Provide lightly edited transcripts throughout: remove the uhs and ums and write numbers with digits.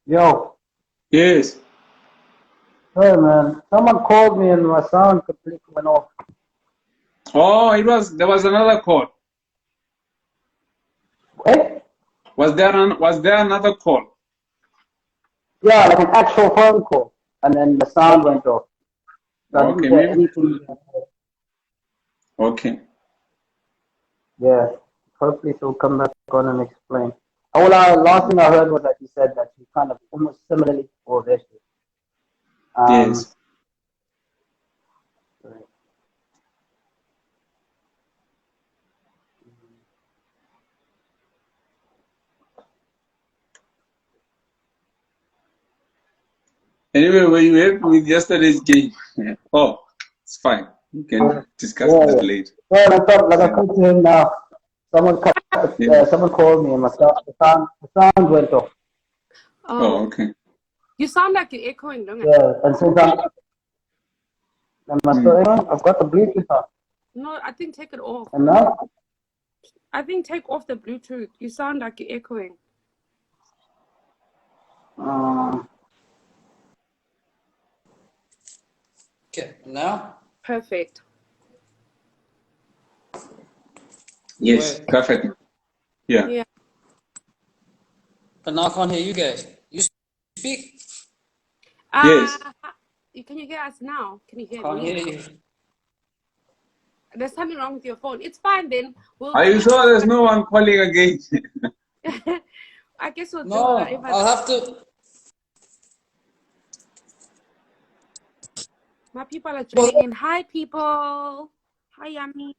Yo, Yes. hey man, someone called me and my sound completely went off. Oh, there was another call. Eh? Was there another call? Yeah, like an actual phone call, and then the sound went off. So I didn't Okay, hear maybe. anything. Okay. Yeah, hopefully she'll come back on and explain. Last thing I heard was that he said that she kind of almost similarly or this. Um, Yes. Anyway, were you happy with yesterday's game? Yeah. Oh, it's fine. We can discuss yeah, that yeah. later. Well, I Yeah. come to him now. Yeah. Someone called me and the sound went off. Oh, Oh, okay. you sound like you're echoing, don't you? Yeah, and since am I still Mm. in? I've got the Bluetooth on. No, I think take it off. And now? I think take off the Bluetooth. You sound like you're echoing. Okay, now? Perfect. Yes, Wait, perfect. Yeah. Yeah. but now I can't hear you guys. You speak? Yes. Can you hear us now? Can you hear Can't me? hear you. There's something wrong with your phone. It's fine then. We'll Are you do. sure there's no one calling again? I guess we'll do No, whatever. I'll have to. My people are joining in. Hi, people. Hi, Yummy.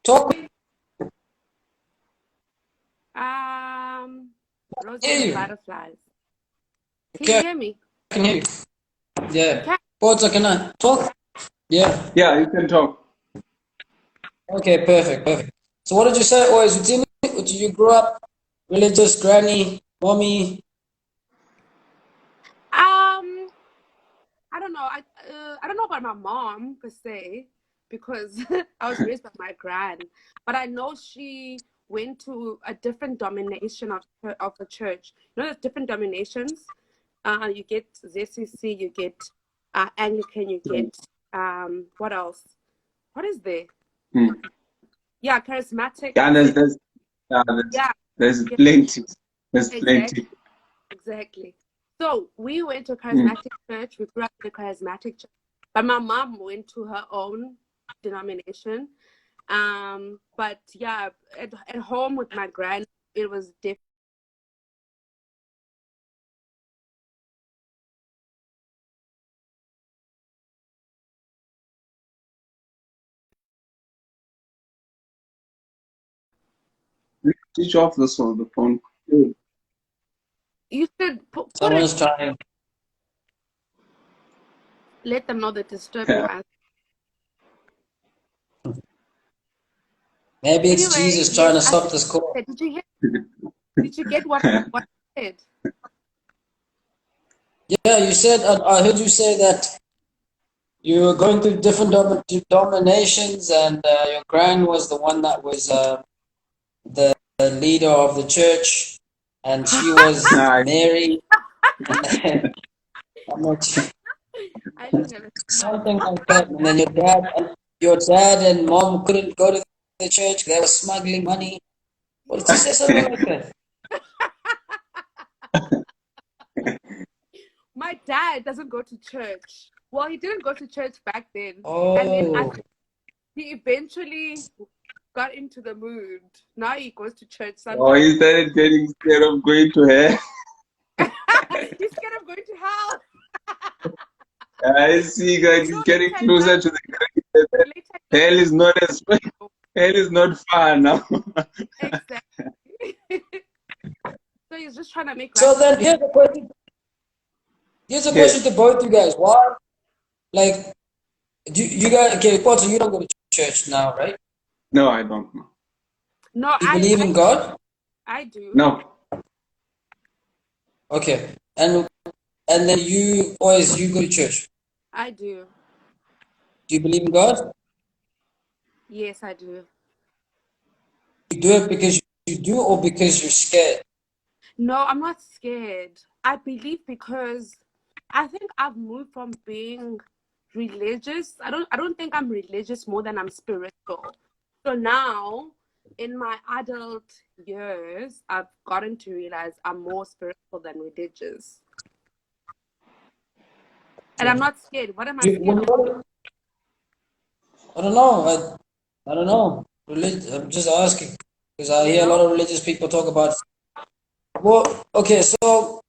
Talk. Roses Hear and you. butterflies. Can you Okay, hear me? I can hear you. You Yeah. can. Porter, can I talk? Yeah. Yeah, you can talk. Okay, perfect. So what did you say? Oh, is it you grew up religious, granny, mommy? I don't know. I don't know about my mom per se because I was raised by my gran, but I know she went to a different domination of the church. You know, there's different dominations. You get ZCC, you get Anglican, you get what else? What is there? Mm. Yeah, charismatic. Yeah, That's it. yeah, Yeah, there's yeah, plenty. There's exactly, plenty. exactly. So we went to a Mm. charismatic church. We grew up in a charismatic church, but my mom went to her own denomination. But yeah, at home with my grand, it was different. Switch off the phone. You should put it. Someone's trying. Let them know they're disturbing Yeah. us. Maybe it's Anyway, Jesus trying yes, to stop this call. did you hear? Did you get what I said? Yeah, you said, I heard you say that you were going through different dominations, and your gran was the one that was the leader of the church, and she was Nice. Mary. I'm not sure. I didn't understand. Something like that. And then your dad and mom couldn't go to the church. They were smuggling money. What did you say? Something like that. My dad doesn't go to church. Well, he didn't go to church back then. And then Oh, he eventually got into the mood. Now he goes to church Oh, Sunday. he started getting scared of going to hell. He's scared of going to hell. I see, guys. He's getting closer to the grave. Hell is not as hell is not far now. Exactly. So he's just trying to make so life. then here's a question. Here's a question to both you guys. Why, like, do you guys? Okay, Potter, you don't go to church now, right? No, I don't know. No, You believe in God? I do. No. Okay, and then you go to church. I do. Do you believe in God? Yes, I do. You do it because you do or because you're scared? No, I'm not scared. I believe because I think I've moved from being religious. I don't think I'm religious more than I'm spiritual. So now in my adult years, I've gotten to realize I'm more spiritual than religious. And I'm not scared. What am I scared of? I don't know. I don't know. I'm just asking because I You hear a lot know? of religious people talk about. Well, okay, so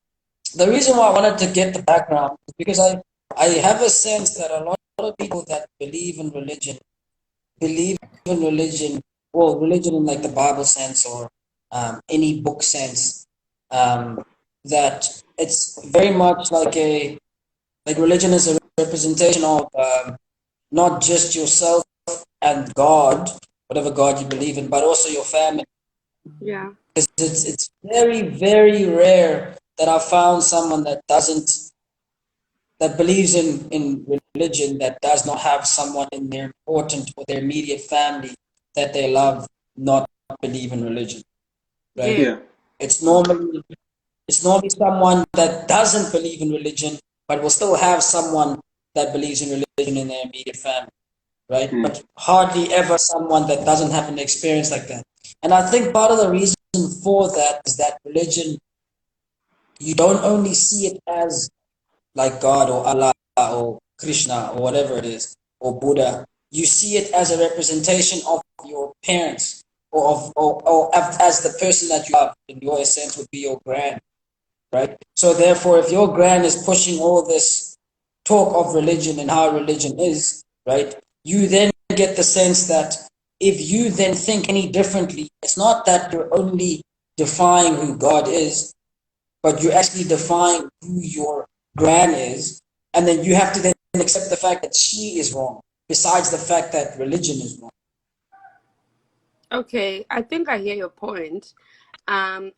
the reason why I wanted to get the background is because I have a sense that a lot of people that believe in religion, well, religion in like the Bible sense or any book sense, that it's very much like religion is a representation of not just yourself and God, whatever God you believe in, but also your family. Yeah. Because it's very, very rare that I found someone that believes in religion that does not have someone in their important or their immediate family that they love not believe in religion. Right? Yeah. Yeah. It's normally it's normally someone that doesn't believe in religion but will still have someone that believes in religion in their immediate family. Right? But hardly ever someone that doesn't have an experience like that. And I think part of the reason for that is that religion, you don't only see it as like God or Allah or Krishna or whatever it is, or Buddha. You see it as a representation of your parents or as the person that you love, in your essence would be your grand, right? So therefore, if your grand is pushing all this talk of religion and how religion is, right, you then get the sense that if you then think any differently, it's not that you're only defying who God is, but you're actually defying who your gran is, and then you have to then accept the fact that she is wrong, besides the fact that religion is wrong. Okay, I think I hear your point. And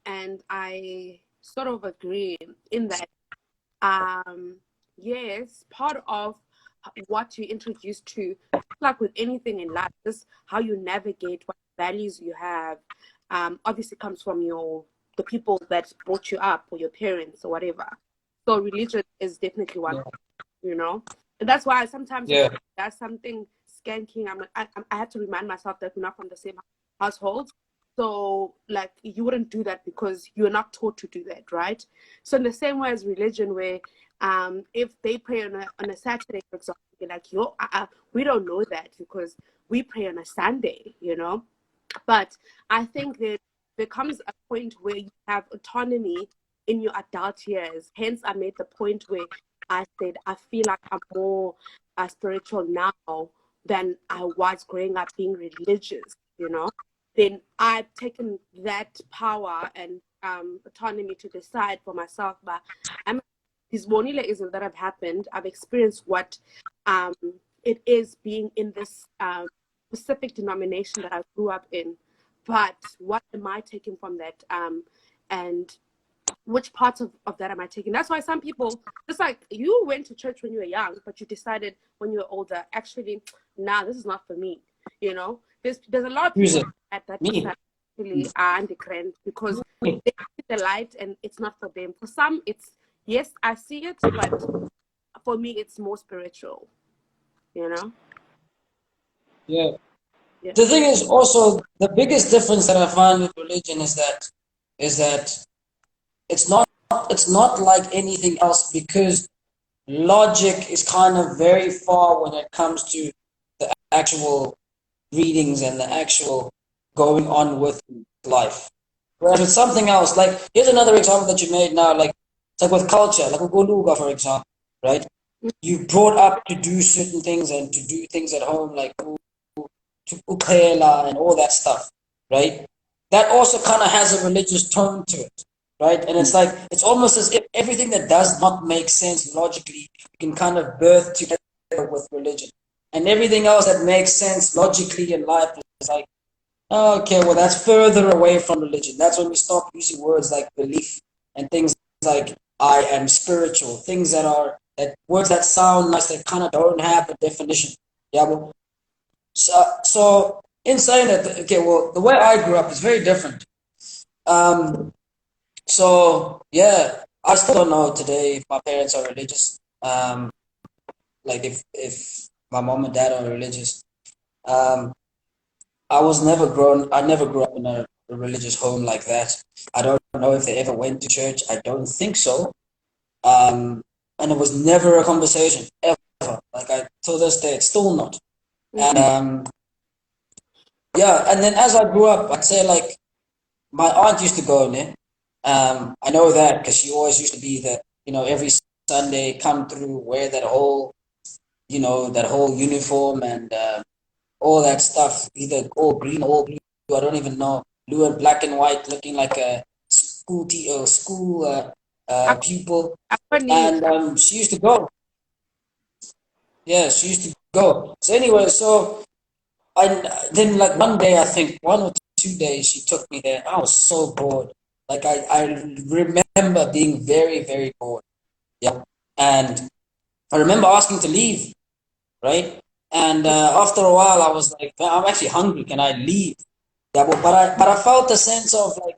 I sort of agree in that yes, part of what you introduced to, like with anything in life, is how you navigate what values you have. Obviously comes from the people that brought you up or your parents or whatever. So religion is definitely one, you know. And that's why sometimes if Yeah. that's something skanking, I have to remind myself that we're not from the same household. So like you wouldn't do that because you're not taught to do that, right? So in the same way as religion, where if they pray on a Saturday, for example, you're like, we don't know that because we pray on a Sunday, you know. But I think that there comes a point where you have autonomy in your adult years. Hence, I made the point where I said I feel like I'm more spiritual now than I was growing up being religious, you know. Then I've taken that power and autonomy to decide for myself. But these Bonile-ism that have happened, I've experienced what it is being in this specific denomination that I grew up in. But what am I taking from that? And which parts of that am I taking? That's why some people, just like you went to church when you were young, but you decided when you were older, actually, nah, this is not for me. You know, there's a lot of Who's people it? that Me. decide actually are underground because they see the light and it's not for them. For some, it's yes, I see it, but for me, it's more spiritual. You know? Yeah. Yeah. The thing is also the biggest difference that I find with religion is that it's not it's not like anything else because logic is kind of very far when it comes to the actual readings and the actual going on with life. Whereas with something else, like here's another example that you made now, like it's like with culture, like with Goluga, for example, right? You brought up to do certain things and to do things at home, like to ukela and all that stuff, right? That also kind of has a religious tone to it, right? And it's like it's almost as if everything that does not make sense logically you can kind of birth together with religion, and everything else that makes sense logically in life is like, oh, okay, well that's further away from religion. That's when we stop using words like belief and things like I am spiritual, things that words that sound nice that kind of don't have a definition. Yeah, well, so in saying that, okay, well, the way I grew up is very different. So yeah, I still don't know today if my parents are religious. Like if my mom and dad are religious. Um, I never grew up in a religious home like that. I don't know if they ever went to church. I don't think so. And it was never a conversation ever. Like I till this day, it's still not. And yeah, and then as I grew up, I'd say like my aunt used to go in there. I know that because she always used to be the, every Sunday come through, wear that whole, that whole uniform and all that stuff, either all green or all blue. I don't even know. Blue and black and white, looking like a school pupil. And she used to go. Yeah, she used to go. So anyway, so I then like one day, I think 1 or 2 days, she took me there. I was so bored. Like I remember being very, very bored. Yeah. And I remember asking to leave, right? And after a while, I was like, I'm actually hungry. Can I leave? Yeah, but I felt a sense of like,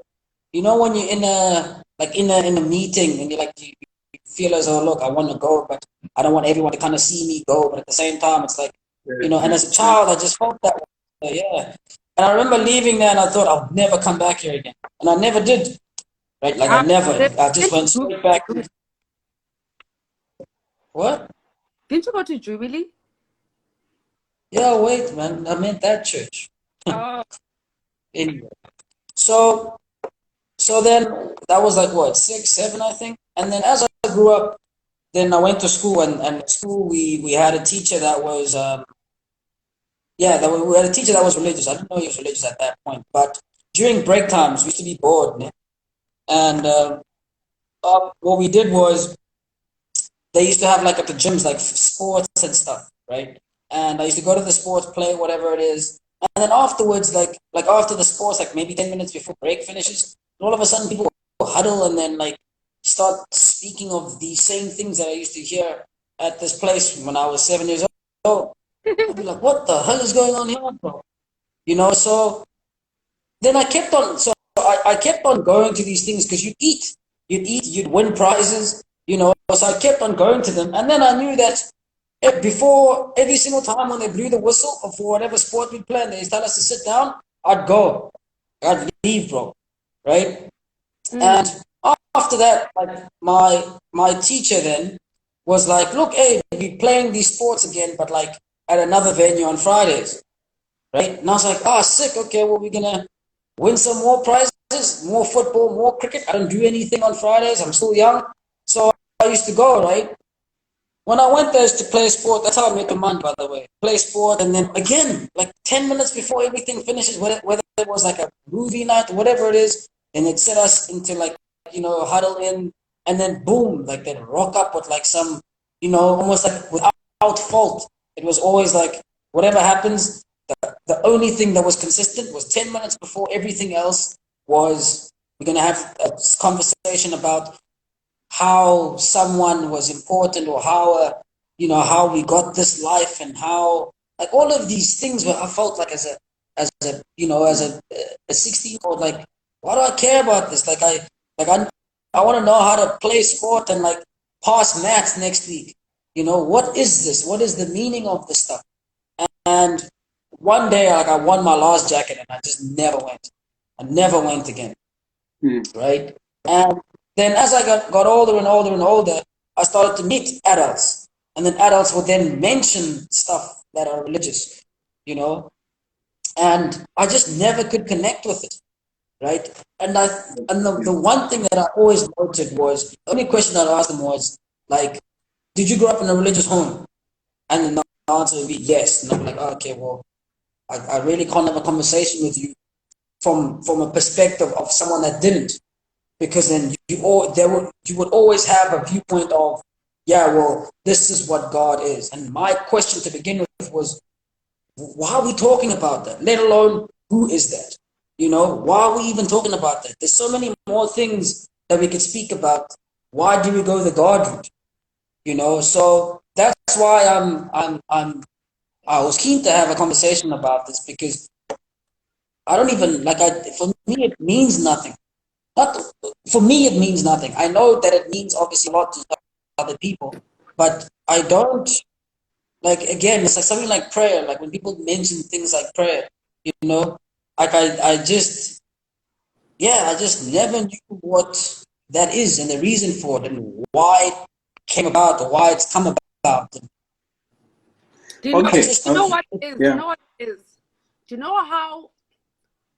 when you're in a meeting and you feel as though, look, I want to go, but I don't want everyone to kind of see me go. But at the same time, it's like, and as a child, I just felt that way. Yeah. And I remember leaving there and I thought I'll never come back here again. And I never did. Right? Like I never. I just went straight back. What? Didn't you go to Jubilee? Yeah, wait, man. I meant that church. Oh. Anyway. So then that was like what, 6, 7, I think. And then as I grew up, then I went to school, and at school we had a teacher that was we had a teacher that was religious. I didn't know he was religious at that point, but during break times we used to be bored, né? And what we did was they used to have like at the gyms like sports and stuff, right? And I used to go to the sports, play whatever it is, and then afterwards, like after the sports, like maybe 10 minutes before break finishes, all of a sudden people huddle and then like start speaking of the same things that I used to hear at this place when I was 7 years old. I'd be like, what the hell is going on here, bro? So then I kept on, so I kept on going to these things because you'd win prizes, so I kept on going to them. And then I knew that before every single time when they blew the whistle or for whatever sport we play and they tell us to sit down, I'd go. I'd leave, bro. Right? And after that, like my teacher then was like, look, hey, we're playing these sports again, but like at another venue on Fridays. Right? And I was like, sick, okay, well, we're gonna win some more prizes, more football, more cricket. I don't do anything on Fridays. I'm still young. So I used to go, right? When I went there to play sport, that's how I met the man, by the way. Play sport, and then again, like 10 minutes before everything finishes, whether it was like a movie night, whatever it is, and it set us into like, huddle in, and then boom, like they'd rock up with like some, almost like without fault. It was always like, whatever happens, the only thing that was consistent was 10 minutes before everything else was, we're going to have a conversation about how someone was important, or how how we got this life, and how like all of these things where I felt like as a 16-year-old, like, why do I care about this? Like I want to know how to play sport and like pass maths next week. What is this? What is the meaning of this stuff? And one day, like, I won my last jacket and I just never went. I never went again. Right? And then as I got older and older and older, I started to meet adults. And then adults would then mention stuff that are religious, and I just never could connect with it. Right? And the one thing that I always noted was, the only question that I asked them was, like, did you grow up in a religious home? And then the answer would be yes. And I'm like, okay, well, I really can't have a conversation with you from a perspective of someone that didn't, because then you would always have a viewpoint of, yeah, well, this is what God is. And my question to begin with was, why are we talking about that? Let alone, who is that? Why are we even talking about that? There's so many more things that we could speak about. Why do we go the God route? So that's why I was keen to have a conversation about this, because I don't even, for me, it means nothing. not for me, it means nothing. I know that it means obviously a lot to other people, but I don't like. Again, it's like something like prayer. Like when people mention things like prayer, you know, like I just I just never knew what that is and the reason for it and why it came about or why it's come about. Do you know, Okay. do you know what it is? Do you Yeah. know what it is? Do you know how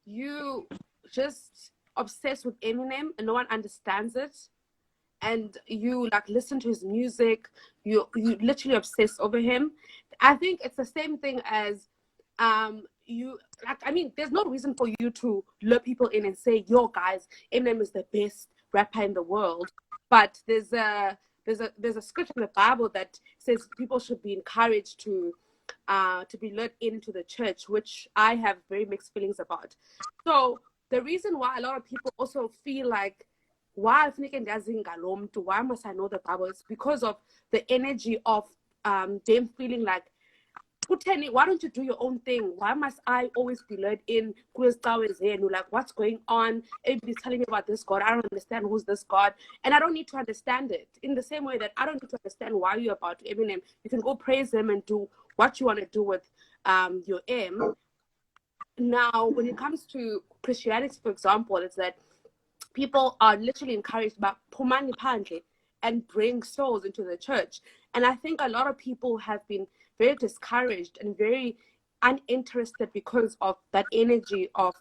you just obsessed with Eminem and no one understands it? And you like listen to his music, you literally obsess over him. I think it's the same thing as you like, I mean, there's no reason for you to lure people in and say, yo guys, Eminem is the best rapper in the world. But there's a scripture in the Bible that says people should be encouraged to be lured into the church, which I have very mixed feelings about. So the reason why a lot of people also feel like, why must I know the Bible? It's because of the energy of them feeling like, why don't you do your own thing? Why must I always be led in? Like, what's going on? Everybody's telling me about this God. I don't understand who's this God. And I don't need to understand it. In the same way that I don't need to understand why you're about Eminem. You can go praise him and do what you want to do with your aim. Now, when it comes to Christianity, for example, it's that people are literally encouraged by Pumani Pandle and bring souls into the church. And I think a lot of people have been very discouraged and very uninterested because of that energy of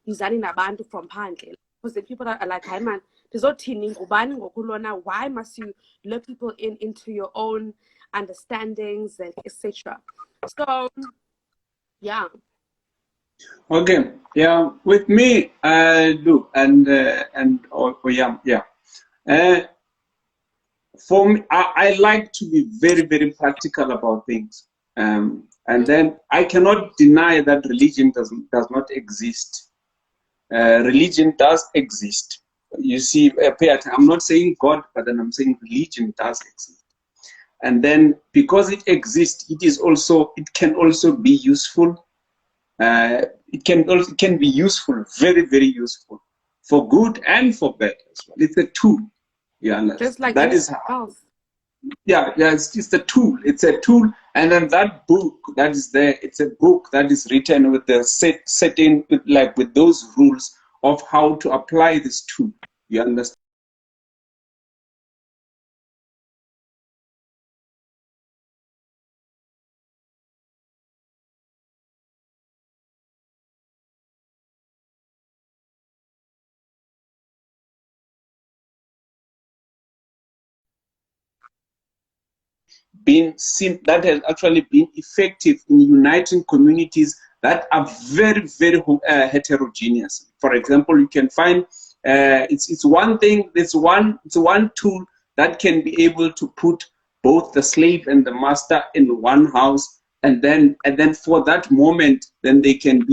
Yizani Nabantu from Pandle. Because the people are like, hey man, why must you let people into your own understandings and etc. So yeah. Okay. Yeah. With me, I do, and yeah. For me, I like to be very, very practical about things. And then I cannot deny that religion does not exist. Religion does exist. You see, I'm not saying God, but then I'm saying religion does exist. And then because it exists, it can also be useful. It can be useful, very, very useful, for good and for bad as well. It's a tool. Yeah, just like that is how. Yeah, it's a tool. It's a tool, and then that book that is there, it's a book that is written with the setting, like with those rules of how to apply this tool. You understand? That has actually been effective in uniting communities that are very, very heterogeneous. For example, you can find it's one thing. It's one tool that can be able to put both the slave and the master in one house, and then for that moment, then they can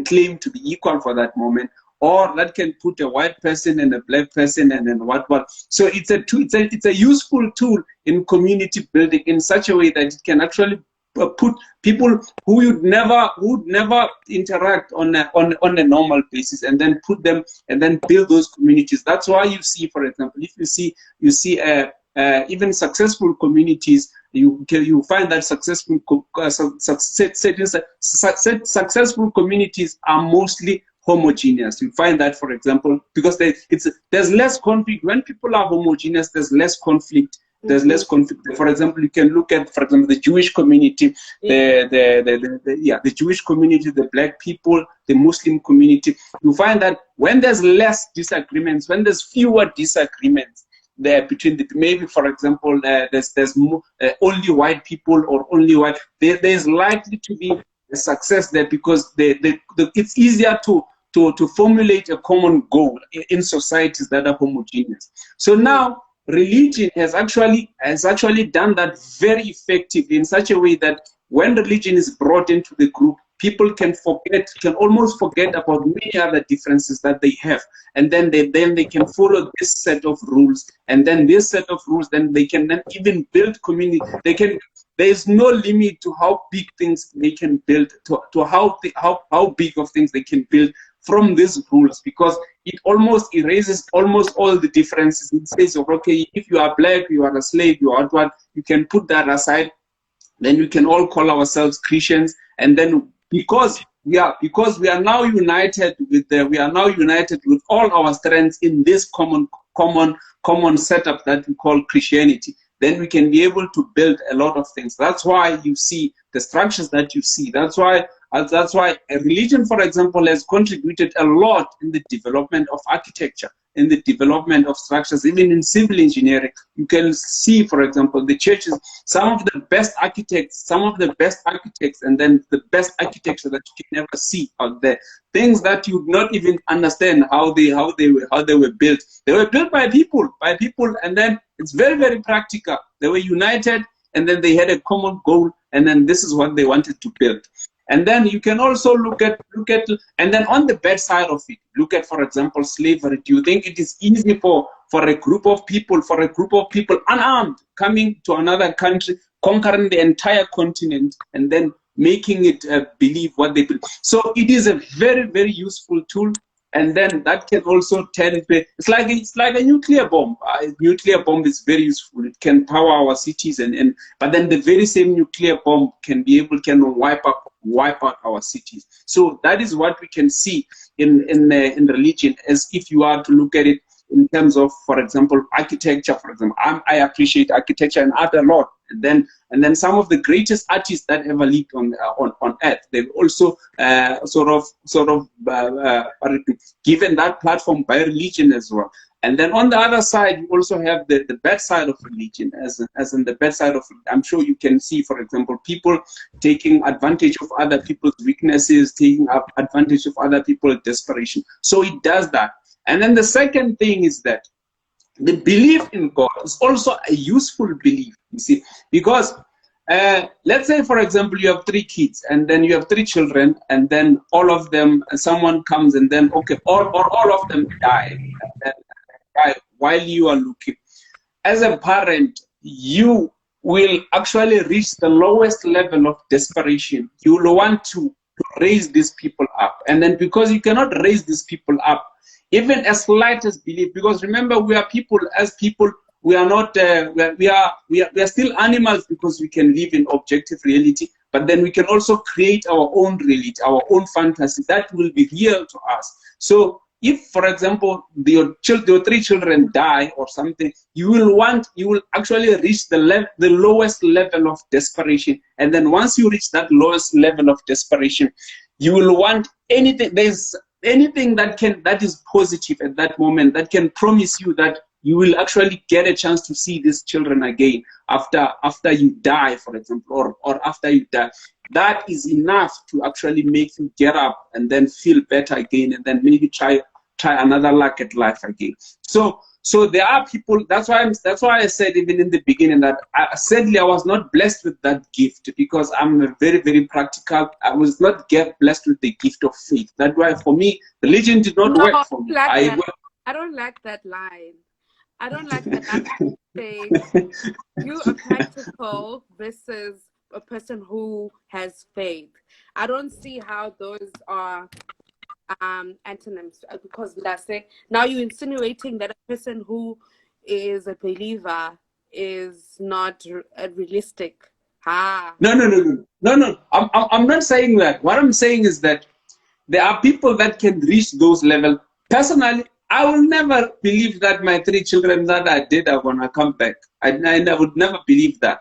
claim to be equal for that moment. Or that can put a white person and a black person and then what. So it's a tool. It's a useful tool in community building in such a way that it can actually put people who would never interact on a normal basis, and then put them and then build those communities. That's why you see, for example, if you see even successful communities, you find that successful communities are mostly homogeneous. You find that, for example, because there's less conflict. When people are homogeneous, there's less conflict. There's less conflict. For example, you can look at, for example, the Jewish community, the Jewish community, the black people, the Muslim community. You find that when there's less disagreements, when there's fewer disagreements there between maybe, for example, there's more, only white people or only white, there's likely to be a success there, because it's easier to formulate a common goal in societies that are homogeneous. So now religion has actually done that very effectively in such a way that when religion is brought into the group, people can almost forget about many other differences that they have, and then they can follow this set of rules, and then this set of rules, then they can then even build community. There is no limit to how big things they can build, to how big of things they can build from these rules, because it almost erases almost all the differences. It says, okay, if you are black, you are a slave, you are what, you can put that aside. Then we can all call ourselves Christians, and then because we are now united with all our strengths in this common setup that we call Christianity, then we can be able to build a lot of things. That's why you see the structures that you see. That's why a religion, for example, has contributed a lot in the development of architecture, in the development of structures, even in civil engineering. You can see, for example, the churches, some of the best architects, and then the best architecture that you can ever see out there. Things that you would not even understand how they were built. They were built by people, and then it's very, very practical. They were united, and then they had a common goal, and then this is what they wanted to build. And then you can also look at, and then on the bad side of it, look at, for example, slavery. Do you think it is easy for a group of people unarmed, coming to another country, conquering the entire continent, and then making it believe what they believe? So it is a very, very useful tool. And then that can also turn it. It's like a nuclear bomb. A nuclear bomb is very useful. It can power our cities, but then the very same nuclear bomb can wipe out our cities. So that is what we can see in religion, as if you are to look at it in terms of, for example, architecture. For example, I appreciate architecture and art a lot. And then some of the greatest artists that ever lived on earth, they've also given that platform by religion as well. And then on the other side, you also have the bad side of religion, as in the bad side of, I'm sure you can see, for example, people taking advantage of other people's weaknesses, taking advantage of other people's desperation. So it does that. And then the second thing is that the belief in God is also a useful belief, you see, because let's say, for example, you have 3 kids, and then you have 3 children, and then all of them, someone comes, and then, okay, all of them die while you are looking. As a parent, you will actually reach the lowest level of desperation. You will want to raise these people up, and then because you cannot raise these people up, even as slightest belief, because remember, we are people. As people, we are not. We are still animals, because we can live in objective reality. But then we can also create our own reality, our own fantasy that will be real to us. So, if, for example, your 3 children die or something, you will actually reach the lowest level of desperation. And then once you reach that lowest level of desperation, you will want anything. There's anything that is positive at that moment, that can promise you that you will actually get a chance to see these children again after you die, for example, or after you die. That is enough to actually make you get up and then feel better again, and then maybe try another luck at life again. So there are people. That's why I said even in the beginning that sadly I was not blessed with that gift, because I'm very, very practical. I was not blessed with the gift of faith. That's why for me religion did not work for me. I don't like that line. I don't like that line. You are practical versus a person who has faith. I don't see how those are antonyms, because let's say now you're insinuating that a person who is a believer is not realistic. No. I'm not saying that. What I'm saying is that there are people that can reach those levels. Personally, I will never believe that my 3 children that I did are gonna come back. I would never believe that.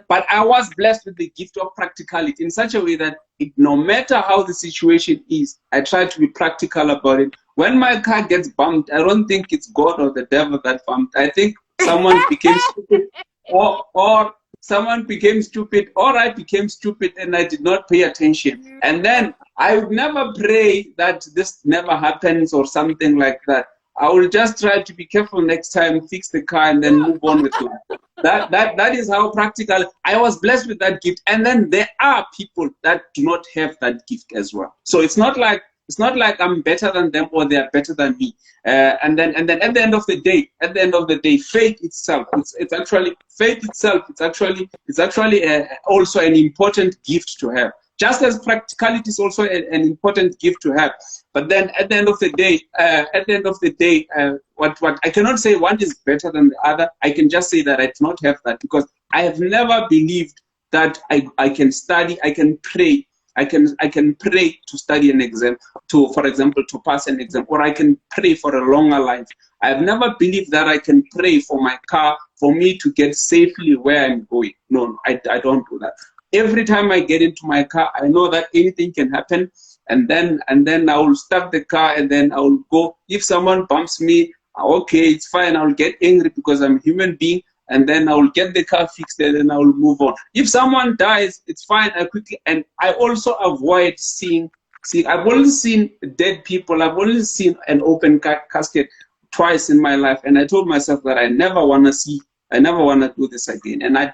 But I was blessed with the gift of practicality in such a way that no matter how the situation is, I try to be practical about it. When my car gets bumped, I don't think it's God or the devil that bumped. I think someone became stupid, or someone became stupid, or I became stupid and I did not pay attention. And then I would never pray that this never happens or something like that. I will just try to be careful next time, fix the car, and then move on with life. That is how practical. I was blessed with that gift. And then there are people that do not have that gift as well. So it's not like I'm better than them or they are better than me. And then at the end of the day, faith itself, it's actually also an important gift to have. just as practicality is also an important gift to have. But then at the end of the day, what I cannot say one is better than the other. I can just say that I do not have that, because I have never believed that I can study, I can pray. I can pray to study an exam, for example, to pass an exam, or I can pray for a longer life. I have never believed that I can pray for my car, for me to get safely where I'm going. No, I don't do that. Every time I get into my car, I know that anything can happen, and then I will start the car, and then I will go. If someone bumps me, okay, it's fine. I'll get angry because I'm a human being, and then I will get the car fixed, and then I will move on. If someone dies, it's fine. And I also avoid seeing. I've only seen dead people. I've only seen an open casket twice in my life, and I told myself that I never want to do this again. And I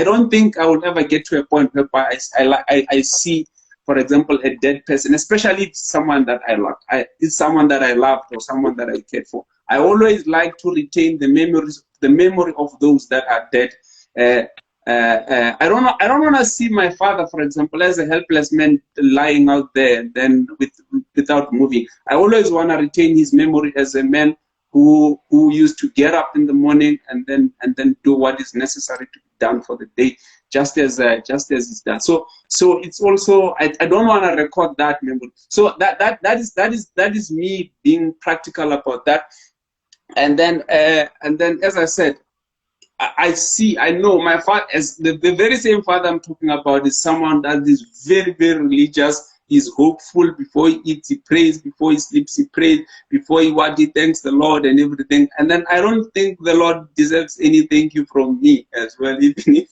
don't think I will ever get to a point where I see, for example, a dead person, especially if it's someone that I love. It's someone that I loved or someone that I cared for. I always like to retain the memory of those that are dead. I don't want to see my father, for example, as a helpless man lying out there, then without moving. I always want to retain his memory as a man who used to get up in the morning and then do what is necessary to be done for the day, just as it's done. So it's also, I don't want to record that memory. So that is me being practical about that. And then as I said, I know my father, as the very same father I'm talking about, is someone that is very, very religious. He's hopeful. Before he eats, he prays. Before he sleeps, he prays. Before he thanks the Lord and everything. And then I don't think the Lord deserves any thank you from me as well, even if.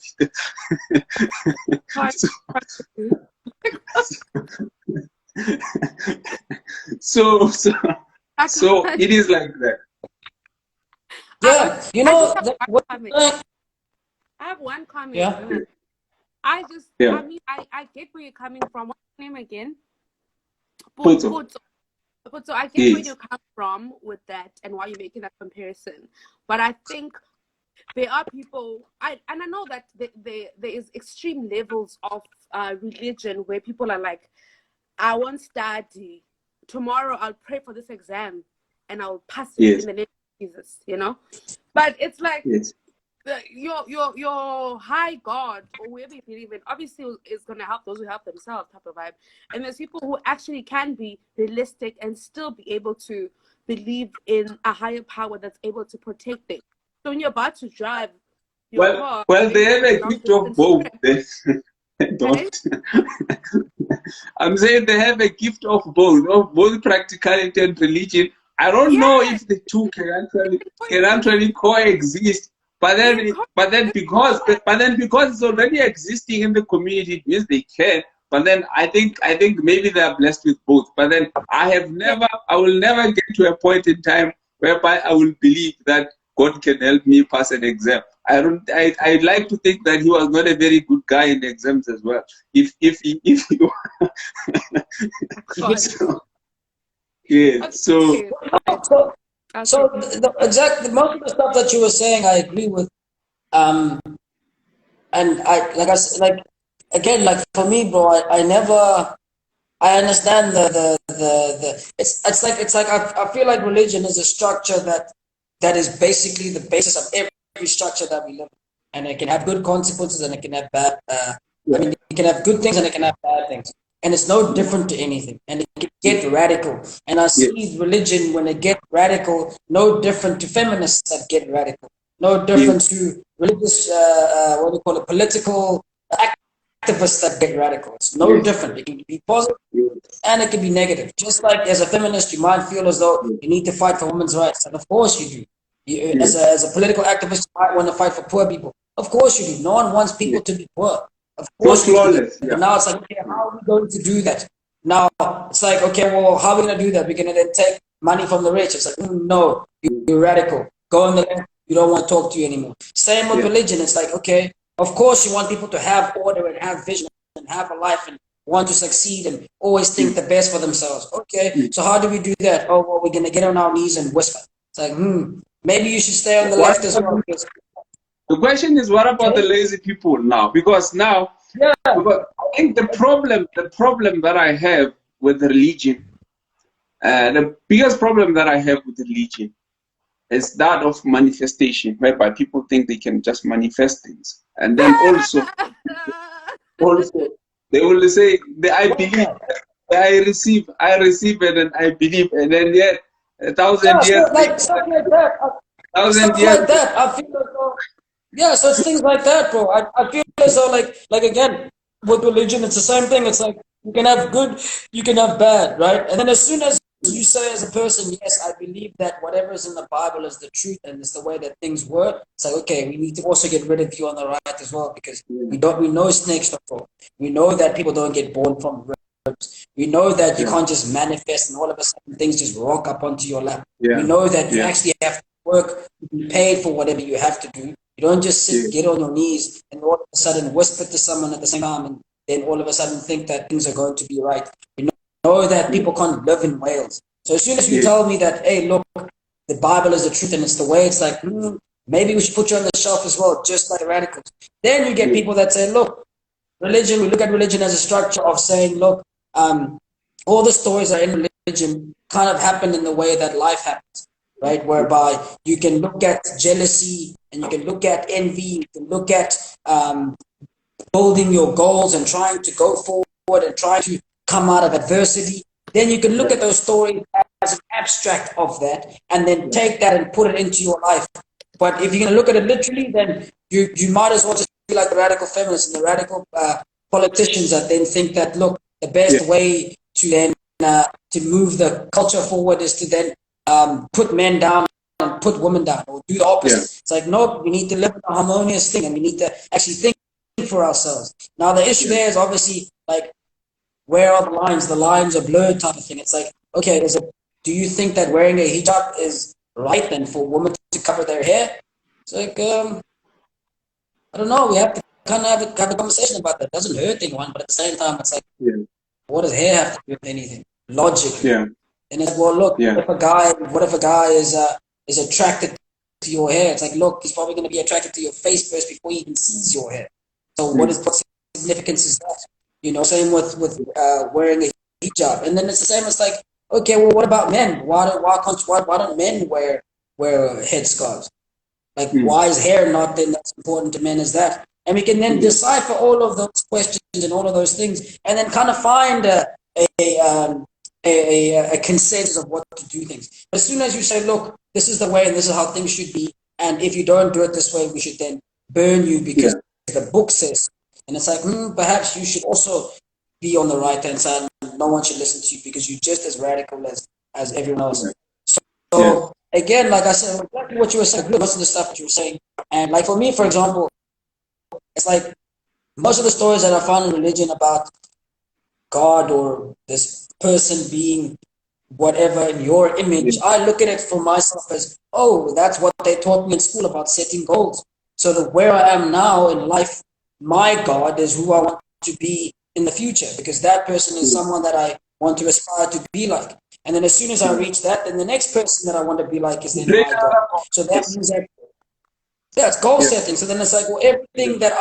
So it is like that. Yeah, you know, I have one comment. Yeah. I mean, I get where you're coming from. What's your name again? Puto. So I get where you come from with that and why you're making that comparison. But I think there are people, I know that there is extreme levels of religion where people are like, I won't study. Tomorrow I'll pray for this exam and I'll pass it in the name of Jesus, you know? But it's like your high God or whoever you believe in obviously is going to help those who help themselves type of vibe. And there's people who actually can be realistic and still be able to believe in a higher power that's able to protect them. So when you're about to drive your car, they have a gift of both. Don't. I'm saying they have a gift of both practicality and religion. I don't know if the two can actually coexist. But then because it's already existing in the community, it means they can. But then I think maybe they are blessed with both. But then I will never get to a point in time whereby I will believe that God can help me pass an exam. I'd like to think that he was not a very good guy in exams as well. If he yeah. So most of the stuff that you were saying, I agree with. And for me, bro, I understand it's like I feel like religion is a structure that is basically the basis of every structure that we live in. And it can have good consequences and it can have bad, it can have good things and it can have bad things. And it's no different to anything. And it can get radical. And I see religion, when it gets radical, no different to feminists that get radical. No different to religious, political activists that get radical. It's no different. It can be positive and it can be negative. Just like as a feminist, you might feel as though you need to fight for women's rights. And of course you do. As a political activist, you might want to fight for poor people. Of course you do. No one wants people to be poor. Of course you do. But now it's like, okay, how are we going to do that? Now it's like, okay, well, how are we going to do that? We're going to then take money from the rich. It's like, no, you're radical. Go on the left. You don't want to talk to you anymore. Same with religion. It's like, okay, of course you want people to have order and have vision and have a life and want to succeed and always think the best for themselves. Okay, so how do we do that? Oh, well, we're going to get on our knees and whisper. It's like, maybe you should stay on the left as well. The question is, what about the lazy people now? Because now Yeah. Because I think the problem that I have with religion, the biggest problem that I have with religion is that of manifestation, whereby people think they can just manifest things, and then also they will say, I believe, I receive it, and I believe, and then yet a thousand Yeah, so years like later, stuff like that. thousand Stuff years like that. I feel as though, yeah, so it's things like that, bro. I feel as though like again, with religion, it's the same thing. It's like you can have good, you can have bad, right? And then as soon as you say as a person, yes, I believe that whatever is in the Bible is the truth and it's the way that things work. It's like, okay, we need to also get rid of you on the right as well, because we know snakes don't fall. We know that people don't get born from ribs. We know that you yeah, can't just manifest and all of a sudden things just rock up onto your lap. We yeah, know that you yeah, actually have to work to be paid for whatever you have to do. You don't just yeah, sit, get on your knees, and all of a sudden whisper to someone at the same time, and then all of a sudden think that things are going to be right. We know that yeah, people can't live in Wales. So as soon as you yeah, tell me that, hey, look, the Bible is the truth and it's the way, it's like, maybe we should put you on the shelf as well, just like the radicals. Then you get yeah, people that say, look, religion, we look at religion as a structure of saying, look, all the stories that are in religion kind of happen in the way that life happens, right? Whereby you can look at jealousy and you can look at envy, you can look at building your goals and trying to go forward and trying to come out of adversity. Then you can look at those stories as an abstract of that and then take that and put it into your life. But if you're going to look at it literally, then you might as well just be like the radical feminists and the radical politicians that then think that, look, the yeah, best way to then to move the culture forward is to then put men down and put women down, or do the yeah, opposite. It's like, no, we need to live in a harmonious thing and we need to actually think for ourselves. Now, the issue yeah, there is obviously like, where are the lines? The lines are blurred type of thing. It's like, okay, do you think that wearing a hijab is right then for women to cover their hair? It's like, I don't know. We have to kind of have a conversation about that. It doesn't hurt anyone, but at the same time, it's like, yeah, what does hair have to do with anything? Logically. yeah, And it's like, well, look, yeah, what if a guy is attracted to your hair? It's like, look, he's probably going to be attracted to your face first before he even sees your hair. So what significance is that? You know, same with wearing a hijab. And then it's the same as like, okay, well, what about men? Why don't men wear headscarves? Like, why is hair not then as important to men as that? And we can then decipher all of those questions and all of those things, and then kind of find a consensus of what to do things. But as soon as you say, look, this is the way and this is how things should be, and if you don't do it this way, we should then burn you because the book says. And it's like, perhaps you should also be on the right hand side. No one should listen to you because you're just as radical as everyone else. So again, like I said, exactly what you were saying, most of the stuff that you were saying. And like for me, for example, it's like most of the stories that I found in religion about God or this person being whatever in your image, I look at it for myself as, oh, that's what they taught me in school about setting goals. So that where I am now in life, my God is who I want to be in the future, because that person is someone that I want to aspire to be like. And then as soon as I reach that, then the next person that I want to be like is then my God. So that means that, yeah, it's goal setting. So then it's like, well, everything that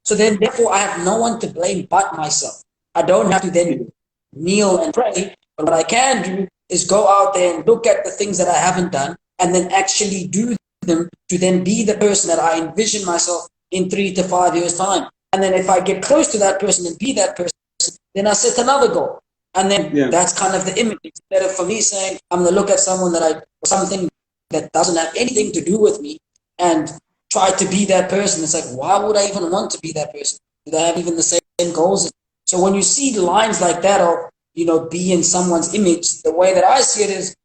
so then therefore I have no one to blame but myself. I don't have to then kneel and pray, but what I can do is go out there and look at the things that I haven't done and then actually do them to then be the person that I envision myself in 3 to 5 years' time. And then if I get close to that person and be that person, then I set another goal. And then that's kind of the image. Instead of for me saying, I'm going to look at someone something that doesn't have anything to do with me and try to be that person. It's like, why would I even want to be that person? Do they have even the same goals? So when you see lines like that of, be in someone's image, the way that I see it is,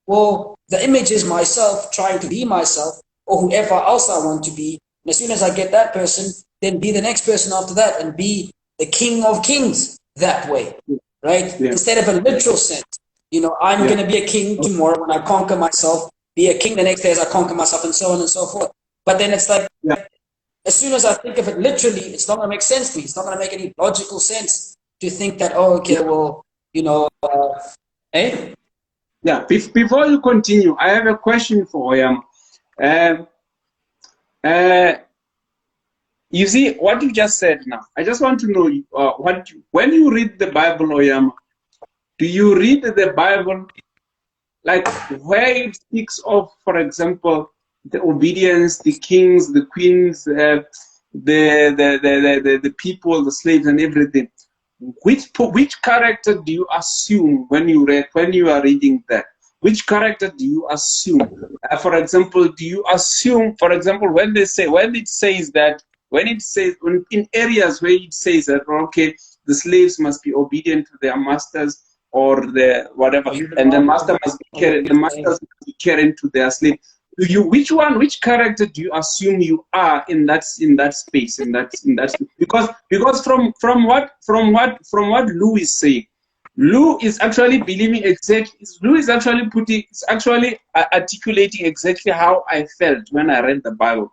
well, the image is myself trying to be myself or whoever else I want to be. And as soon as I get that person, then be the next person after that and be the king of kings that way, right? Instead of a literal sense, I'm going to be a king tomorrow when I conquer myself, be a king the next day as I conquer myself, and so on and so forth. But then it's like, as soon as I think of it literally, it's not going to make sense to me. It's not going to make any logical sense to think that, oh, okay, well, eh? Yeah, before you continue, I have a question for Oyama. You see what you just said now. I just want to know when you read the Bible, Oyama, do you read the Bible like where it speaks of, for example, the obedience, the kings, the queens, the people, the slaves, and everything? Which character do you assume when you are reading that? Which character do you assume? For example, do you assume, for example, when it says in areas where it says that, okay, the slaves must be obedient to their masters or the whatever, and the master must be caring to their slave. Which character do you assume you are in that space, in that because from what Lou is saying, Lou is actually believing exactly. Lou is actually articulating exactly how I felt when I read the Bible.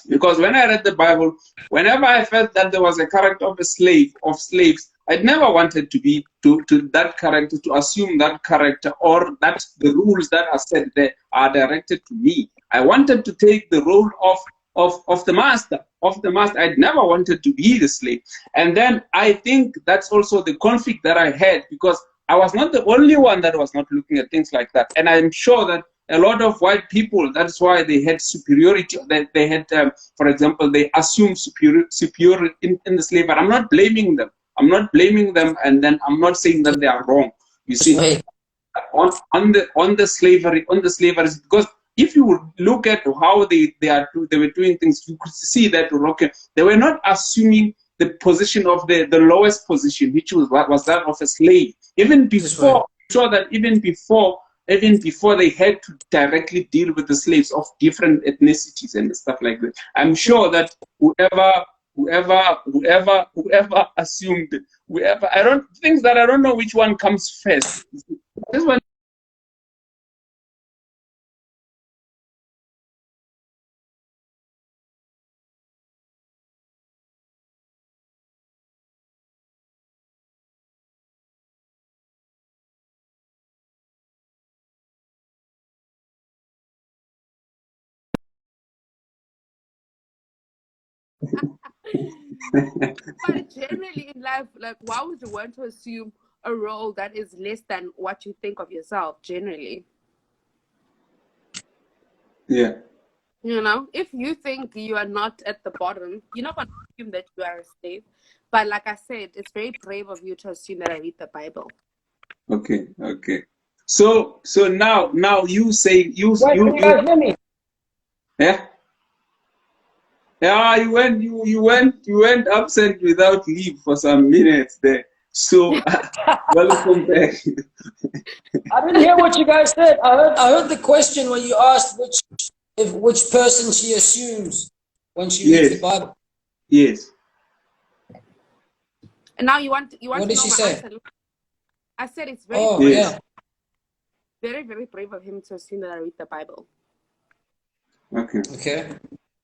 Because when I read the Bible, whenever I felt that there was a character of slaves, I never wanted to be to that character, to assume that character, or that the rules that are said there are directed to me. I wanted to take the role of the master. I never wanted to be the slave. And then I think that's also the conflict that I had, because I was not the only one that was not looking at things like that. And I'm sure that a lot of white people, that's why they had superiority, they had, for example, they assumed superior in the slave. But I'm not blaming them. And then I'm not saying that they are wrong. You see, on the slavery, because if you look at how they were doing things, you could see that, okay, they were not assuming the position of the lowest position, which was that of a slave. Even before, sure that even before they had to directly deal with the slaves of different ethnicities and stuff like that, I'm sure that whoever assumed, I don't know which one comes first. This one. But generally in life, like, why would you want to assume a role that is less than what you think of yourself, generally? Yeah. You know, if you think you are not at the bottom, you're not going to assume that you are a slave. But like I said, it's very brave of you to assume that I read the Bible. Okay. So now you say you guys hear me? yeah. Yeah, you went absent without leave for some minutes there. So welcome back. I didn't hear what you guys said. I heard the question when you asked which person she assumes when she reads the Bible. Yes. And now you want to What know did she my say? answer. I said it's very very, very brave of him to assume that I read the Bible. Okay.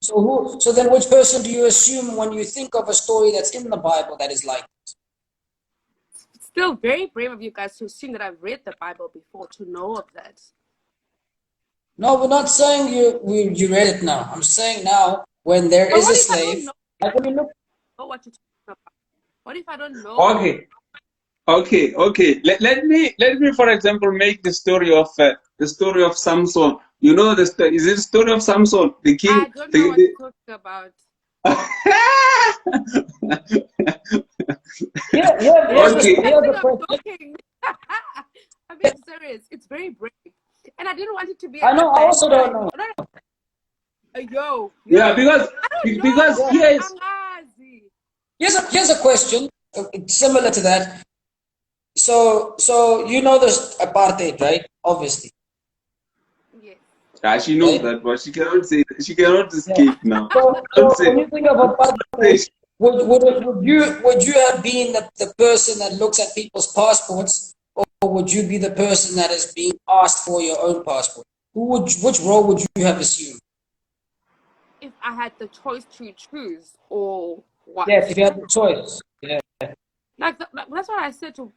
So then which person do you assume when you think of a story that's in the Bible that is like this? It's still very brave of you guys to assume that I've read the Bible before, to know of that. No, we're not saying you read it now. I'm saying now when there is a slave. What if I don't know what you're talking about? What if I don't know? Okay. Let me, for example, make the story of Samson. You know is it the story of Samson, the king? I don't know what you're talking about. I'm being serious. It's very brave, and I didn't want it to be. I know. I also don't know. Yo. Yeah, because here's a question similar to that. So you know this apartheid, right? Obviously. Yes. Yeah, she knows that, but she cannot say that. She cannot escape now. So when you think of apartheid, would you have been the person that looks at people's passports, or would you be the person that is being asked for your own passport? Which role would you have assumed? If I had the choice to choose, or what? Yes, if you had the choice. Yeah. That's what I said to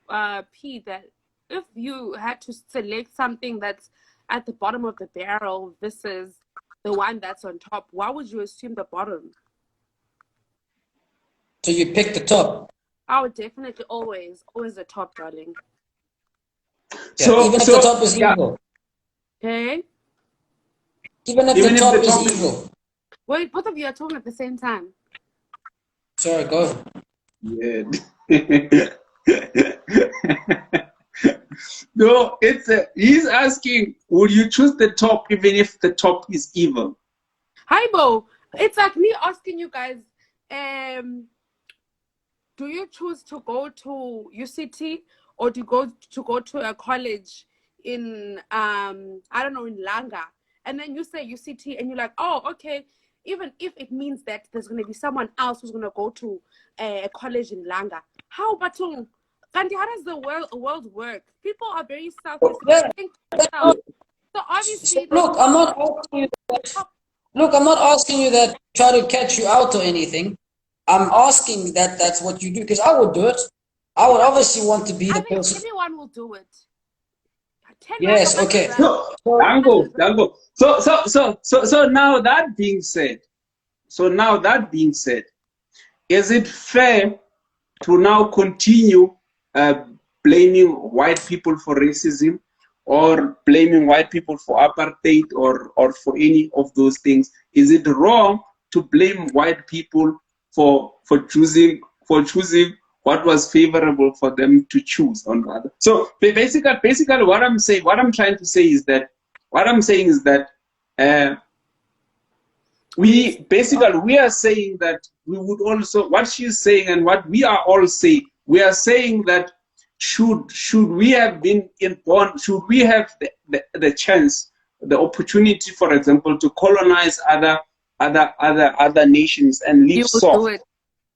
P, that if you had to select something that's at the bottom of the barrel versus the one that's on top, why would you assume the bottom? So you pick the top. I would definitely always the top, darling. Yeah, even if the top is evil. Okay. Even if the top is evil. Wait, both of you are talking at the same time. Sorry, go. Yeah. No, he's asking, would you choose the top even if the top is evil? Hi, Bo. It's like me asking you guys, do you choose to go to UCT or do you go to a college in I don't know, in Langa? And then you say UCT and you're like, oh, okay, even if it means that there's going to be someone else who's going to go to a college in Langa. How about Gandhi, how does the world work? People are very selfish. Yeah. So obviously, Look, I'm not asking you that. Look, I'm not asking you that try to catch you out or anything. I'm asking that that's what you do because I would do it. I would obviously want to be the person. Everyone will do it. Yes, okay. Dango. So now that being said, is it fair to now continue blaming white people for racism or blaming white people for apartheid or for any of those things? Is it wrong to blame white people for choosing what was favorable for them to choose on the other? So basically what I'm trying to say is that we are saying that we would also, what she's saying and what we are all saying, we are saying that should we have been born, should we have the chance, the opportunity, for example, to colonize other nations and live soft,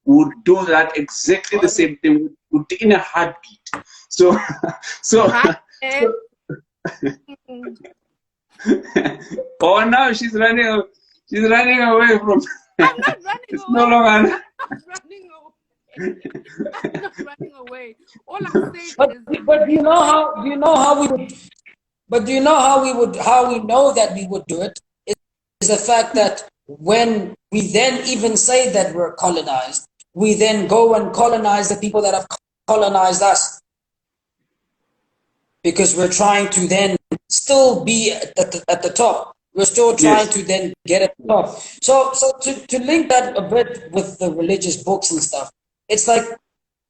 would do that exactly the same thing, would in a heartbeat. So oh, now she's running away from. I'm not running away. No longer. I'm not running away. I'm not running away. All I'm saying is. But do you know how we would? But do you know how we know that we would do it? Is the fact that when we then even say that we're colonized, we then go and colonize the people that have colonized us. Because we're trying to then still be at the top. We're still trying to then get at the top. So to link that a bit with the religious books and stuff, it's like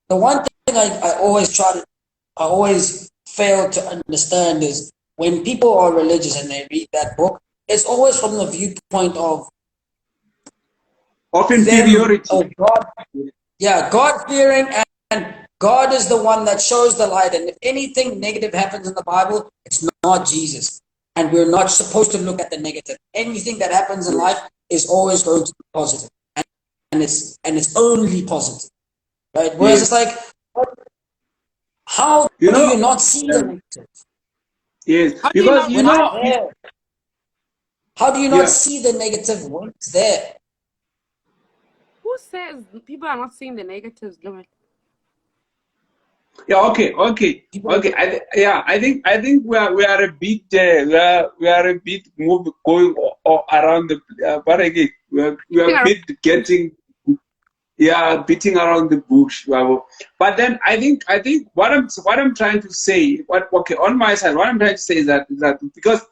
the one thing I always fail to understand is when people are religious and they read that book, it's always from the viewpoint of inferiority. Of God. Yeah, God-fearing, and God is the one that shows the light. And if anything negative happens in the Bible, it's not Jesus. And we're not supposed to look at the negative. Anything that happens in life is always going to be positive. And it's only positive. Right? Whereas it's like, how do you not see the negative? Yes, because how do you not see the negative when it's there? Who says people are not seeing the negatives, Lord? Yeah. Okay. I think we are a bit we are a bit going around the we are a bit getting beating around the bush. But then I think what I'm trying to say, on my side, what I'm trying to say is that because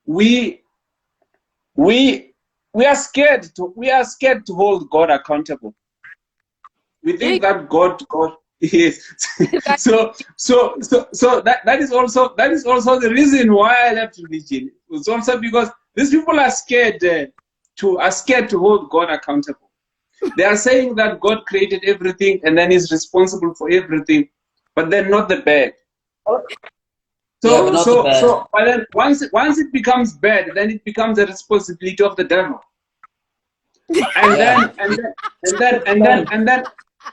we are scared to hold God accountable. We think that God is so that is also the reason why I left religion. It's also because these people are scared to hold God accountable. They are saying that God created everything and then is responsible for everything, but then not the bad. So but then once it becomes bad, then it becomes a responsibility of the devil. And then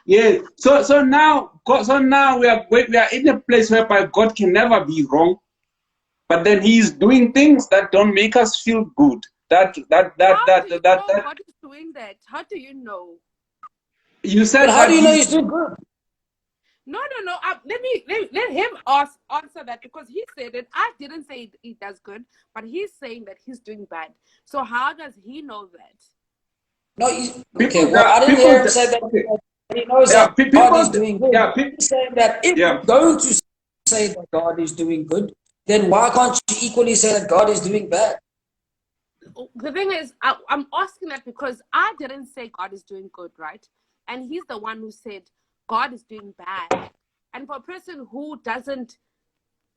yes. So now we are in a place whereby God can never be wrong, but then He is doing things that don't make us feel good. God is doing that. How do you know? You said. But how do you know He's doing good? No. Let him answer that, because he said it. I didn't say he does good, but he's saying that he's doing bad. So how does he know that? No, okay. People Well, I that didn't hear him people say that that okay. he knows Yeah, that people God is doing good. yeah, people, He's saying that if yeah. you're going to say that God is doing good, then why can't you equally say that God is doing bad? The thing is, I'm asking that because I didn't say God is doing good, right? And he's the one who said God is doing bad. And for a person who doesn't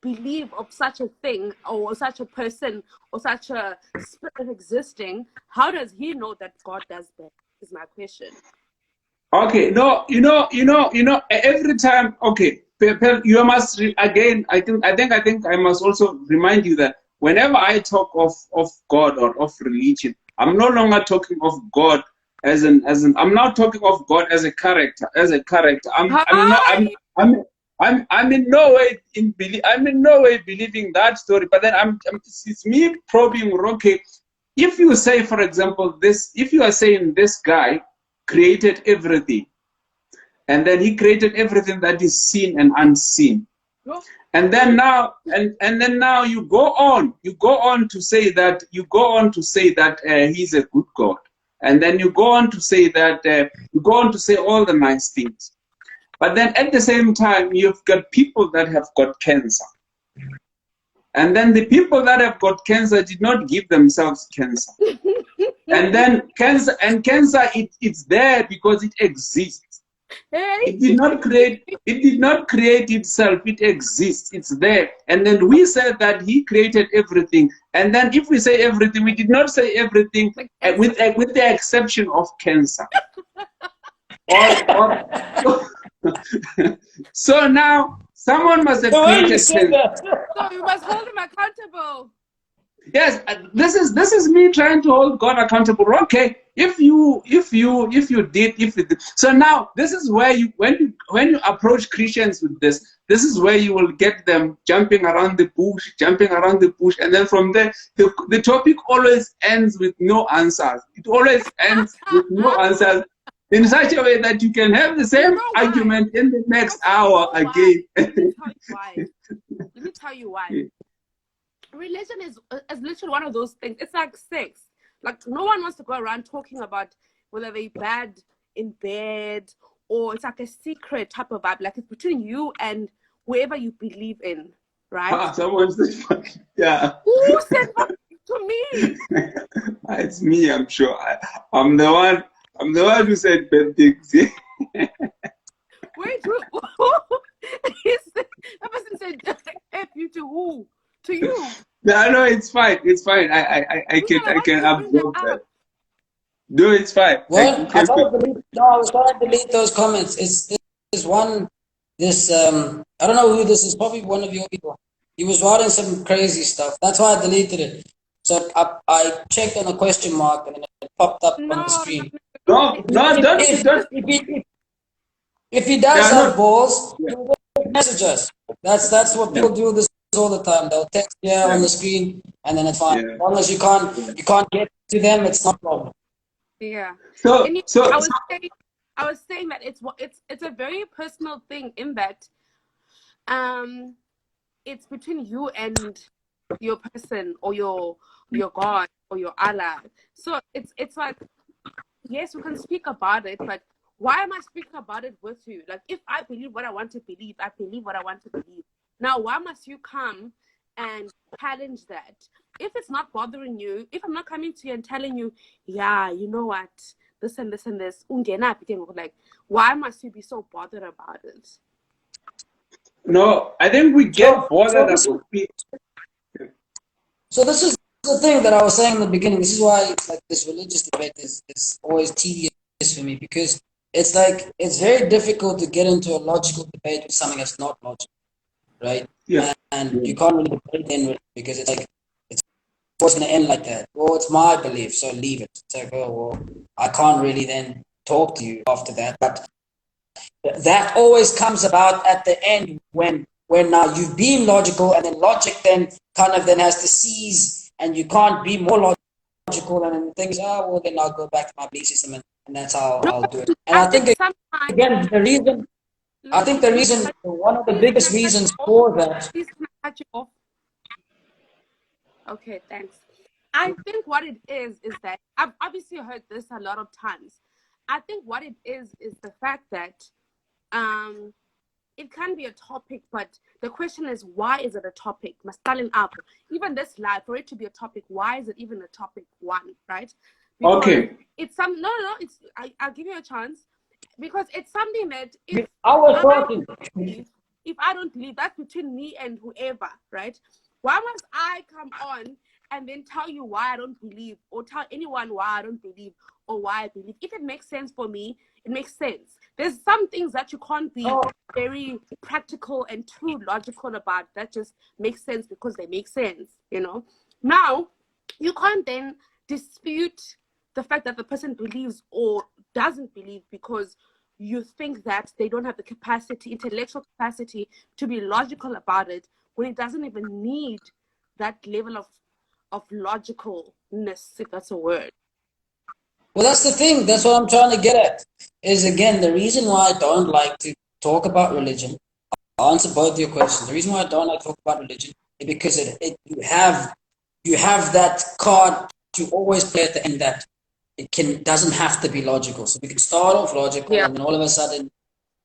believe of such a thing or such a person or such a spirit existing, how does he know that God does bad? Is my question. Okay, no, every time, okay, you must again. I think I must also remind you that whenever I talk of God or of religion, I'm no longer talking of God as an. I'm not talking of God as a character. Hi. I'm in no way I'm in no way believing that story. But then it's me probing. Okay, if you say, for example, this, if you are saying this guy created everything, and then he created everything that is seen and unseen, and then now and then now you go on to say that he's a good God, and then you go on to say all the nice things, but then at the same time you've got people that have got cancer, and then the people that have got cancer did not give themselves cancer. And then cancer, it's there because it exists. It did not create itself. It exists. It's there. And then we said that he created everything. And then if we say everything, we did not say everything with the exception of cancer. So now someone must have created cancer. So you must hold him accountable. Yes, this is me trying to hold God accountable. Okay, if you did. So now this is where when you approach Christians with this is where you will get them jumping around the bush, and then from there the topic always ends with no answers. It always ends with no answers in such a way that you can have the same argument in the next hour again. Let me tell you why. Religion is literally one of those things. It's like sex. Like no one wants to go around talking about whether they're bad in bed, or it's like a secret type of vibe. Like it's between you and whoever you believe in, right? Someone said, yeah. Who said that to me? It's me, I'm sure. I'm the one who said bad things. Wait, who? That person said F you to who? To you. No, it's fine. It's fine. I can absorb that. No, it's fine. What? I was trying to delete those comments. There's one. I don't know who this is. Probably one of your people. He was writing some crazy stuff. That's why I deleted it. So I checked on the question mark, and then it popped up on the screen. No, don't. If he does have balls, he will message us. That's what people do this all the time. They'll text on the screen, and then it's fine. As long as you can't get to them, it's not a problem. Yeah. So I was saying that it's a very personal thing in that it's between you and your person or your God or your Allah. So it's like, yes, we can speak about it, but why am I speaking about it with you? Like, if I believe what I want to believe, I believe what I want to believe. Now, why must you come and challenge that? If it's not bothering you, if I'm not coming to you and telling you, yeah, you know what, this and this and this, like, why must you be so bothered about it? No, I think we get bothered about people. So this is the thing that I was saying in the beginning. This is why like this religious debate is always tedious for me, because it's like it's very difficult to get into a logical debate with something that's not logical, right? Yeah. And you can't really debate in with it because it's like it's always going to end like that. Well, it's my belief, so leave it. It's like, oh well, I can't really then talk to you after that. But that always comes about at the end when now you've been logical, and then logic then kind of then has to seize, and you can't be more logical, and then things, well, then I'll go back to my belief system, and that's how I'll do it. And I think again, one of the biggest reasons for that. Please, can I cut you off? Okay, thanks. I think what it is that I've obviously heard this a lot of times. I think what it is the fact that it can be a topic, but the question is, why is it a topic? Mastalin up. Even this live, for it to be a topic, why is it even a topic one, right? Because Okay. it's some it's I'll give you a chance, because it's something that if I was talking. if I don't believe, that's between me and whoever, right? Why must I come on and then tell you why I don't believe, or tell anyone why I don't believe, or why I believe? If it makes sense for me, it makes sense. There's some things that you can't be very practical and too logical about, that just makes sense because they make sense, you know? Now, you can't then dispute the fact that the person believes or doesn't believe because you think that they don't have the capacity, intellectual capacity, to be logical about it, when it doesn't even need that level of logicalness, if that's a word. Well, that's the thing. That's what I'm trying to get at. Is again the reason why I don't like to talk about religion. I'll answer both your questions. The reason why I don't like to talk about religion is because you have that card to always play at the end that doesn't have to be logical. So we can start off logical, and then all of a sudden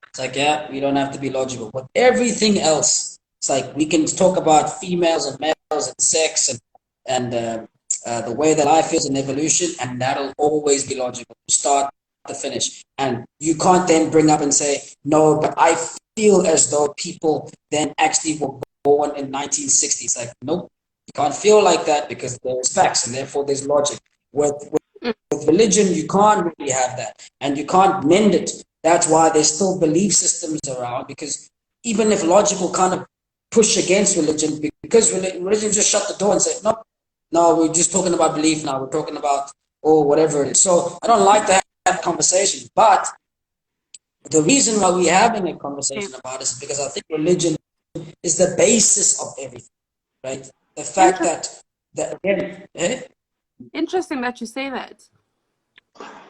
it's like, yeah, we don't have to be logical. But everything else, it's like we can talk about females and males and sex and the way that life is and evolution, and that'll always be logical, start to finish. And you can't then bring up and say, no, but I feel as though people then actually were born in 1960s. Like, nope, you can't feel like that because there's facts and therefore there's logic. With religion, you can't really have that, and you can't mend it. That's why there's still belief systems around, because even if logic will kind of push against religion, because religion just shut the door and say, nope, no, we're just talking about belief now. We're talking about, whatever it is. So I don't like to have a conversation. But the reason why we're having a conversation about this is because I think religion is the basis of everything, right? The fact that again, Interesting that you say that.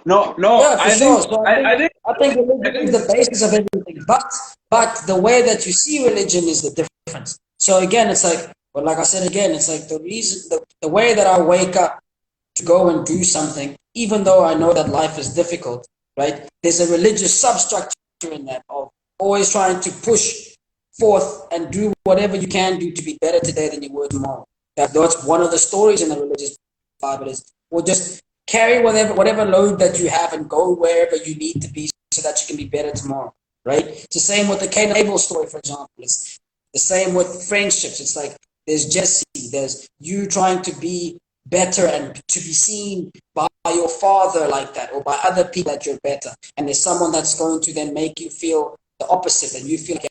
No, yeah, for sure. think, So I think religion is the basis of everything. But the way that you see religion is the difference. So again, it's like, but like I said again, it's like the way that I wake up to go and do something, even though I know that life is difficult, right? There's a religious substructure in that of always trying to push forth and do whatever you can do to be better today than you were tomorrow. That's one of the stories in the religious Bible is, well, just carry whatever load that you have and go wherever you need to be so that you can be better tomorrow, right? It's the same with the Cain and Abel story, for example. It's the same with friendships. It's like there's Jesse, there's you trying to be better and to be seen by your father like that, or by other people that you're better. And there's someone that's going to then make you feel the opposite, and you feel like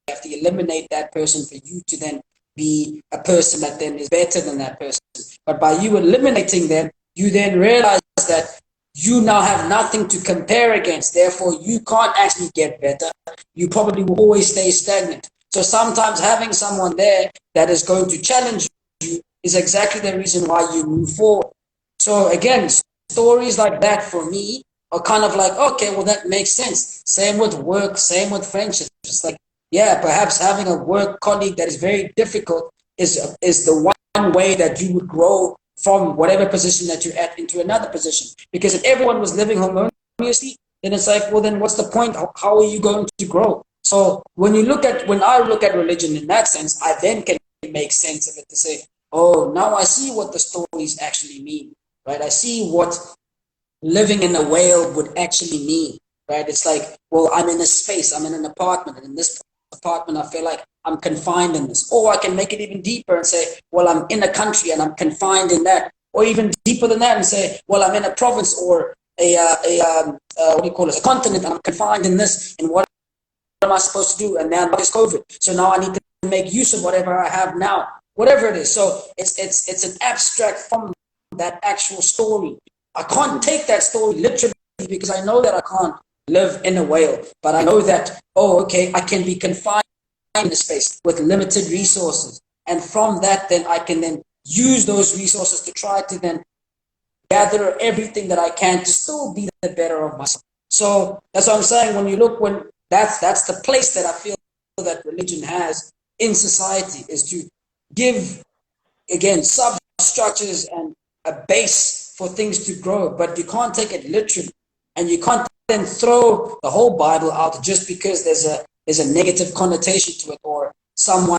you have to eliminate that person for you to then be a person that then is better than that person. But by you eliminating them, you then realize that you now have nothing to compare against. Therefore, you can't actually get better. You probably will always stay stagnant. So sometimes having someone there that is going to challenge you is exactly the reason why you move forward. So again, stories like that for me are kind of like, okay, well, that makes sense. Same with work, same with friendships. It's like, yeah, perhaps having a work colleague that is very difficult is the one way that you would grow from whatever position that you're at into another position. Because if everyone was living harmoniously, then it's like, well, then what's the point? How are you going to grow? So when I look at religion in that sense, I then can make sense of it to say, oh, now I see what the stories actually mean, right? I see what living in a whale would actually mean, right? It's like, well, I'm in a space, I'm in an apartment, and in this apartment, I feel like I'm confined in this. Or I can make it even deeper and say, well, I'm in a country and I'm confined in that. Or even deeper than that and say, well, I'm in a province or a continent, and I'm confined in this. And what am I supposed to do? And now there's COVID. So now I need to make use of whatever I have now, whatever it is. So it's an abstract from that actual story. I can't take that story literally because I know that I can't live in a whale, but I know that, I can be confined in a space with limited resources. And from that, then I can then use those resources to try to then gather everything that I can to still be the better of myself. So that's what I'm saying. That's the place that I feel that religion has in society, is to give, again, substructures and a base for things to grow, but you can't take it literally, and you can't then throw the whole Bible out just because there's a negative connotation to it, or someone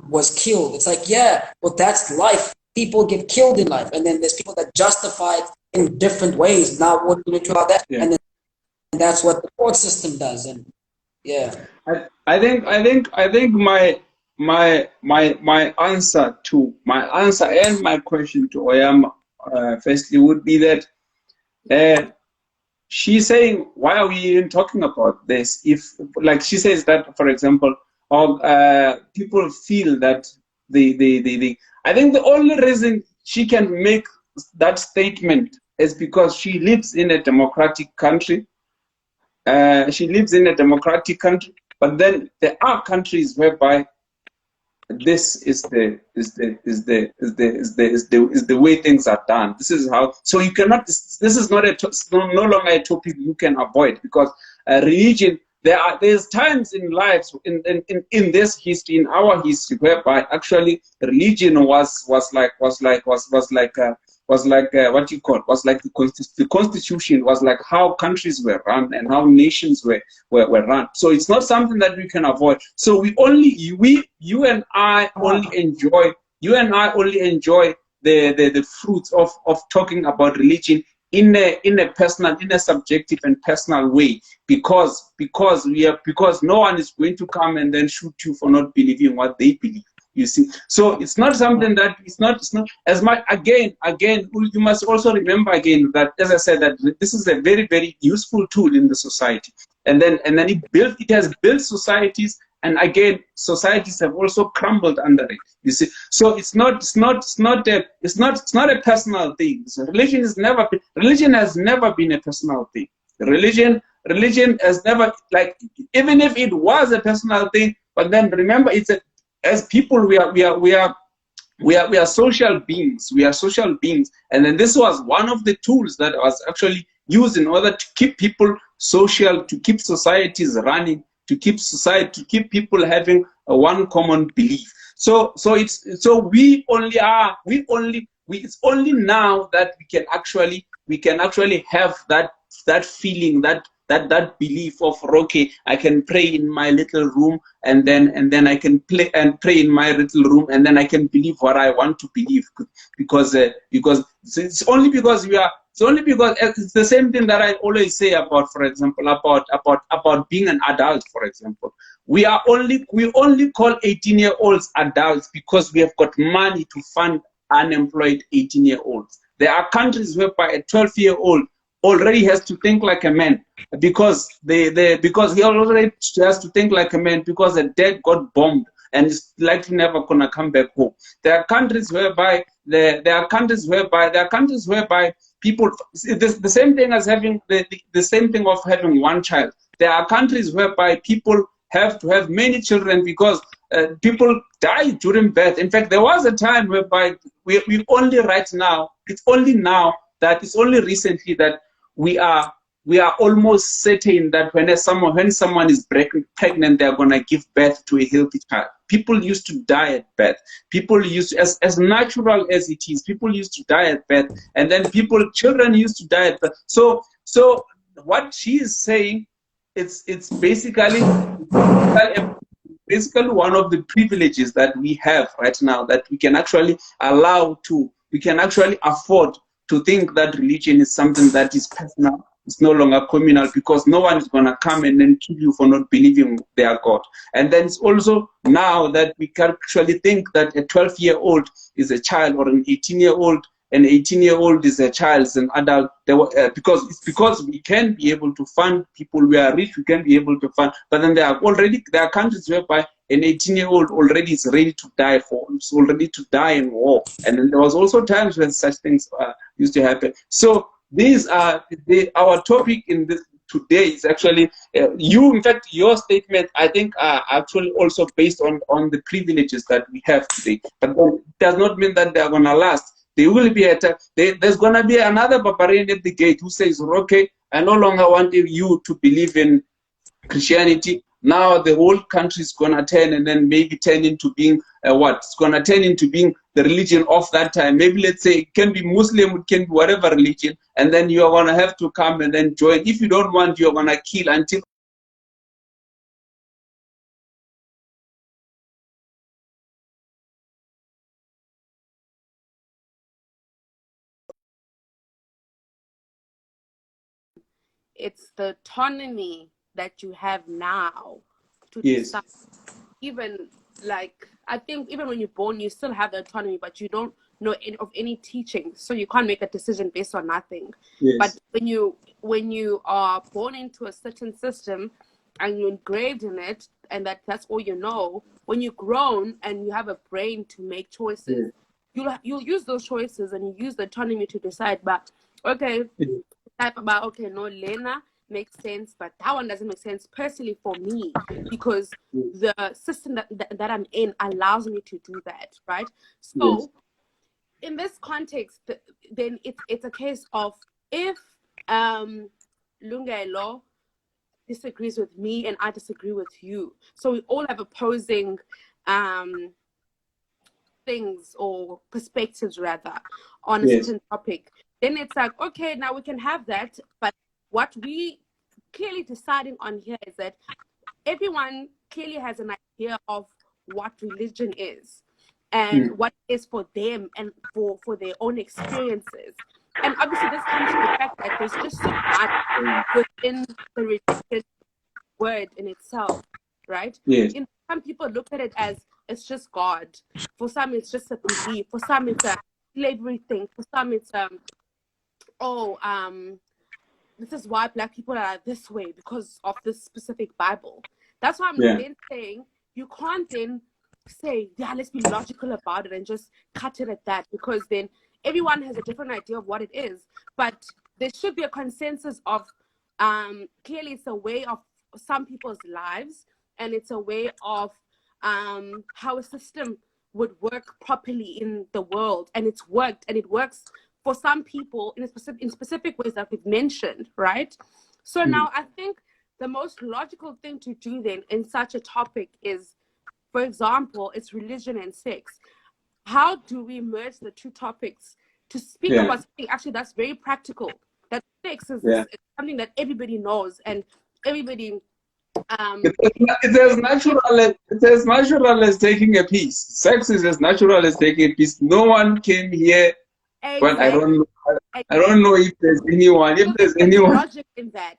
was killed. It's like, yeah, well, that's life. People get killed in life, and then there's people that justify it in different ways. Now, what do you do about that? Yeah. And then that's what the court system does. And yeah, I think my answer and my question to Oyama, firstly, would be that she's saying, why are we even talking about this? If, like she says that, for example, people feel that I think the only reason she can make that statement is because she lives in a democratic country. She lives in a democratic country, but then there are countries whereby this is the way things are done. This is how. So you cannot. This is not no longer a topic you can avoid, because religion. There's times in lives in this history, in our history, whereby actually religion was like what you call, was like the constitution, was like how countries were run and how nations were run. So it's not something that we can avoid. So you and I only enjoy the fruits of talking about religion in a personal, in a subjective and personal way, because no one is going to come and then shoot you for not believing what they believe. You see, so it's not something that it's not as much. Again, you must also remember again that, as I said, that this is a very, very useful tool in the society, and then it has built societies, and again, societies have also crumbled under it. You see, so it's not a personal thing. So religion has never been a personal thing. Religion has never, like, even if it was a personal thing, but then remember, as people, we are social beings. We are social beings, and then this was one of the tools that was actually used in order to keep people social, to keep societies running, to keep people having one common belief. So it's only now that we can actually have that feeling, that belief of, okay, I can pray in my little room, and then I can pray in my little room, and then I can believe what I want to believe, because it's only because it's the same thing that I always say about, for example, about being an adult. For example, we only call 18-year-olds adults because we have got money to fund unemployed 18-year-olds. There are countries whereby a 12-year-old already has to think like a man, because he already has to think like a man because the dad got bombed and is likely never gonna come back home. There are countries whereby people, the same thing as having the same thing of having one child. There are countries whereby people have to have many children because people die during birth. In fact, there was a time whereby we only right now, it's only recently that we are almost certain that when someone is pregnant, they're going to give birth to a healthy child. People used to die at birth. People used to, as natural as it is, people used to die at birth, and then children used to die at birth. So what she is saying, it's basically one of the privileges that we have right now, that we can actually afford to think that religion is something that is personal. It's no longer communal, because no one is going to come and then kill you for not believing their God. And then it's also now that we can actually think that a 12-year-old is a child, or an 18-year-old. An 18-year-old is a child, is an adult. Because we can be able to fund people. We are rich, we can be able to fund. But then there are countries whereby an 18-year-old already is ready to die already to die in war. And then there was also times when such things used to happen. So these are our topic in this today is actually in fact, your statement, I think, are actually also based on the privileges that we have today. But it does not mean that they are going to last. There will be there's going to be another barbarian at the gate who says, okay, I no longer want you to believe in Christianity, now the whole country is gonna turn, and then maybe turn into being what? It's gonna turn into being the religion of that time. Maybe let's say it can be Muslim, it can be whatever religion, and then you're gonna have to come and then join. If you don't want, you're gonna kill until it's the autonomy that you have now to yes. decide. Even like, I think even when you're born, you still have the autonomy, but you don't know of any teaching, so you can't make a decision based on nothing. Yes. But when you are born into a certain system and you're engraved in it, and that's all you know, when you're grown and you have a brain to make choices, you'll use those choices, and you use the autonomy to decide. But okay, type about, okay, no, Lena makes sense, but that one doesn't make sense personally for me, because the system that I'm in allows me to do that, right? So in this context, then it's a case of, if Lungaelo disagrees with me and I disagree with you, so we all have opposing things or perspectives rather on a certain topic, then it's like, okay, now we can have that, but what we clearly deciding on here is that everyone clearly has an idea of what religion is and what it is for them and for their own experiences. And obviously this comes to the fact that there's just so much within the religion word in itself, right? Yes. Some people look at it as it's just God. For some, it's just a belief. For some, it's a slavery thing. For some, it's this is why Black people are this way because of this specific Bible. That's why I'm then saying you can't then say, yeah, let's be logical about it and just cut it at that, because then everyone has a different idea of what it is. But there should be a consensus of clearly it's a way of some people's lives, and it's a way of how a system would work properly in the world, and it's worked, and it works for some people in specific ways that we've mentioned, right? So now I think the most logical thing to do then in such a topic is, for example, it's religion and sex. How do we merge the two topics to speak about something actually that's very practical? That sex is something that everybody knows, and everybody it's as natural as taking a piss. Sex is as natural as taking a piss. No one came here. Well, I don't know if there's anyone. If there's anyone, logic in that.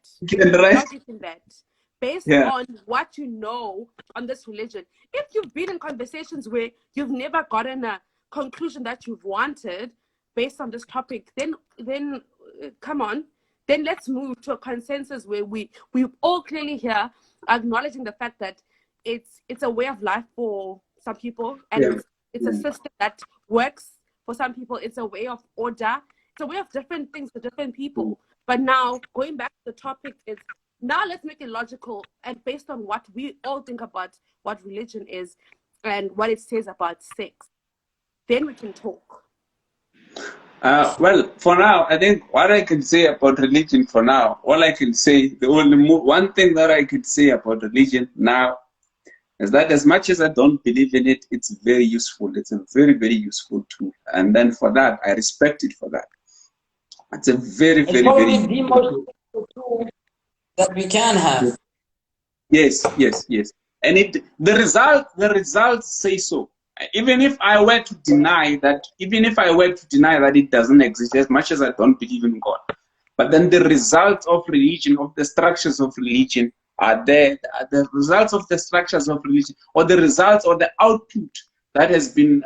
Based on what you know on this religion. If you've been in conversations where you've never gotten a conclusion that you've wanted based on this topic, then come on. Then let's move to a consensus where we all clearly here acknowledging the fact that it's a way of life for some people, and it's a system that works for some people. It's a way of order. It's a way of different things for different people. But now, going back to the topic, is now let's make it logical and based on what we all think about what religion is and what it says about sex. Then we can talk. Well, for now, I think what I can say about religion for now, all I can say, the only one thing that I could say about religion now is that as much as I don't believe in it, it's very useful. It's a very, very useful tool. And then for that, I respect it for that. It's a very, very, very the most useful tool that we can have. Yes. And the results say so. Even if I were to deny that, it doesn't exist, as much as I don't believe in God, but then the results of religion, of the structures of religion are there. The results of the structures of religion, or the results or the output that has been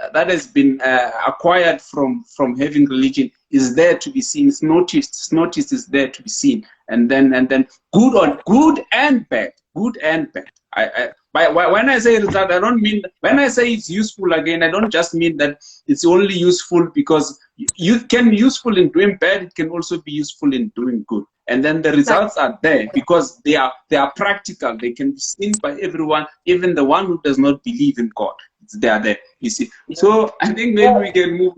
acquired from having religion is there to be seen. It's noticed. Is there to be seen, and then good and bad. When I say result, I don't mean, when I say it's useful, again, I don't just mean that it's only useful because you can be useful in doing bad. It can also be useful in doing good. And then the results are there because they are practical. They can be seen by everyone, even the one who does not believe in God. They are there, you see. So I think maybe we can move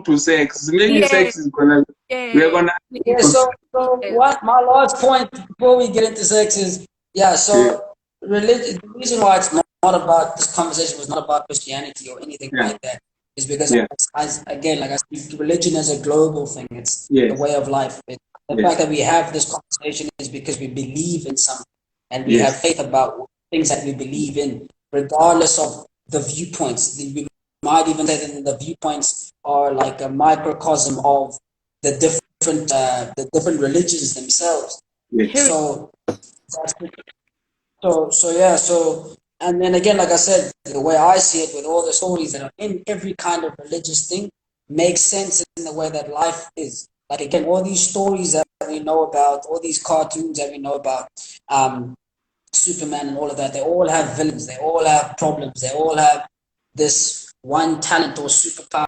to sex. Maybe sex is gonna. We're gonna. So what my last point before we get into sex is, so religion. The reason why it's not about this conversation was not about Christianity or anything like that is because, again, like I said, religion is a global thing. It's the way of life. The fact that we have this conversation is because we believe in something and we have faith about things that we believe in, regardless of the viewpoints. We might even say that the viewpoints are like a microcosm of the different religions themselves. So that's and then again, like I said, the way I see it with all the stories that are in every kind of religious thing makes sense in the way that life is. Like again, all these stories that we know about, all these cartoons that we know about, Superman and all of that, they all have villains, they all have problems, they all have this one talent or superpower,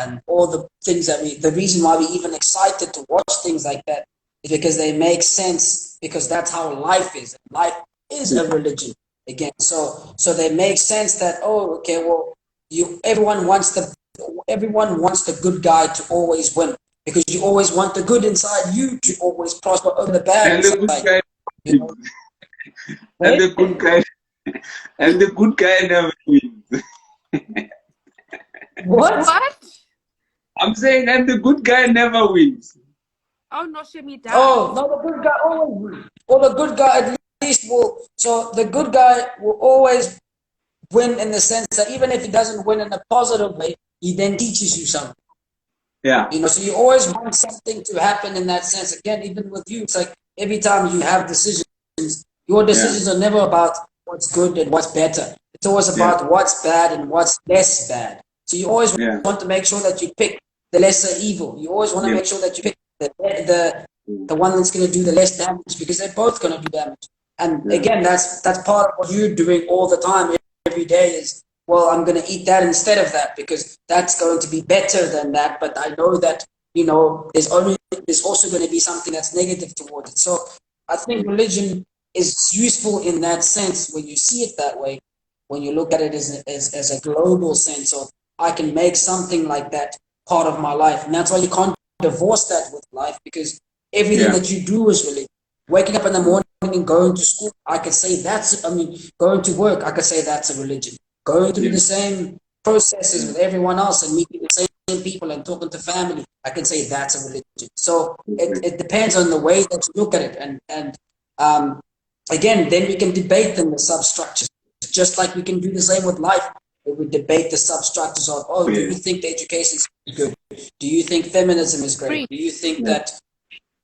and all the things that the reason why we even excited to watch things like that is because they make sense, because that's how life is. Life is a religion again. So they make sense that, oh, okay, well, everyone wants the good guy to always win, because you always want the good inside you to always prosper over the bad inside. You know? And the good guy never wins. What? I'm saying, and the good guy never wins. Oh no, shut me down. Oh no, the good guy always wins. Or the good guy at least will. So the good guy will always win in the sense that even if he doesn't win in a positive way, he then teaches you something. Yeah. You know, so you always want something to happen in that sense. Again, even with you, it's like every time you have decisions, your decisions are never about what's good and what's better. It's always about what's bad and what's less bad. So you always want to make sure that you pick the lesser evil. You always want to make sure that you pick the one that's going to do the less damage, because they're both going to do damage. And again, that's part of what you're doing all the time, every day is, well, I'm going to eat that instead of that because that's going to be better than that. But I know that, you know, there's also going to be something that's negative towards it. So I think religion is useful in that sense when you see it that way, when you look at it as a global sense of, I can make something like that part of my life. And that's why you can't divorce that with life, because everything that you do is religion. Waking up in the morning and going to school, I could say going to work, I could say that's a religion. Going through the same processes with everyone else and meeting the same people and talking to family, I can say that's a religion. So it depends on the way that you look at it. And again, then we can debate them, the substructures, just like we can do the same with life. We would debate the substructures of, do you think the education is good? Do you think feminism is great? Do you think that,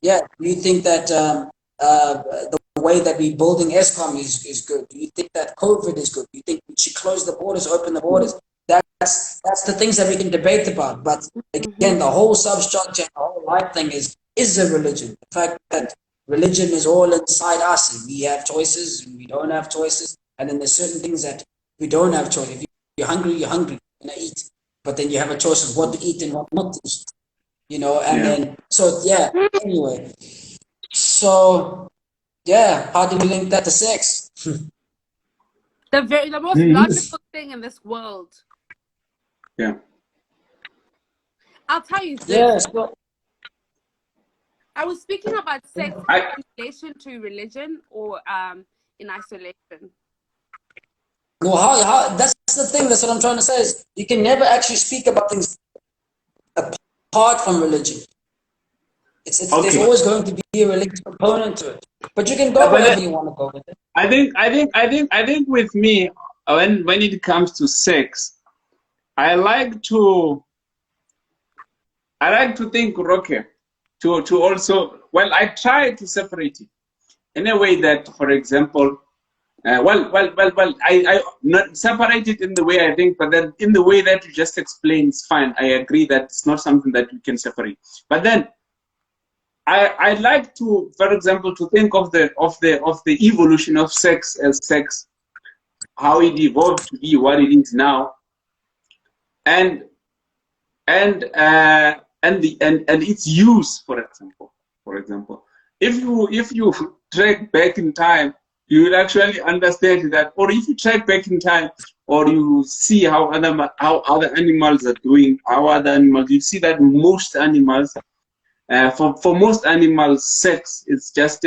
do you think that the way that we're building ESCOM is good? Do you think that COVID is good? Do you think we should close the borders, open the borders? That's the things that we can debate about. But again, the whole substructure, the whole life thing is a religion. The fact that religion is all inside us, and we have choices, and we don't have choices, and then there's certain things that we don't have choice. If you're hungry, you're hungry, you're gonna eat. But then you have a choice of what to eat and what not to eat. You know, and then anyway. So how do we link that to sex? The most logical thing in this world. Yeah. I'll tell you this. Yes. I was speaking about sex in relation to religion or in isolation. Well, how that's the thing. That's what I'm trying to say is you can never actually speak about things apart from religion. There's always going to be a religious component to it, but you can go wherever you want to go with it. I think with me, when it comes to sex, I like to think, okay, to also, well, I try to separate it in a way that, for example, I not separate it in the way I think, but then in the way that you just explained is fine. I agree that it's not something that we can separate. But then I like to, for example, to think of the evolution of sex as sex, how it evolved to be what it is now, and its use. For example, if you track back in time, you will actually understand that, or if you track back in time, or you see how other animals are doing, you see that most animals, for most animals, sex is just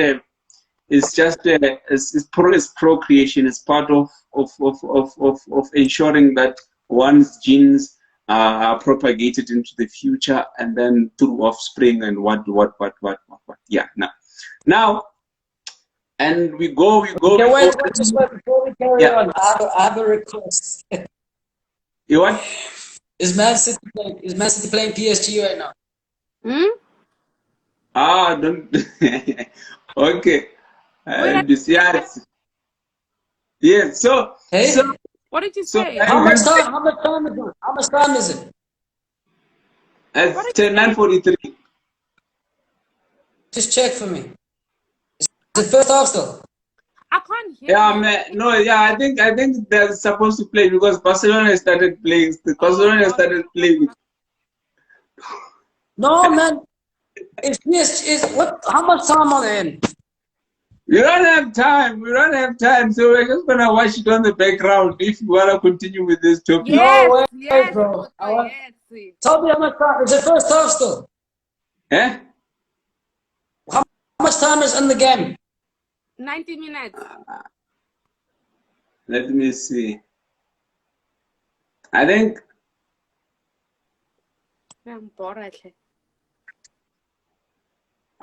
it's just it's procreation. It's part of ensuring that one's genes are propagated into the future, and then through offspring and what. Yeah. Now, and we go. Okay, wait, just wait before we carry on. I have a request. You what? Is Man City playing PSG right now? Don't. Okay. Yes. Yes. So. Hey? So. What did you So say? How much time is it? It's 9:43. Just check for me. Is it first half still? I can't hear Yeah, you. man. No, yeah. I think they're supposed to play because Barcelona started playing. Barcelona started playing. No, man. How much time are they in? We don't have time. So we're just gonna watch it on the background if you wanna continue with this topic. Yes, No way, yes, bro. yes. Tell me how much time. Is it first half still? Eh? How much time is in the game? 90 minutes. Let me see. I think. I'm bored, actually.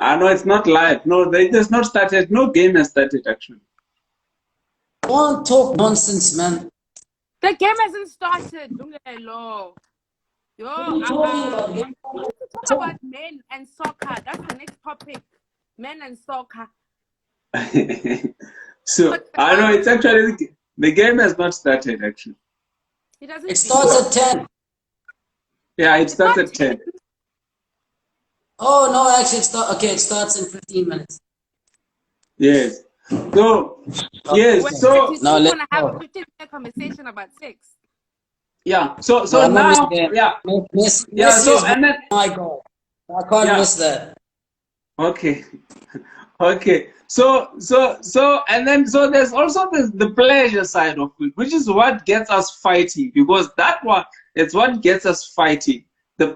No, it's not live. No, they just not started. No game has started actually. Don't talk nonsense, man. The game hasn't started. Hello. Yo, What are you talking about? we need to talk about men and soccer. That's the next topic. Men and soccer. So I know it's actually the game has not started actually. It starts at 10. Yeah, it starts at 10. Oh no, actually it starts in 15 minutes. Yes. So yes. Wait, So you still want to have a 15-minute conversation about sex? Yeah. So now, yeah. Yeah. So and then my God, I can't miss that. Okay. Okay. So and then there's also the pleasure side of it, which is what gets us fighting, because that one is what gets us fighting. The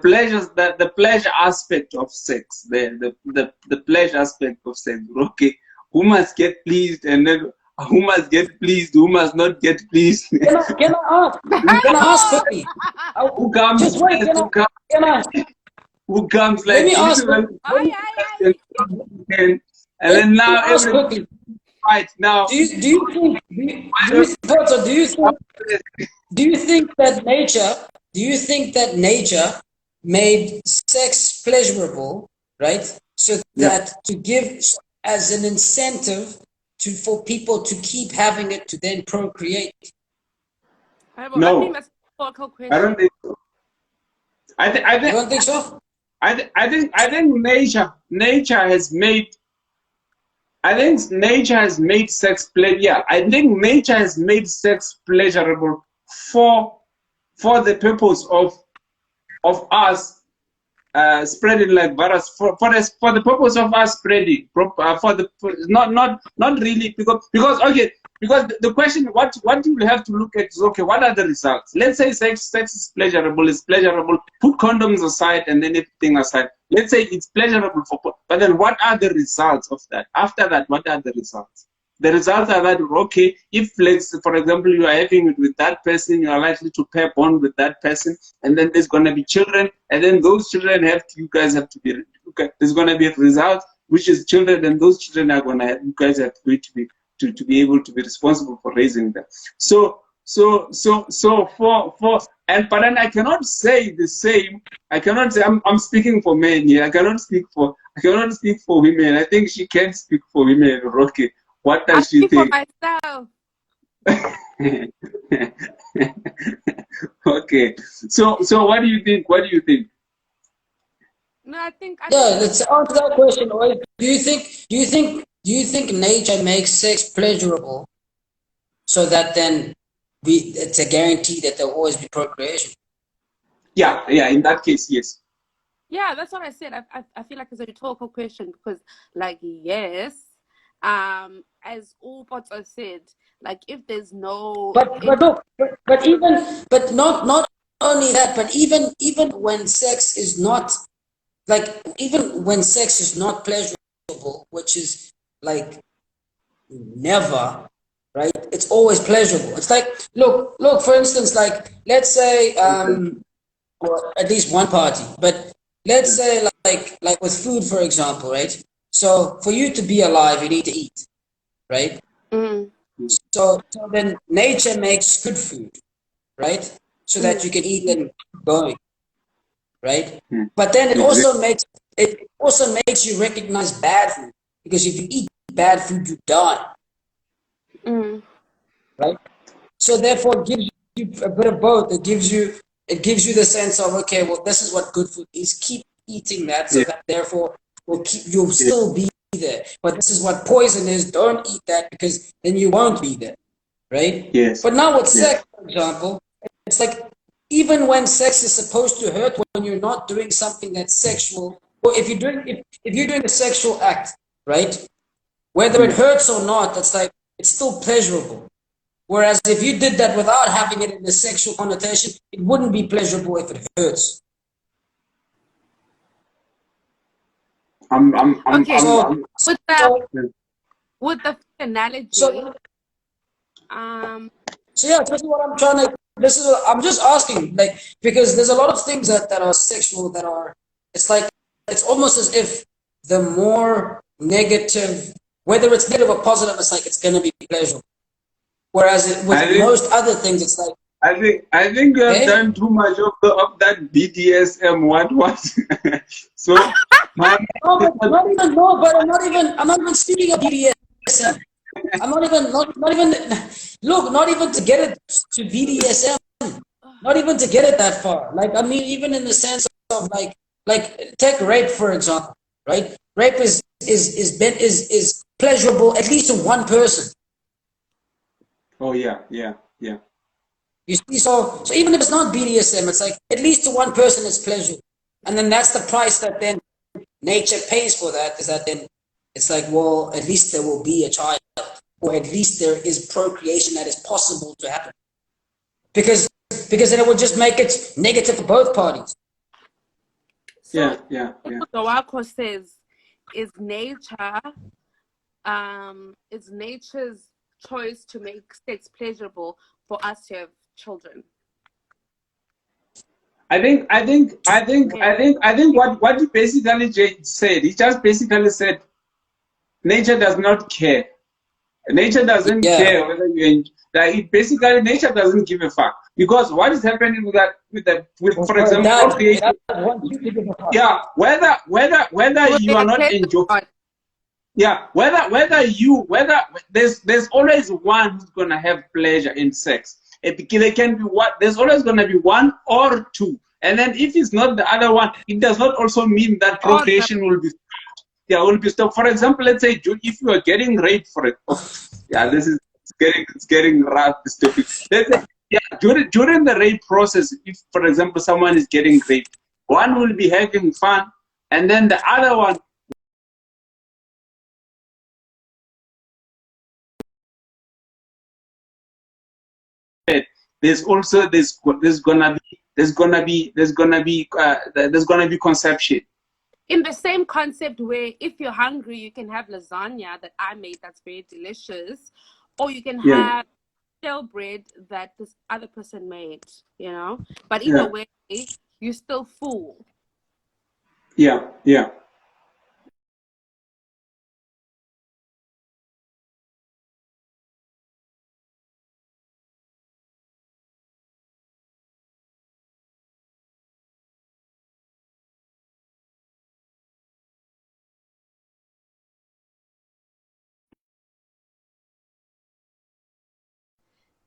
pleasure aspect of sex, the pleasure aspect of sex. Okay, who must get pleased, and then who must get pleased, who must not get pleased. Can I ask quickly? Who comes? Just wait. Who comes? Let me ask. And then now everybody fight now. Do you think that nature made sex pleasurable, right? So that to give as an incentive for people to keep having it to then procreate? No, I don't think so. You don't think so? I think nature has made. I think nature has made sex yeah, I think nature has made sex pleasurable for the purpose of us spreading like virus, for the purpose of us spreading, not really, because okay, because the question what you will have to look at is, okay, what are the results? Let's say sex is pleasurable, put condoms aside and then everything aside. Let's say it's pleasurable but then what are the results of that? After that, what are the results? The results are that, okay, if, for example, you are having it with that person, you are likely to pair bond with that person, and then there's going to be children, and then those children you guys have to be, okay, there's going to be a result, which is children, and those children are going to you guys have to be able to be responsible for raising them. But then I cannot say the same. I cannot say I'm speaking for men here. I cannot speak for women. I think she can't speak for women. Okay. What does she think? For myself. Okay. So what do you think? No, I think let's answer that question. Do you think nature makes sex pleasurable so that then it's a guarantee that there'll always be procreation? Yeah, in that case, yes. Yeah, that's what I said. I feel like it's a rhetorical question because, like, yes, as all bots are said, like, if there's no, but not only that, but even when sex is not, like, even when sex is not pleasurable, which is like never, right? It's always pleasurable. It's like, look, for instance, like, let's say, or at least one party, but let's say like with food, for example, right? So for you to be alive, you need to eat, right? Mm. So then nature makes good food, right? So that you can eat and keep going, right? But then it also makes you recognize bad food, because if you eat bad food, you die, right? So therefore, it gives you a bit of both. It gives you the sense of, okay, well, this is what good food is. Keep eating that, so that therefore you'll still be there. But this is what poison is. Don't eat that, because then you won't be there, right? Yes. But now with sex, for example, it's like, even when sex is supposed to hurt, when you're not doing something that's sexual, or if you're doing a sexual act, right? Whether it hurts or not, it's like, it's still pleasurable. Whereas if you did that without having it in a sexual connotation, it wouldn't be pleasurable if it hurts. With the analogy, so yeah, this is what I'm trying to. I'm just asking, like, because there's a lot of things that are sexual that are. It's like, it's almost as if the more negative, whether it's negative or positive, it's like it's gonna be pleasurable. Whereas with most other things, it's like, I think you have done too much of that BDSM. What was so? But I'm not even speaking of BDSM. I'm not even look, not even to get it to BDSM, not even to get it that far. Like, I mean, even in the sense of like take rape, for example, right? Rape is pleasurable at least to one person. Oh yeah. You see, so even if it's not BDSM, it's like at least to one person it's pleasure, and then that's the price that then nature pays for that. Is that then it's like, well, at least there will be a child, or at least there is procreation that is possible to happen, because then it would just make it negative for both parties. So what the Wako says is it's nature's choice to make sex pleasurable for us to have children. I think what he basically said, he just basically said, nature does not care. Nature doesn't care whether you it basically, nature doesn't give a fuck, because what is happening with for example, procreation, whether you are not enjoying, there's always one who's gonna have pleasure in sex. There can be there's always gonna be one or two, and then if it's not the other one, it does not also mean that procreation will be. Will be stopped. For example, let's say if you are getting raped for it, this is getting rough. This topic. Let's say, during the rape process, if for example someone is getting raped, one will be having fun, and then the other one. There's gonna be conception. In the same concept where if you're hungry, you can have lasagna that I made that's very delicious, or you can have stale bread that this other person made, you know. But either way, you're still full. Yeah.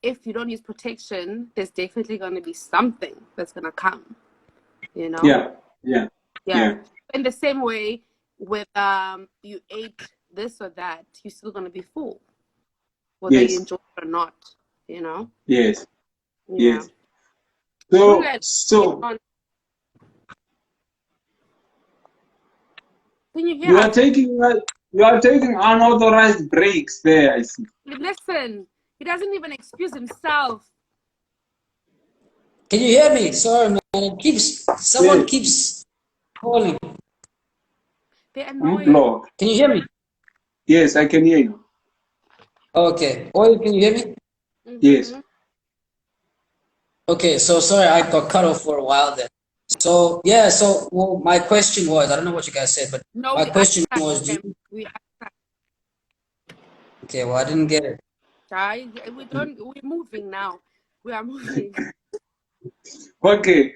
If you don't use protection, there's definitely going to be something that's going to come, you know? Yeah. In the same way, with you ate this or that, you're still going to be full, whether you enjoy it or not, you know? Yes. So can you hear? You are taking unauthorized breaks there, I see. Listen. He doesn't even excuse himself. Can you hear me? Sorry, man. Someone keeps calling. They're annoying. Can you hear me? Yes, I can hear you. Okay. Oil, can you hear me? Yes. Okay, so sorry, I got cut off for a while there. So yeah, so well, my question was, I don't know what you guys said, but No, my we question asked was, them. We asked okay, well, I didn't get it. guys. We don't. We're moving now. We are moving. Okay.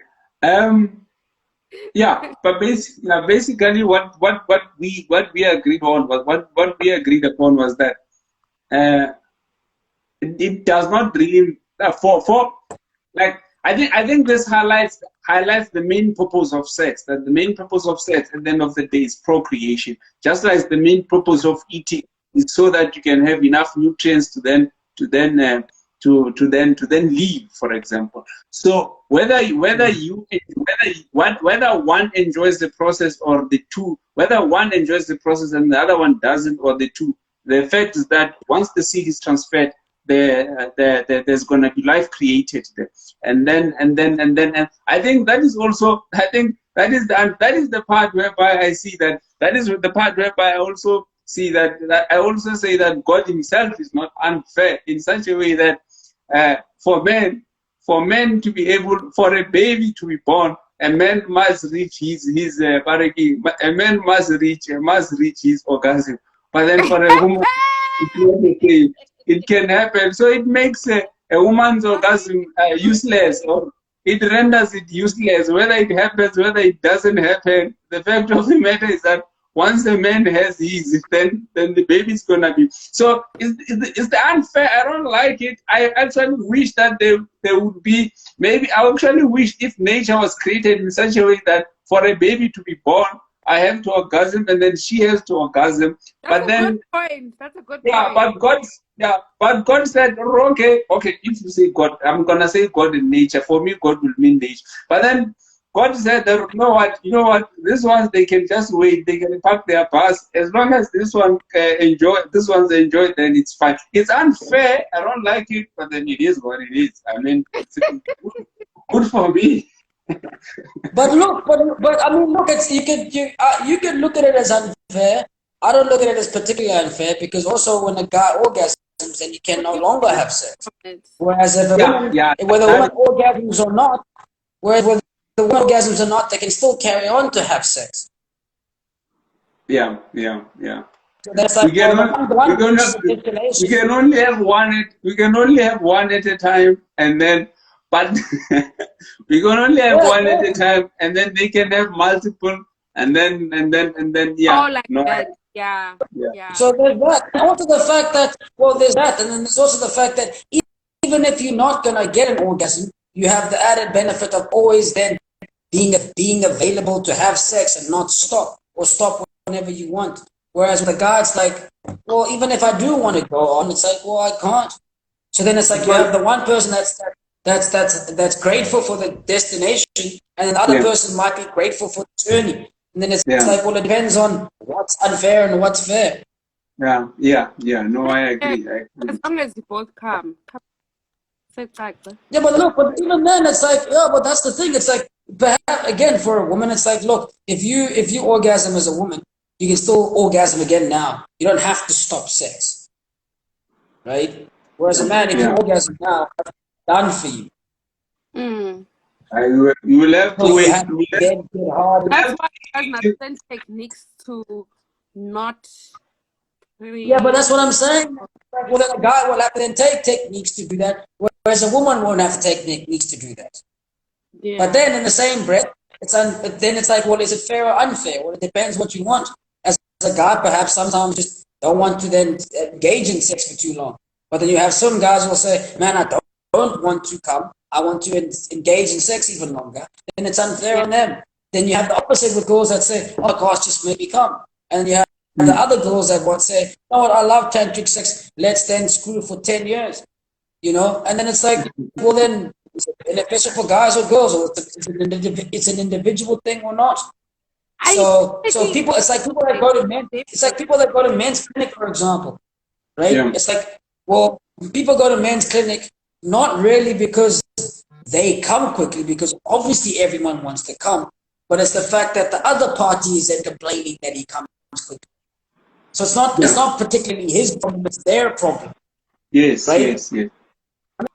Yeah, but basically what we agreed on was what we agreed upon was that uh, it does not really for like I think this highlights the main purpose of sex. That the main purpose of sex at the end of the day is procreation. Just as the main purpose of eating is so that you can have enough nutrients to then live, for example. So whether one enjoys the process or the two, whether one enjoys the process and the other one doesn't, or the two, the effect is that once the seed is transferred, there's going to be life created there, and I think that is also, I think that is the part whereby I see that is the part whereby I also see that I also say that God Himself is not unfair in such a way that for men to be able, for a baby to be born, a man must reach his a man must reach his orgasm, but then for a woman it's not the same. It can happen. So it makes a woman's orgasm useless, or it renders it useless. Whether it happens, whether it doesn't happen, the fact of the matter is that once the man has his, then the baby's gonna be. So it's the unfair. I don't like it. I actually wish that there would be, maybe I actually wish if nature was created in such a way that for a baby to be born, I have to orgasm and then she has to orgasm. That's a good point. That's a good Yeah, point. but God said, okay, if you say God, I'm gonna say God in nature. For me, God will mean nature. But then God said that, you know what, this ones they can just wait, they can park their bus. As long as this one's enjoy, then it's fine. It's unfair, I don't like it, but then it is what it is. I mean, it's good for me. But look, but I mean, look, you can look at it as unfair. I don't look at it as particularly unfair, because also when a guy orgasms, then you can no longer have sex. Whereas if whether a woman orgasms or not, whereas whether the woman orgasms or not, they can still carry on to have sex. Yeah. So that's like We can only have one at a time, and then, but we can only have one at a time, and then they can have multiple, and then yeah. Oh, like that. Yeah. So there's that. And also the fact that, well, there's that, and then there's also the fact that even if you're not gonna get an orgasm, you have the added benefit of always then being available to have sex and not stop, or stop whenever you want. Whereas with a guy, it's like, well, even if I do want to go on, it's like, well, I can't. So then it's like you have the one person that's grateful for the destination, and then the other person might be grateful for the journey. And then it's like, well, it depends on what's unfair and what's fair. Yeah. No, I agree. As long as you both come. Yeah, but look, but even then, it's like, yeah, but that's the thing. It's like, perhaps again, for a woman, it's like, look, if you orgasm as a woman, you can still orgasm again now. You don't have to stop sex, right? Whereas a man, if you orgasm now, that's done for you. You will have to wait. That's why there's certain techniques to not. Yeah, but that's what I'm saying. Well, then a guy will have to then take techniques to do that, whereas a woman won't have to take techniques to do that. Yeah. But then in the same breath, then it's like, well, is it fair or unfair? Well, it depends what you want. As a guy, perhaps sometimes just don't want to then engage in sex for too long. But then you have some guys who will say, man, I don't want to come. I want to engage in sex even longer. Then it's unfair on them. Then you have the opposite with girls that say, oh gosh, just make me come. And you have the other girls that would say, you know what, I love tantric sex. Let's then screw for 10 years. You know? And then it's like, well then, is it beneficial for guys or girls? Or it's an individual thing or not? So people, it's like people that go to men. It's like people that go to men's clinic, for example, right? Yeah. It's like, well, people go to men's clinic not really because they come quickly, because obviously everyone wants to come, but it's the fact that the other party is then complaining that he comes quickly. So it's not particularly his problem; it's their problem. Yes, right? yes, yes.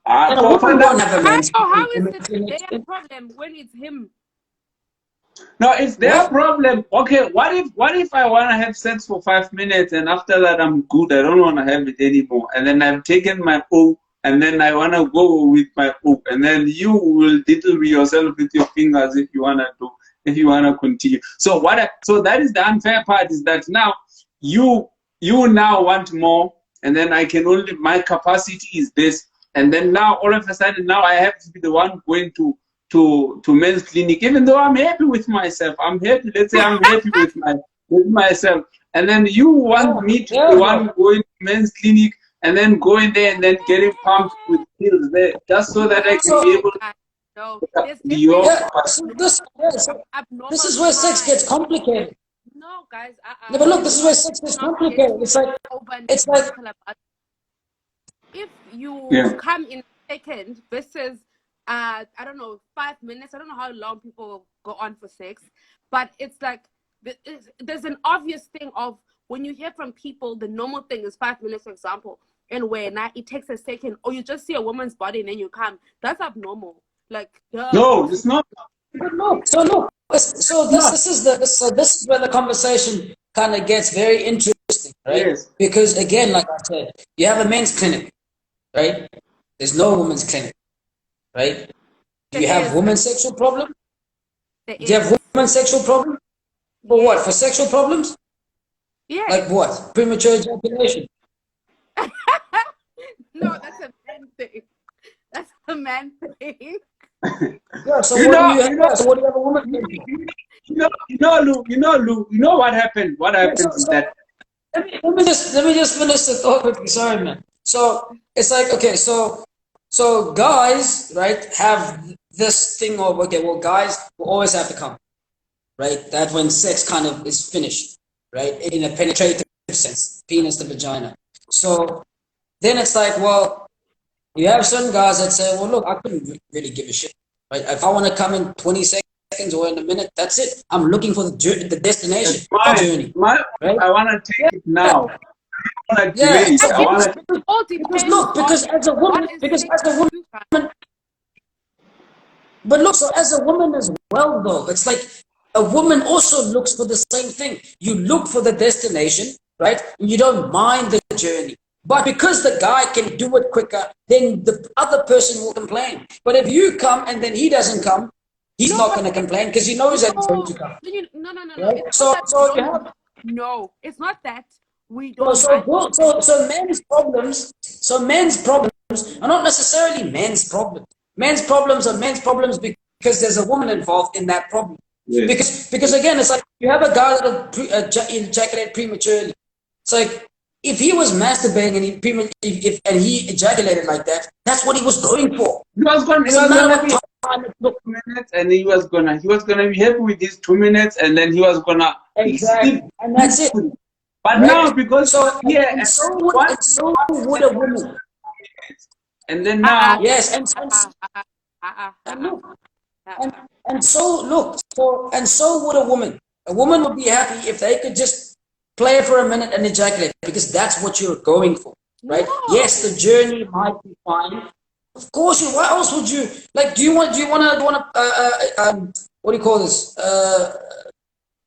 And a woman don't have a men's How is clinic. it their problem when it's him? No, it's their What? problem. Okay, what if I want to have sex for 5 minutes and after that I'm good, I don't want to have it anymore, and then I've taken my O and then I want to go with my O, and then you will diddle yourself with your fingers if you want to do, if you want to continue. So so that is the unfair part, is that now you now want more, and then I can only, my capacity is this, and then now all of a sudden now I have to be the one going to men's clinic, even though I'm happy with myself. I'm happy. Let's say I'm happy with myself, and then you want me to be the one going to men's clinic and then going there and then getting pumped with pills there, just so that I can be able to No, there's your abnormal this is where sex gets complicated. No, guys. No, but look, this is where sex gets complicated. It's like if you Yeah. come in second versus I don't know, 5 minutes. I don't know how long people go on for sex, but it's like there's an obvious thing of when you hear from people, the normal thing is 5 minutes, for example, and when it takes a second, or you just see a woman's body and then you come. That's abnormal. Like, duh. No, it's not. But look, so this is where the conversation kind of gets very interesting, right? Yes. Because again, like I said, you have a men's clinic, right? There's no women's clinic, right? Do you have women's sexual problem? Do you have women's sexual problem? For what? For sexual problems? Yeah. Like what? Premature ejaculation. No, that's a man thing. That's a man thing. Yeah, so what do you have a woman clinic? Lou, you know what happened? What happened is that. Let me just finish the thought quickly. Sorry, man. So it's like, okay, so guys, right, have this thing of, okay, well, guys will always have to come, right? That when sex kind of is finished, right, in a penetrative sense, penis to vagina. So then it's like, well, you have certain guys that say, well, look, I couldn't really give a shit, right? If I want to come in 20 seconds or in a minute, that's it. I'm looking for the destination, the journey. Right? I want to take it now. Because as a woman, but look, so as a woman as well, though, it's like a woman also looks for the same thing. You look for the destination, right? And you don't mind the journey. But because the guy can do it quicker, then the other person will complain. But if you come and then he doesn't come, he's not going to complain because he knows that he's going to come. No. Right? No, it's not that. We don't. So men's problems are not necessarily men's problems. Men's problems are men's problems because there's a woman involved in that problem. Yes. Because again, it's like you have a guy that'll ejaculate prematurely. It's like if he was masturbating and he ejaculated like that, that's what he was going for. He was going to be 2 minutes, and he was gonna be happy with these 2 minutes, and then he was gonna exactly, and that's it. But right? Now, because so would a woman. And then now, yes, and so would a woman. A woman would be happy if they could just play for a minute and ejaculate, because that's what you're going for, right? No. Yes, the journey might be fine. Of course, what else would you like? Do you want to what do you call this?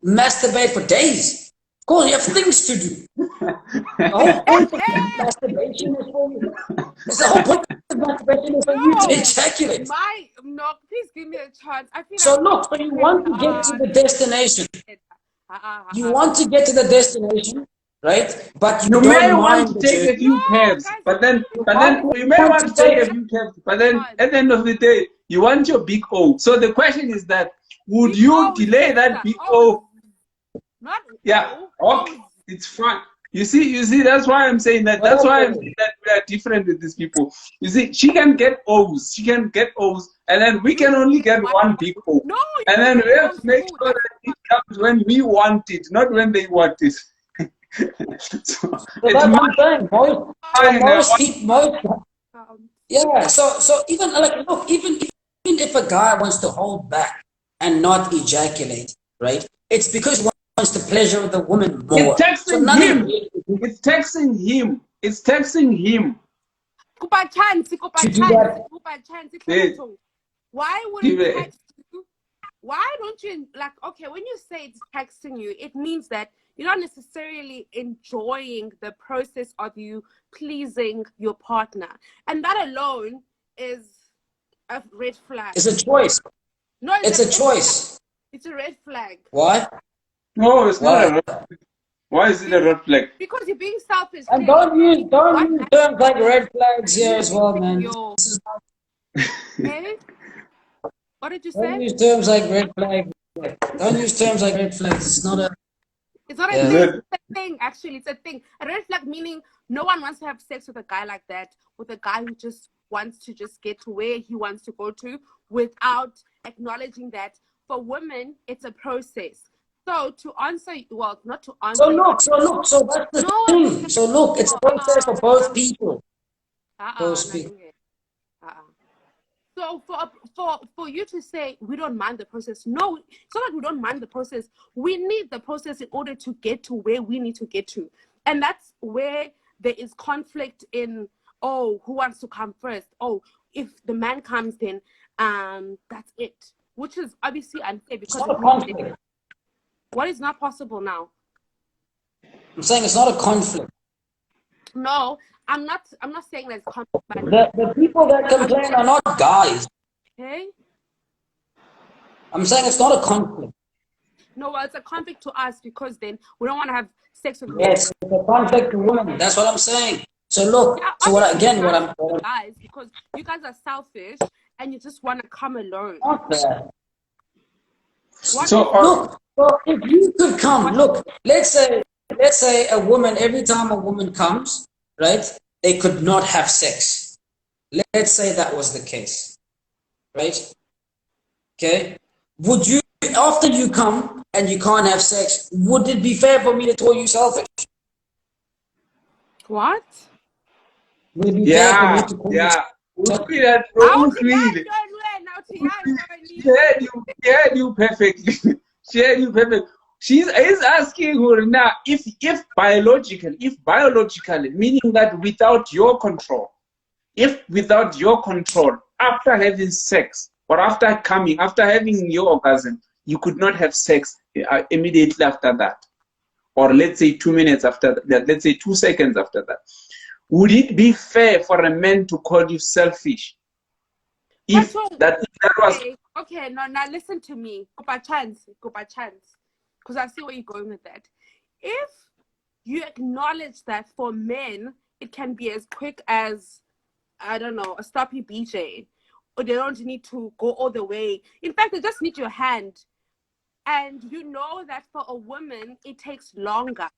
Masturbate for days? Of course, you have things to do. The whole point of masturbation is for you. The whole point of masturbation is for you to ejaculate. Please give me a chance. I feel so you want to get to the destination. You want to get to the destination, right? But you may want to take a few cabs, but then you may want to take a few cabs, but then at the end of the day, you want your big O. So the question is that would you delay that big O? Okay, it's fine. You see, that's why I'm saying that. That's why I'm saying that we are different with these people. You see, she can get O's, and then we can only get one big O. No, and then we have to make sure that it comes when we want it, not when they want it. So even like, look, even if a guy wants to hold back and not ejaculate, right? It's because he wants to pleasure the woman more. It's texting him. It's texting him. to do that. Why would it text you? Why don't you, like, okay, when you say it's texting you, it means that you're not necessarily enjoying the process of you pleasing your partner. And that alone is a red flag. It's a choice. No, it's a choice. It's a red flag. Why? No, it's not a red flag. Why is it a red flag? Because you're being selfish. And don't use terms like red flags here as well, man. Okay? What did you say? Don't use terms like red flag. Don't use terms like red flags. It's not a thing. It's a thing, actually. It's a thing. A red flag meaning no one wants to have sex with a guy like that, with a guy who just wants to just get to where he wants to go to without acknowledging that for women, it's a process. So to answer, well, not to answer. So look, so that's the thing. So look, it's a process for both people. So for you to say we don't mind the process, no, it's not like we don't mind the process. We need the process in order to get to where we need to get to. And that's where there is conflict in, oh, who wants to come first? Oh, if the man comes, then that's it. Which is obviously unfair because it's not a conflict. What is not possible now? I'm saying it's not a conflict. No, I'm not saying that it's conflict. The people that complain are not guys. Okay. I'm saying it's not a conflict. No, well, it's a conflict to us because then we don't want to have sex with women. Yes, it's a conflict to women. That's what I'm saying. So look, yeah, so what I'm guys, because you guys are selfish and you just want to come alone. Not that. So look, so if you could come, look, let's say a woman, every time a woman comes, right, they could not have sex. Let's say that was the case, right? Okay. Would you, after you come and you can't have sex, would it be fair for me to call you selfish? What? Would it be fair for me to call you selfish? She heard you perfectly. She heard you perfectly. She is asking her now if biologically, meaning that without your control, after having sex or after coming, after having your orgasm, you could not have sex immediately after that, or let's say 2 minutes after that, let's say 2 seconds after that. Would it be fair for a man to call you selfish? If that was okay, now listen to me. Go by chance. Because I see where you're going with that. If you acknowledge that for men, it can be as quick as, I don't know, a sloppy BJ, or they don't need to go all the way. In fact, they just need your hand. And you know that for a woman, it takes longer.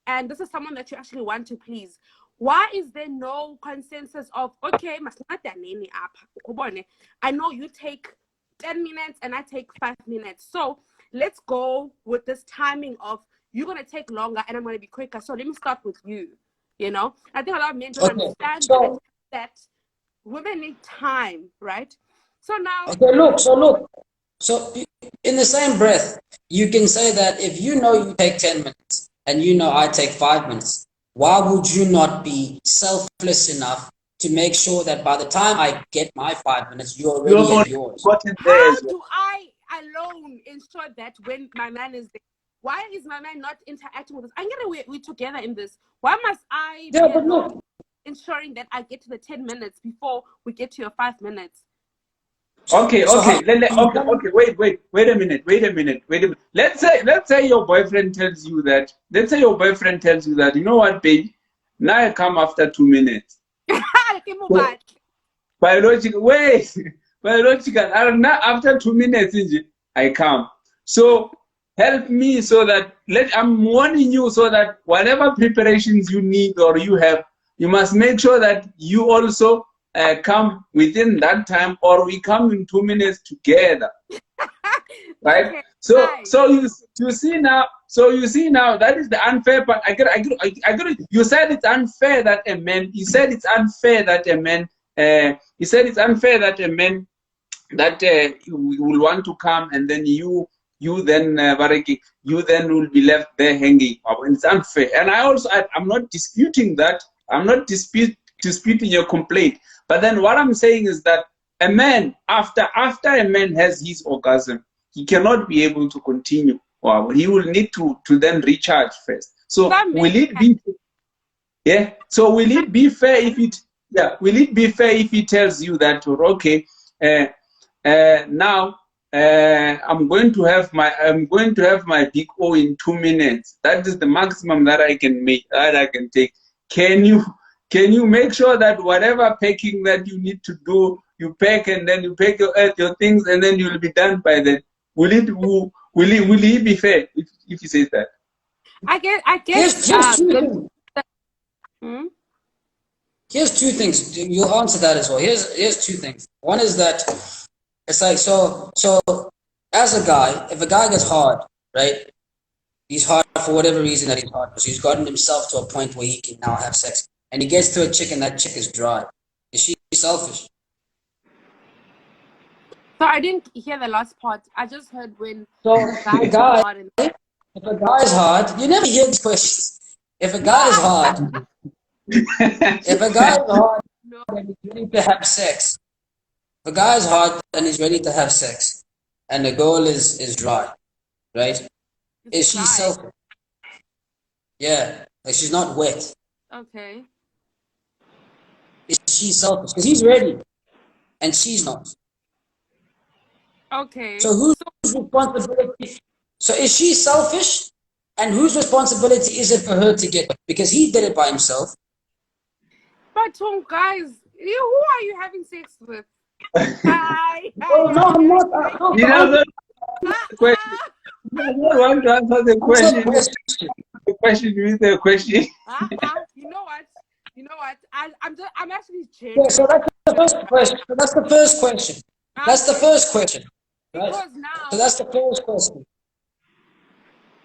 And this is someone that you actually want to please. Why is there no consensus of, okay, I know you take 10 minutes and I take 5 minutes. So let's go with this timing of you're going to take longer and I'm going to be quicker. So let me start with you, you know? I think a lot of men don't understand that women need time, right? So now... Okay, look. So in the same breath, you can say that if you know you take 10 minutes and you know I take 5 minutes, why would you not be selfless enough to make sure that by the time I get my 5 minutes, you're already at yours? How do I alone ensure that when my man is there? Why is my man not interacting with us? I'm gonna we're together in this. Why must I be ensuring that I get to the 10 minutes before we get to your 5 minutes? Okay. Wait a minute. Let's say your boyfriend tells you that. You know what, babe? Now I come after 2 minutes. Biological. After 2 minutes, I come. So help me so that I'm warning you so that whatever preparations you need or you have, you must make sure that you also come within that time, or we come in 2 minutes together, right? Okay, so you see now that is the unfair part. I get it. You said it's unfair that a man. That will want to come and then you then will be left there hanging. It's unfair, and I'm not disputing that. I'm not disputing your complaint. But then what I'm saying is that a man, after a man has his orgasm, he cannot be able to continue. Or he will need to then recharge first. So will it be? Yeah. So will it be fair if it? Yeah. Will it be fair if he tells you that, okay, now I'm going to have my big O in 2 minutes. That is the maximum that I can make, that I can take. Can you make sure that whatever packing that you need to do, you pack, and then you pack your things, and then you'll be done by then? Will he be fair if he says that? I guess. Here's two things. You'll answer that as well. Here's two things. One is that it's like, so as a guy, if a guy gets hard, right? He's hard for whatever reason that he's hard, because he's gotten himself to a point where he can now have sex, and he gets to a chick and that chick is dry. Is she selfish? So I didn't hear the last part. I just heard when if a guy is hard, you never hear these questions. If a guy is hard, no. and he's ready to have sex. If a guy is hard and he's ready to have sex, and the girl is dry, right? Is she selfish? Yeah, like she's not wet. Okay. Is she selfish? Because he's ready, and she's not. Okay. So whose responsibility? So is she selfish? And whose responsibility is it for her to get? Because he did it by himself. But guys, who are you having sex with? Hi. No, I'm not. He doesn't answer the question. He doesn't want to answer the question. The question with the question. You know what? I'm actually changing. Yeah, so that's the first question. That's the first question. That's the first question. Right? Because now. So that's the first question.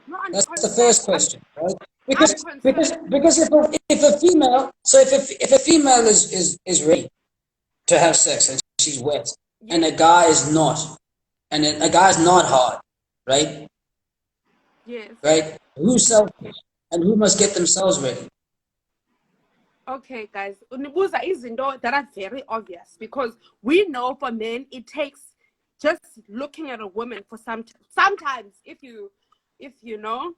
No, that's the first question, right? Because if a female, so if a female is ready to have sex and she's wet, and a guy is not, and a guy is not hard, right? Yes. Right? Who's selfish and who must get themselves ready? Okay, guys. Unibuza izinto that are very obvious, because we know for men it takes just looking at a woman for sometimes if you know.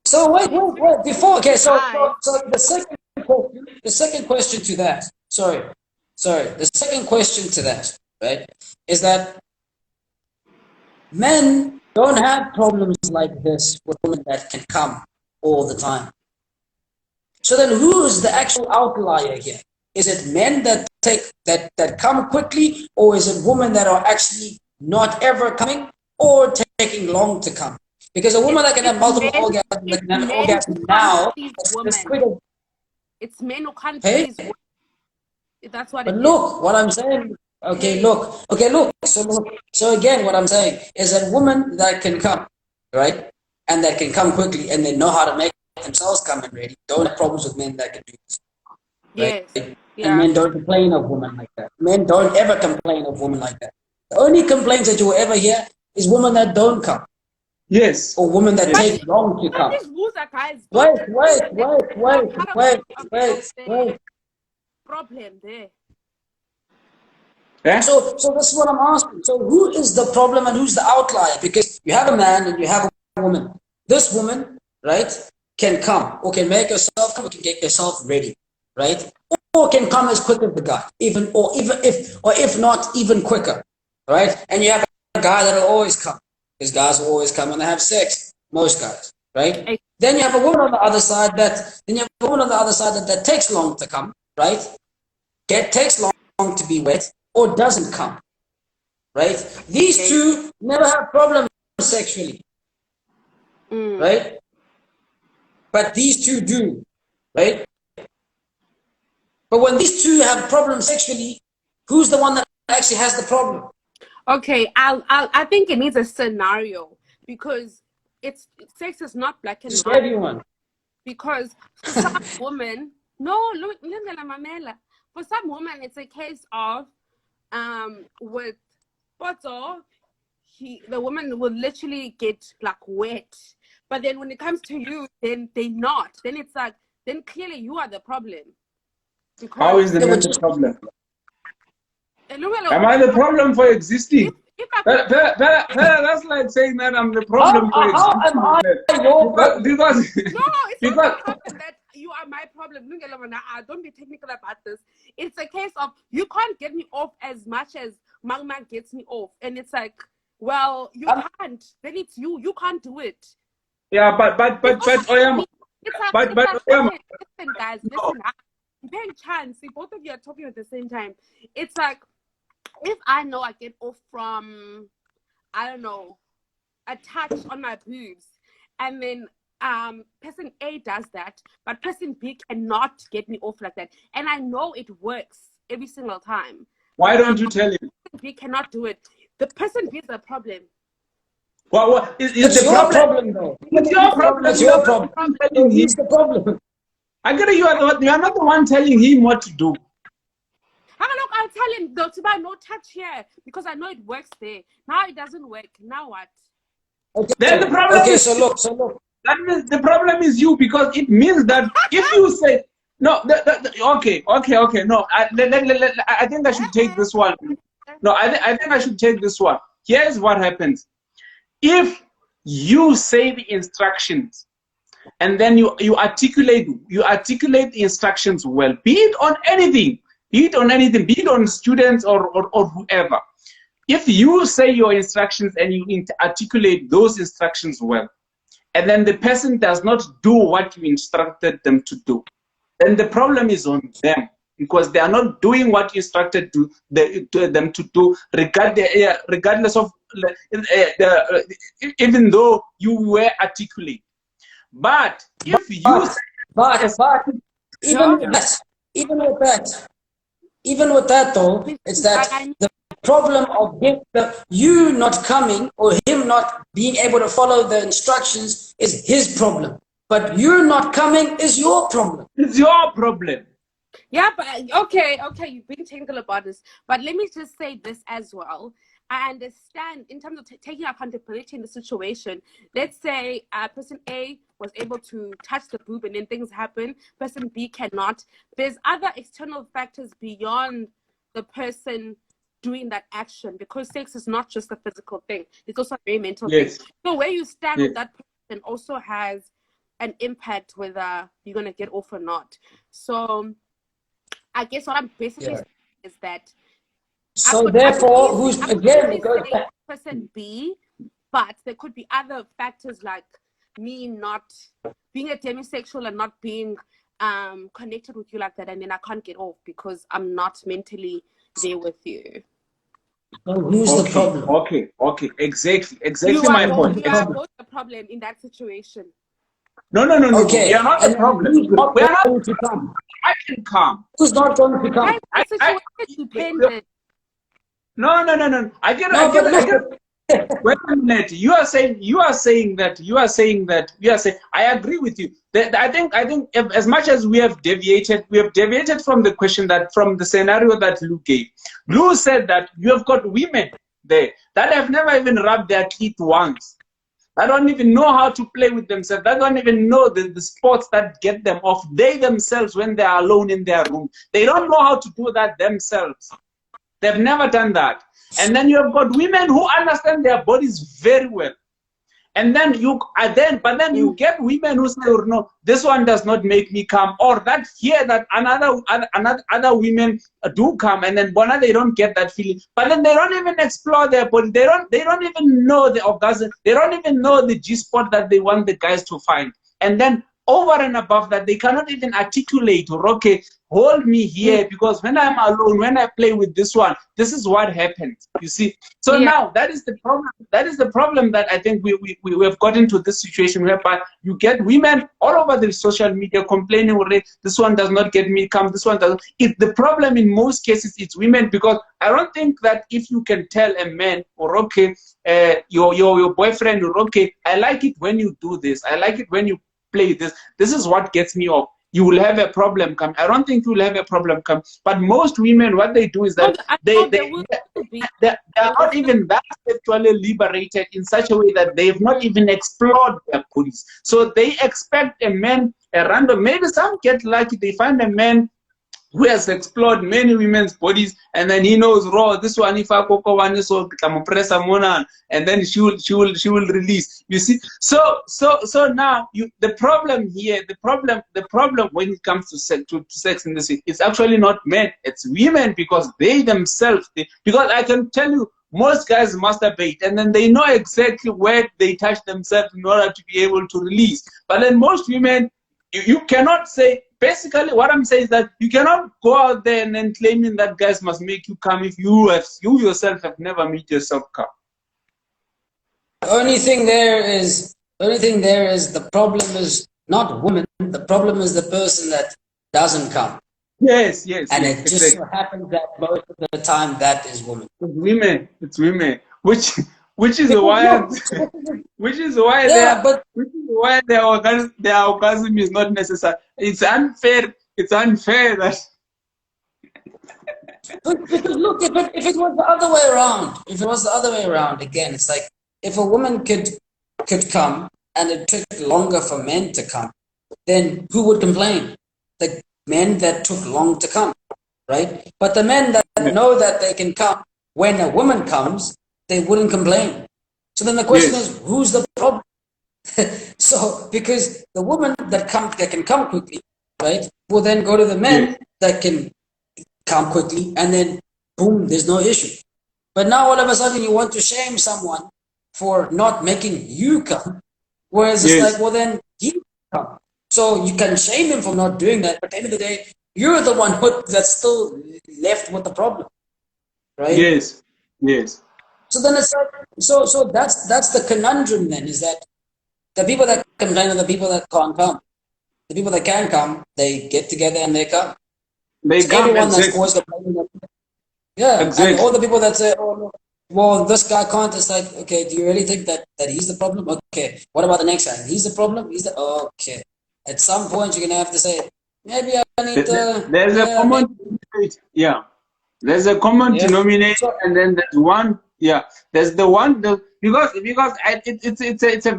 So wait. Before, okay. So the second question to that. Sorry. The second question to that, right, is that men don't have problems like this with women that can come all the time. So then, who is the actual outlier here? Is it men that come quickly, or is it women that are actually not ever coming or taking long to come? Because a woman that can have multiple orgasms, that can have an orgasm now, it's men who can't please women. That's what. But look, what I'm saying. Okay, look. So again, what I'm saying is that women that can come, right, and that can come quickly, and they know how to make themselves come and ready, don't have problems with men that can do this. Right? Yes. Yeah. And men don't complain of women like that. Men don't ever complain of women like that. The only complaints that you will ever hear is women that don't come. Yes. Or women that take long to come. Wait. Problem there. Yeah? So this is what I'm asking. So who is the problem and who's the outlier? Because you have a man and you have a woman. This woman, right, can come or can make herself come or can get herself ready, right? Or can come as quick as the guy, if not even quicker, right? And you have a guy that'll always come. Because guys will always come when they have sex. Most guys, right? Then you have a woman on the other side that takes long to come, right? Takes long to be wet or doesn't come, right? These two never have problems sexually, right? But these two do, right? But when these two have problems sexually, who's the one that actually has the problem? Okay, I think it needs a scenario, because sex is not black and white. Everyone. Because for some women, for some women it's a case of with Poto, the woman will literally get like wet, but then when it comes to you, then they not. Then it's like, then clearly you are the problem. Because How is the man the problem? Lungelo, Am I the problem for existing? if I That's like saying that I'm the problem for How am I existing. your problem? Because no, it's because not the problem that you are my problem. Lungelo, don't be technical about this. It's a case of you can't get me off as much as Mama gets me off, and it's like, well, you can't. Then it's you. You can't do it. yeah, but Oyama, but listen, guys, listen. I'm paying chance. See, both of you are talking at the same time. It's like, if I know I get off from, I don't know, a touch on my boobs, and then person A does that, but person B cannot get me off like that, and I know it works every single time. Why don't you tell him? Person B cannot do it. The person B is the problem. Well, It's the your problem, though. It's your problem. It's your problem. So he's the problem. I get it. You are not the one telling him what to do. Look, I'll tell him though to buy no touch here because I know it works there. Now it doesn't work. Now what? Okay. Then the problem Okay, is, so look. that means the problem is you, because it means that if you say no, okay. No, I think I should take this one. No, I think I should take this one. Here's what happens. If you say the instructions and then you articulate the instructions well, be it on anything, be it on students or whoever. If you say your instructions and you articulate those instructions well, and then the person does not do what you instructed them to do, then the problem is on them, because they are not doing what you instructed them to do, regardless of even though you were articulate. But if you even with that though, it's that the problem of you not coming or him not being able to follow the instructions is his problem. But you not coming is your problem. It's your problem. Yeah, but okay, you've been technical about this, but let me just say this as well. I understand in terms of taking accountability in the situation. Let's say person A was able to touch the boob and then things happen. Person B cannot. There's other external factors beyond the person doing that action, because sex is not just a physical thing. It's also a very mental thing. So where you stand with that person also has an impact whether you're going to get off or not. So I guess what I'm basically saying is that so therefore, who's again person B, but there could be other factors like me not being a demisexual and not being connected with you like that, and then I can't get off because I'm not mentally there with you. So who's the problem? Okay, exactly my point. You are both the problem in that situation. No. Okay. We are not the problem. We are not going to come. I can come. Who's not going to come? Dependent. No. I get it. Wait a minute. You are saying that. I agree with you. I think as much as we have deviated from the question, that from the scenario that Lou gave. Lou said that you have got women there that have never even rubbed their teeth once. I don't even know how to play with themselves. They don't even know the sports that get them off. They themselves, when they are alone in their room, they don't know how to do that themselves. They've never done that. And then you have got women who understand their bodies very well. And then you get women who say, oh, no, this one does not make me come, or that other women do come, and then they don't get that feeling. But then they don't even explore their body. They don't even know the orgasm. They don't even know the G-spot that they want the guys to find. And then over and above that, they cannot even articulate, or okay, hold me here, because when I'm alone, when I play with this one, this is what happens. You see? So now that is the problem. That is the problem that I think we have got into this situation whereby you get women all over the social media complaining, this one does not get me come, this one doesn't. The problem in most cases it's women, because I don't think that if you can tell a man, or okay, your boyfriend, or okay, I like it when you do this, I like it when you play this is what gets me off, you will have a problem come. I don't think you will have a problem come. But most women, what they do is that they are not even that sexually liberated in such a way that they have not even explored their bodies. So they expect a man, a random, maybe some get lucky, they find a man who has explored many women's bodies, and then he knows raw this one if I coco one so press and then she will release. You see, so now the problem here, the problem when it comes to sex in this is actually not men, it's women, because they themselves because I can tell you most guys masturbate and then they know exactly where they touch themselves in order to be able to release. But then most women, you cannot say, basically what I'm saying is that you cannot go out there and then claiming that guys must make you come if you yourself have never made yourself come. The only thing there is the problem is not women, the problem is the person that doesn't come. Yes. And it just so happens that most of the time that is women. It's women. Which is why their orgasm is not necessary. It's unfair that because look, if it was the other way around, again, it's like if a woman could come and it took longer for men to come, then who would complain? The men that took long to come, right? But the men that know that they can come when a woman comes, they wouldn't complain. So then the question is, who's the problem? So because the woman that can come quickly, right, will then go to the men that can come quickly, and then boom, there's no issue. But now all of a sudden you want to shame someone for not making you come, whereas it's like, well then he come. So you can shame him for not doing that, but at the end of the day, you're the one that's still left with the problem, right? Yes. So then it's like, so that's the conundrum then, is that the people that complain are the people that can't come. The people that can come, they get together and they come. They so come. Everyone that's always complaining. And all the people that say, oh, no, well, this guy can't, it's like, okay, do you really think that he's the problem? Okay, what about the next guy? He's the problem? Okay. At some point, you're going to have to say, maybe I need to... There's a common denominator. There's a common denominator, and then there's one... there's the one... because it's a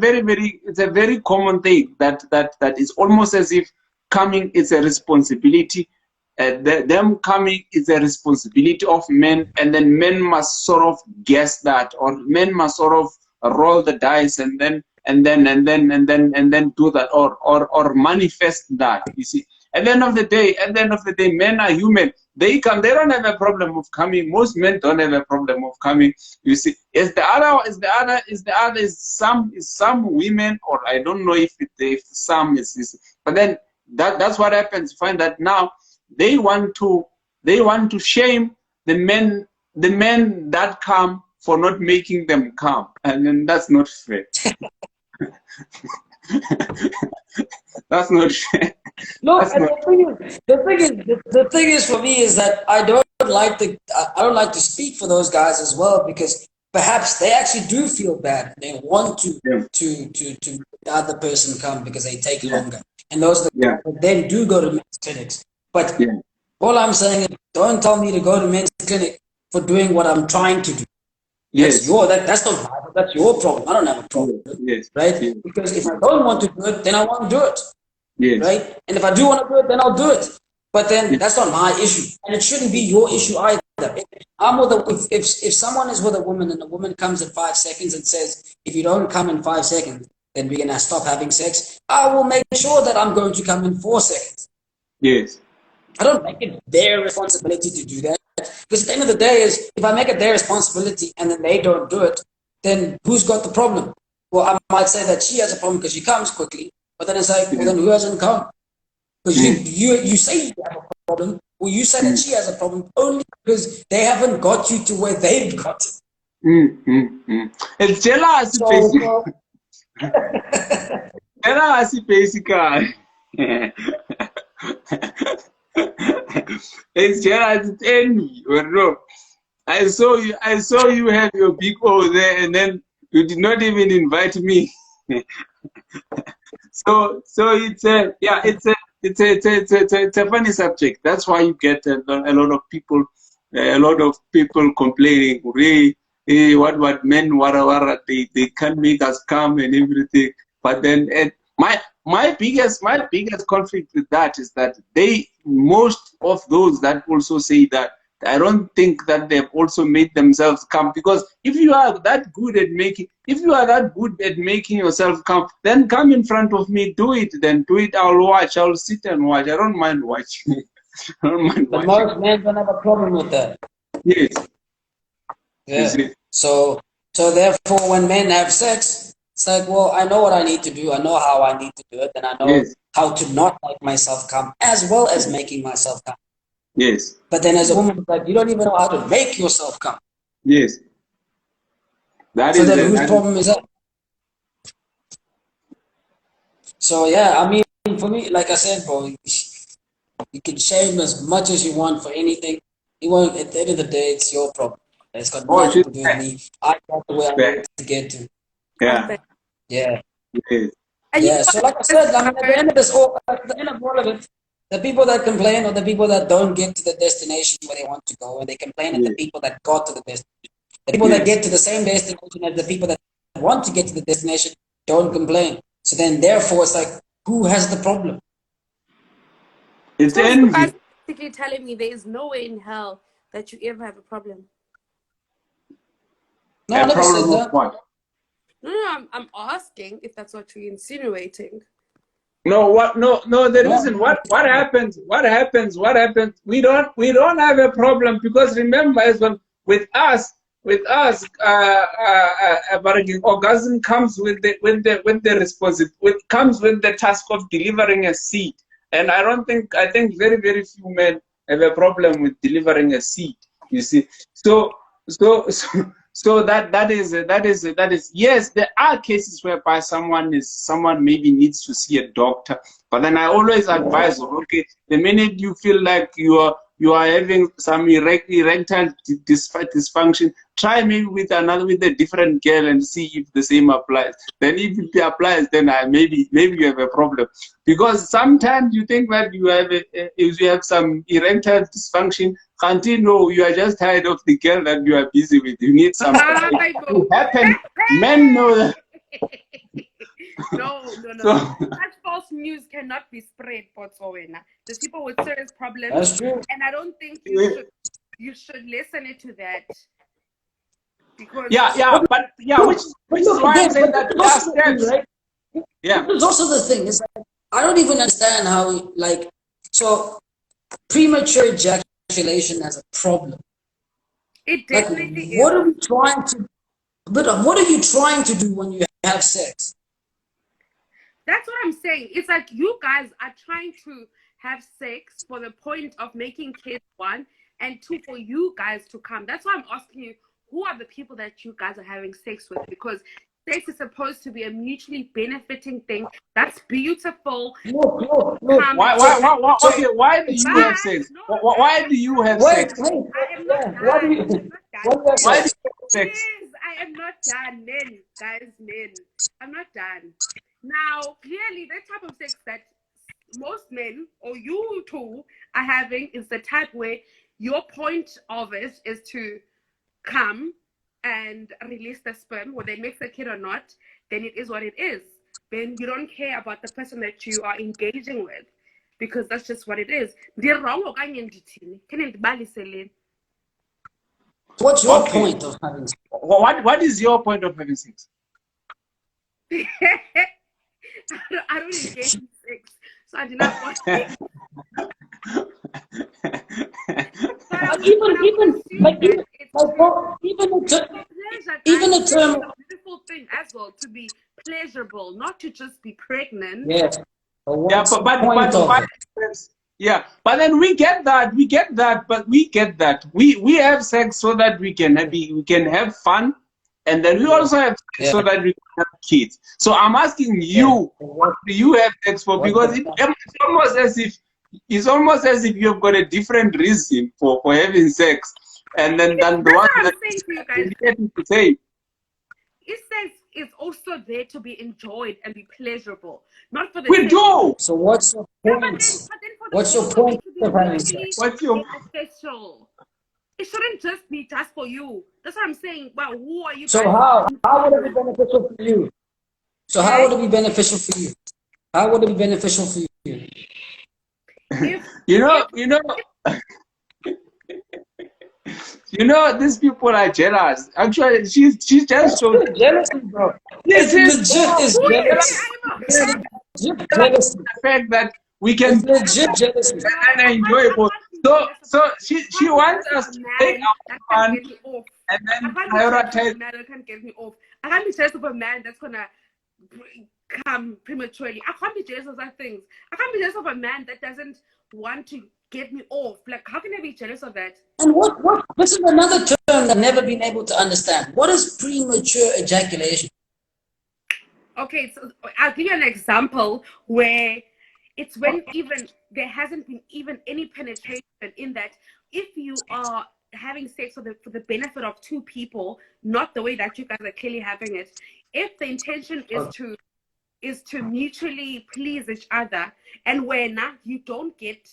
very common thing that is almost as if coming is a responsibility. Them coming is a responsibility of men, and then men must sort of guess that, or men must sort of roll the dice and then do that, or manifest that. You see, at the end of the day, men are human. They come. They don't have a problem of coming. Most men don't have a problem of coming. You see, some women, or I don't know if some is, but then that's what happens. You find that now they want to shame the men that come for not making them come, and then that's not fair. That's not fair. No, the thing is for me is that I don't like to speak for those guys as well, because perhaps they actually do feel bad. They want to the other person come because they take longer, and those that then do go to men's clinics. But all I'm saying is, don't tell me to go to men's clinic for doing what I'm trying to do. That's that's your problem. I don't have a problem, right? Because if I don't want to do it, then I won't do it, right? And if I do want to do it, then I'll do it. But then that's not my issue, and it shouldn't be your issue either. If someone is with a woman and the woman comes in 5 seconds and says, if you don't come in 5 seconds, then we're gonna stop having sex, I will make sure that I'm going to come in 4 seconds. Yes. I don't make it their responsibility to do that. Because at the end of the day is, if I make it their responsibility and then they don't do it, then who's got the problem? Well, I might say that she has a problem because she comes quickly, but then it's like, well, then who hasn't come? Because you say you have a problem, well, you say that she has a problem only because they haven't got you to where they've got it. It's jealous, basically. It's jealous, it's envy, or no? I saw you have your big O there, and then you did not even invite me. So it's a funny subject. That's why you get a lot of people complaining. What men wara they can't make us come and everything. But then My biggest conflict with that is that most of those that also say that, I don't think that they've also made themselves come, because if you are that good at making yourself come, then come in front of me, do it. I'll watch, I'll sit and watch. I don't mind watching. I don't mind But watching. most men don't have a problem with that. Yes. Yeah. So therefore, when men have sex, it's like, well, I know what I need to do. I know how I need to do it, and I know how to not make myself come, as well as making myself come. Yes. But then as a woman, it's like, you don't even know how to make yourself come. Yes. So then whose problem is that? So yeah, I mean, for me, like I said, bro, you can shame as much as you want for anything. You won't. At the end of the day, it's your problem. It's got nothing to do with me. I got the way I need to get to. Yeah. Yeah. Yes. Yeah. So like I said, I mean, at the end of all of it, the people that complain are the people that don't get to the destination where they want to go, and they complain at the people that got to the destination. The people that get to the same destination as the people that want to get to the destination don't complain. So then, therefore, it's like, who has the problem? It's so envy. you guys basically telling me there is no way in hell that you ever have a problem. No, I never said that. What? No, I'm asking if that's what you're insinuating. No, what? No. The reason what happens? We don't have a problem, because remember, as well, with us, orgasm comes with the comes with the task of delivering a seed, and I think very few men have a problem with delivering a seed. You see, so that is yes, there are cases whereby someone maybe needs to see a doctor, but then I always advise, okay, the minute you feel like you are having some erectile dysfunction, try maybe with a different girl and see if the same applies. Then if it applies, then maybe you have a problem, because sometimes you think that you have some erectile dysfunction. Can't you know you are just tired of the girl that you are busy with? You need some. It happen. Men know that. No. Such false news cannot be spread, Botswana. There's people with serious problems. That's true. And I don't think you should listen to that. Because which is why I'm saying that last steps. Right? Yeah. There's also the thing is, I don't even understand how, like, so premature ejaculation as a problem. It definitely is. What are you trying to do when you have sex? That's what I'm saying. It's like you guys are trying to have sex for the point of making kids, one, and two, for you guys to come. That's why I'm asking you, who are the people that you guys are having sex with? Because sex is supposed to be a mutually benefiting thing. That's beautiful. Look. Why do you have sex? Why do you have sex? I am not done. Why do you have sex? Please, I am not done, men. Guys, men. I'm not done. Now, clearly, the type of sex that most men, or you two, are having is the type where your point of it is to come and release the sperm, whether it makes a kid or not, then it is what it is. Then you don't care about the person that you are engaging with, because that's just what it is. What's your point of having sex? What is your point of having sex? I don't engage in sex, so I do not want sex. Even a term, a beautiful thing as well, to be pleasurable, not to just be pregnant. Yes. But then we get that. We have sex so that we can have fun, and then we also have sex so that we can have kids. So I'm asking you, what do you have sex for? Because it's almost as if you have got a different reason for having sex, and then the one that you guys, to say. It says it's also there to be enjoyed and be pleasurable, not for the. We do. So what's your point? What's your point of having sex? What's your special? It shouldn't just be just for you. That's what I'm saying. Well, who are you? So how would it be beneficial for you? So how would it be beneficial for you? How would it be beneficial for you? If You know, these people are jealous. Actually, she just showed. Jealousy, bro. Yes, It's legit is who did jealousy. say I'm a It's fan? legit jealousy. The fact that we can It's legit jealousy. and enjoyable. So she wants us to take that our can fun get me off. and I then can't be jealous of a prioritize. man that can get me off. I can't be jealous of a man that's gonna come prematurely. I can't be jealous of that things. I can't be jealous of a man that doesn't want to get me off. Like, how can I be jealous of that? And what this is another term that I've never been able to understand. What is premature ejaculation? Okay, so I'll give you an example where it's when even there hasn't been even any penetration in that. If you are having sex for the benefit of two people, not the way that you guys are clearly having it, if the intention is to mutually please each other, and when you don't get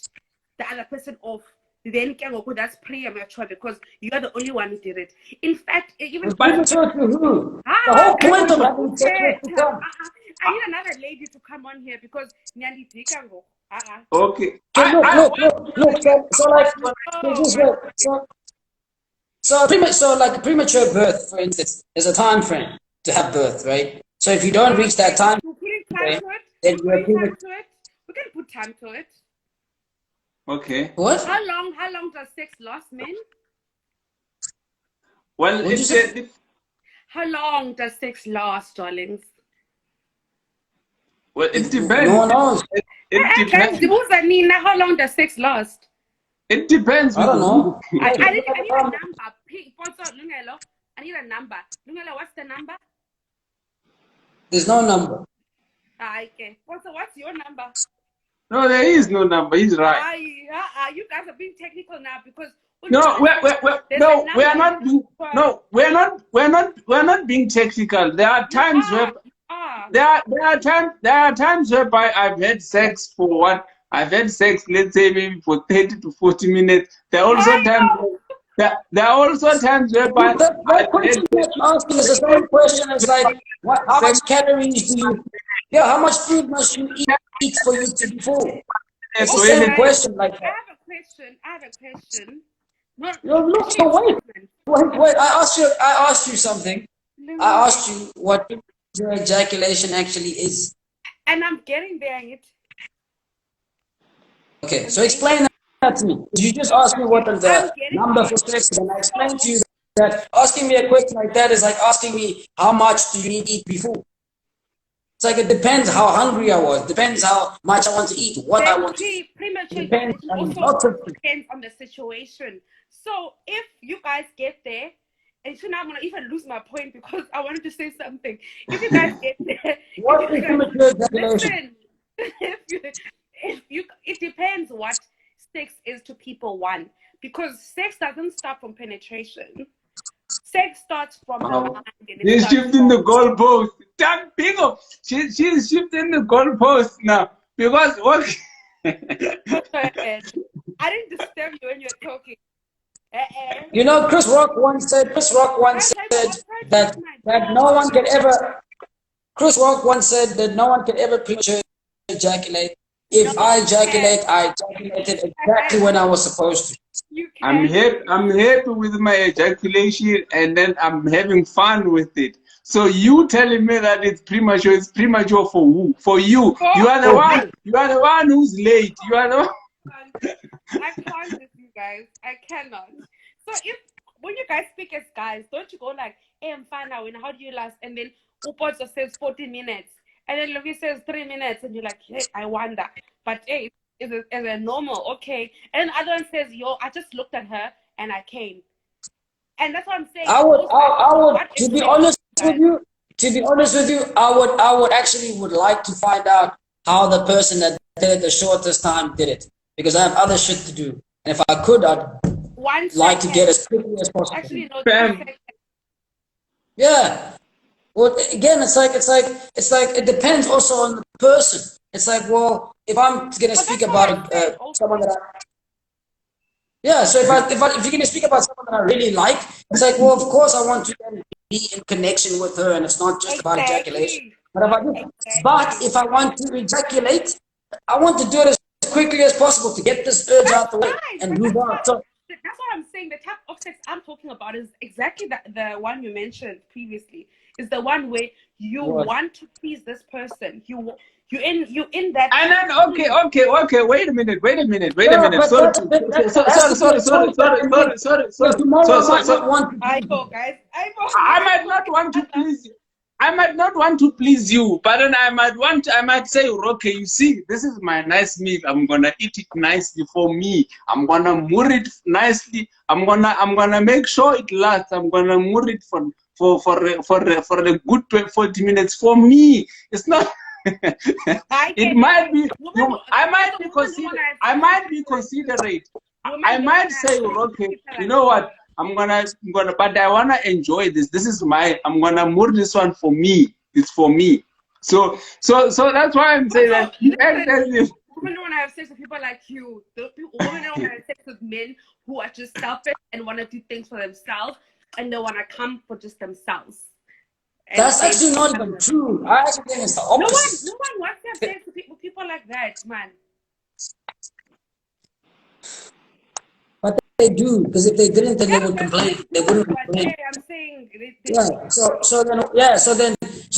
the other person off, then that's premature because you are the only one who did it. In fact, even Premature to who? The whole point of having sex was to come. I need another lady to come on here because Okay. Look. So like a premature birth, for instance, there's a time frame to have birth, right? So if you don't reach that time frame, then you're premature. We can put time to it. Okay. What? How long does sex last, men? Well, how long does sex last, darlings? Well, it depends. No one knows. It depends. How long does sex last? It depends. I don't know. I need a number. I need a number. What's the number? There's no number. Okay. What's your number? No, there is no number. He's right. You guys are being technical now because we're not being technical. There are times whereby I've had sex for what I've had sex, let's say maybe for 30 to 40 minutes. There are also times whereby that question you're asking is the same question as like how much calories do you how much food must you eat for you to be full? It's the same question like that. I have a question. Look, so wait. I asked you something. I asked you what your ejaculation actually is. And I'm getting there. Okay, so explain that to me. You just asked me what is the number for sex, and I explained to you that asking me a question like that is like asking me how much do you need to eat before. It's like it depends how hungry I was, depends how much I want to eat, what I want to eat. Depends on the situation. So if you guys get there, and so now I'm gonna even lose my point because I wanted to say something. If you guys get there, listen. It depends what sex is to people. One, because sex doesn't start from penetration. Sex starts from the mind. She's shifting the goalpost. Damn, bingo. She's shifting the goalpost now because what? I didn't disturb you when you're talking. You know, Chris Rock once said that no one can ever. Chris Rock once said that no one can ever premature ejaculate. If I ejaculate, I ejaculated exactly when I was supposed to. I'm happy with my ejaculation, and then I'm having fun with it. So you telling me that it's premature? It's premature for who? For you. You are the one. You are the one who's late. You are the one. I can't with you guys. I cannot. So when you guys speak as guys, don't you go like, "Hey, I'm fine now," and how do you last? And then Upoto says 40 minutes, and then Lovie says 3 minutes, and you're like, "Hey, I wonder." But hey, is it normal? Okay. And the other one says, "Yo, I just looked at her and I came." And that's what I'm saying. I would. To be honest with you, I would actually like to find out how the person that did it the shortest time did it, because I have other shit to do, and if I could, I'd like to get as quickly as possible. Actually, no. Yeah. Well, again, it's like it depends also on the person. It's like, well, if I'm gonna speak about someone that so if you're gonna speak about someone that I really like, it's like, well, of course I want to be in connection with her, and it's not just about ejaculation. But if I want to ejaculate, I want to do it as quickly as possible to get this urge out the way and move on. So that's what I'm saying. The type of sex I'm talking about is exactly the one you mentioned previously. Is the one where you want to please this person. You in that. And then okay. Wait a minute. Sorry. I know, guys. I might not want to please you. I might not want to please you, but then I might say, okay, you see, this is my nice meal. I'm gonna eat it nicely for me. I'm gonna moor it nicely. I'm gonna make sure it lasts. I'm gonna moor it for a good 40 minutes for me. It's not. It might be. I might be considerate. I might say, okay, you know what? I'm gonna, but I wanna enjoy this. This is I'm gonna moor this one for me. It's for me. So that's why I'm saying that you act as if. Women don't want to have sex with people like you. Women don't want to have sex with men who are just selfish and want to do things for themselves and they want to come for just themselves. And that's actually not even true. I actually think it's the opposite. No one wants to have sex with people like that, man. But they do, because if they didn't, then they would complain. They wouldn't complain. I'm saying. So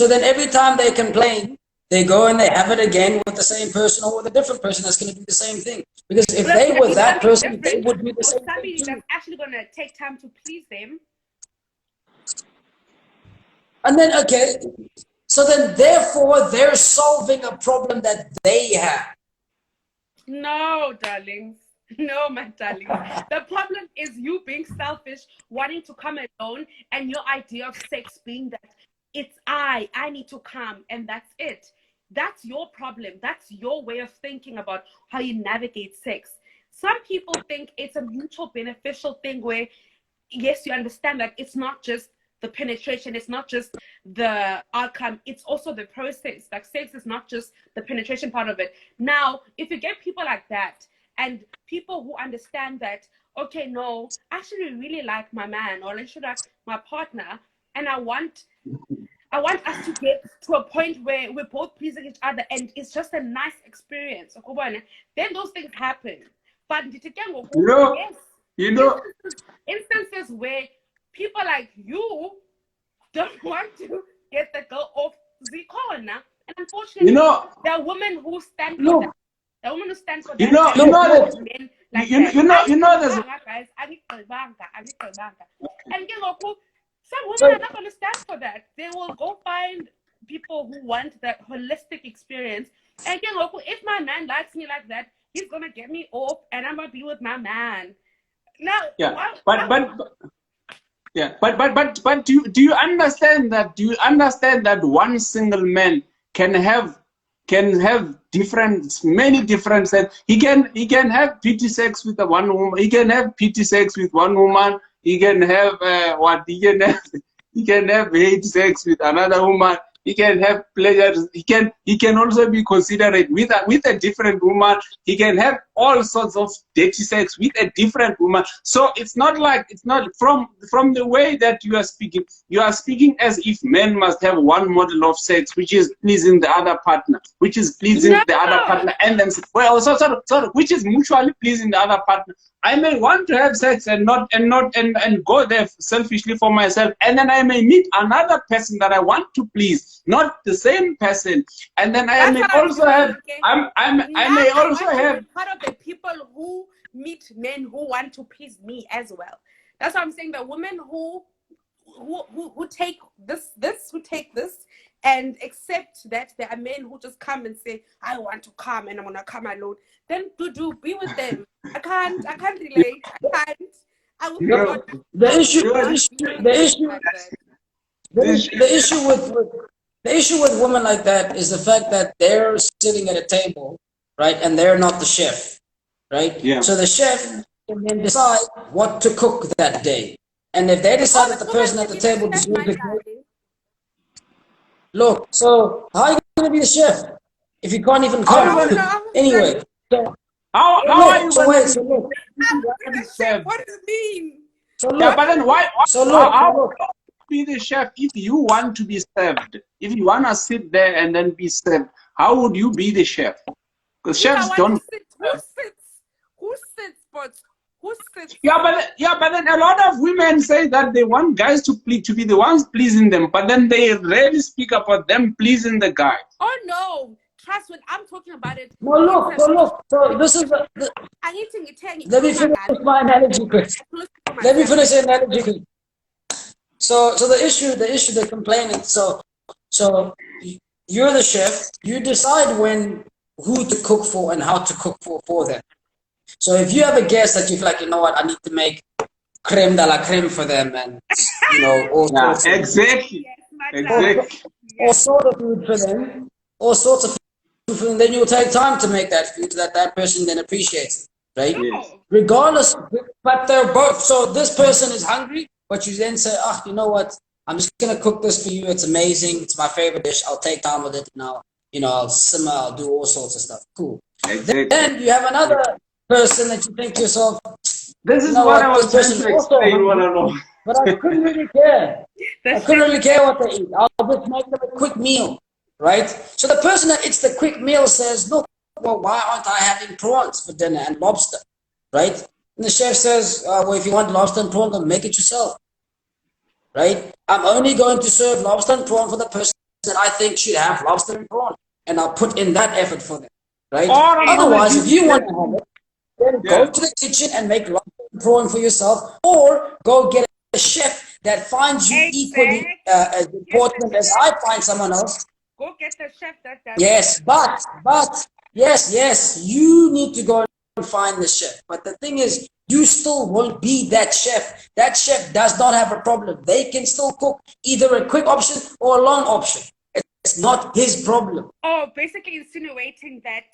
then every time they complain, they go and they have it again with the same person or with a different person that's going to do the same thing. Because if they were that person, they would do the same thing somebody too. that's actually going to take time to please them. And then, okay, so then therefore they're solving a problem that they have. No, darlings. No, my darling. The problem is you being selfish, wanting to come alone, and your idea of sex being that it's I need to come, and that's it. That's your problem. That's your way of thinking about how you navigate sex. Some people think it's a mutual beneficial thing where, yes, you understand that it's not just the penetration, it's not just the outcome, it's also the process. Like sex is not just the penetration part of it. Now, if you get people like that, and people who understand that, okay, no, I actually really like my man or I should like my partner, and I want us to get to a point where we're both pleasing each other and it's just a nice experience. Then those things happen. But instances where people like you don't want to get the girl off the corner, and unfortunately, there are women who stand for that. The woman who stands for that. And some women are not going to stand for that. They will go find people who want that holistic experience. And if my man likes me like that, he's going to get me off and I'm going to be with my man. Now, do you understand that? Do you understand that one single man can have many different sex? He can have PT sex with one woman. He can have PT sex with one woman. He can have he can have hate sex with another woman. He can have pleasures. He can also be considerate with a different woman. He can have all sorts of dirty sex with a different woman. So it's not from the way that you are speaking. You are speaking as if men must have one model of sex, which is pleasing the other partner, which is pleasing the other partner, and then which is mutually pleasing the other partner. I may want to have sex and go there selfishly for myself, and then I may meet another person that I want to please, not the same person, and then I may also have. I may also have part of the people who meet men who want to please me as well. That's what I'm saying. The women who take this and accept that there are men who just come and say, I want to come and I'm gonna come alone. Then be with them. I can't relate. I can't. I will not. The issue with women like that is the fact that they're sitting at a table, right, and they're not the chef, right? Yeah. So the chef can then decide what to cook that day, and if they decide that the person at the table is going to cook, look. So how are you going to be the chef if you can't even cook? Anyway. How are you going to What does it mean? So look, but then why? So look. be the chef if you want to be served? If you want to sit there and then be served, how would you be the chef? Because If I chefs want don't. to sit, who sits? Who sits? But who sits? Yeah, but then a lot of women say that they want guys to be the ones pleasing them, but then they rarely speak about them pleasing the guy. Oh no! Trust when I'm talking about it. No, look. So this is I need to get let me finish my analogy, Chris. Let me finish the analogy, Chris. So the issue, the complainant. So you're the chef. You decide who to cook for and how to cook for them. So if you have a guest that you feel like, you know what, I need to make creme de la creme for them, and all sorts exactly. all sort of food for them, all sorts of food for them, then you'll take time to make that food so that person then appreciates it, right? Yes. Regardless, but they're both. So this person is hungry, but you then say, you know what, I'm just gonna cook this for you. It's amazing. It's my favorite dish. I'll take time with it now. I'll simmer. I'll do all sorts of stuff. Cool. Exactly. Then you have another person that you think to yourself, this is what I was trying to explain all along. But I couldn't really care. I couldn't really care what they eat. I'll just make them a quick meal, right? So the person that eats the quick meal says, look, well, why aren't I having prawns for dinner and lobster, right? And the chef says, well, if you want lobster and prawn, then make it yourself, right? I'm only going to serve lobster and prawn for the person that I think should have lobster and prawn, and I'll put in that effort for them, right? Otherwise, if you want to have it, then go to the kitchen and make lobster and prawn for yourself, or go get a chef that finds you equally as important as I find someone else. Go get the chef that does. Yes, but yes, you need to go and find the chef. But the thing is, you still won't be that chef. That chef does not have a problem. They can still cook either a quick option or a long option. It's not his problem. Oh, basically insinuating that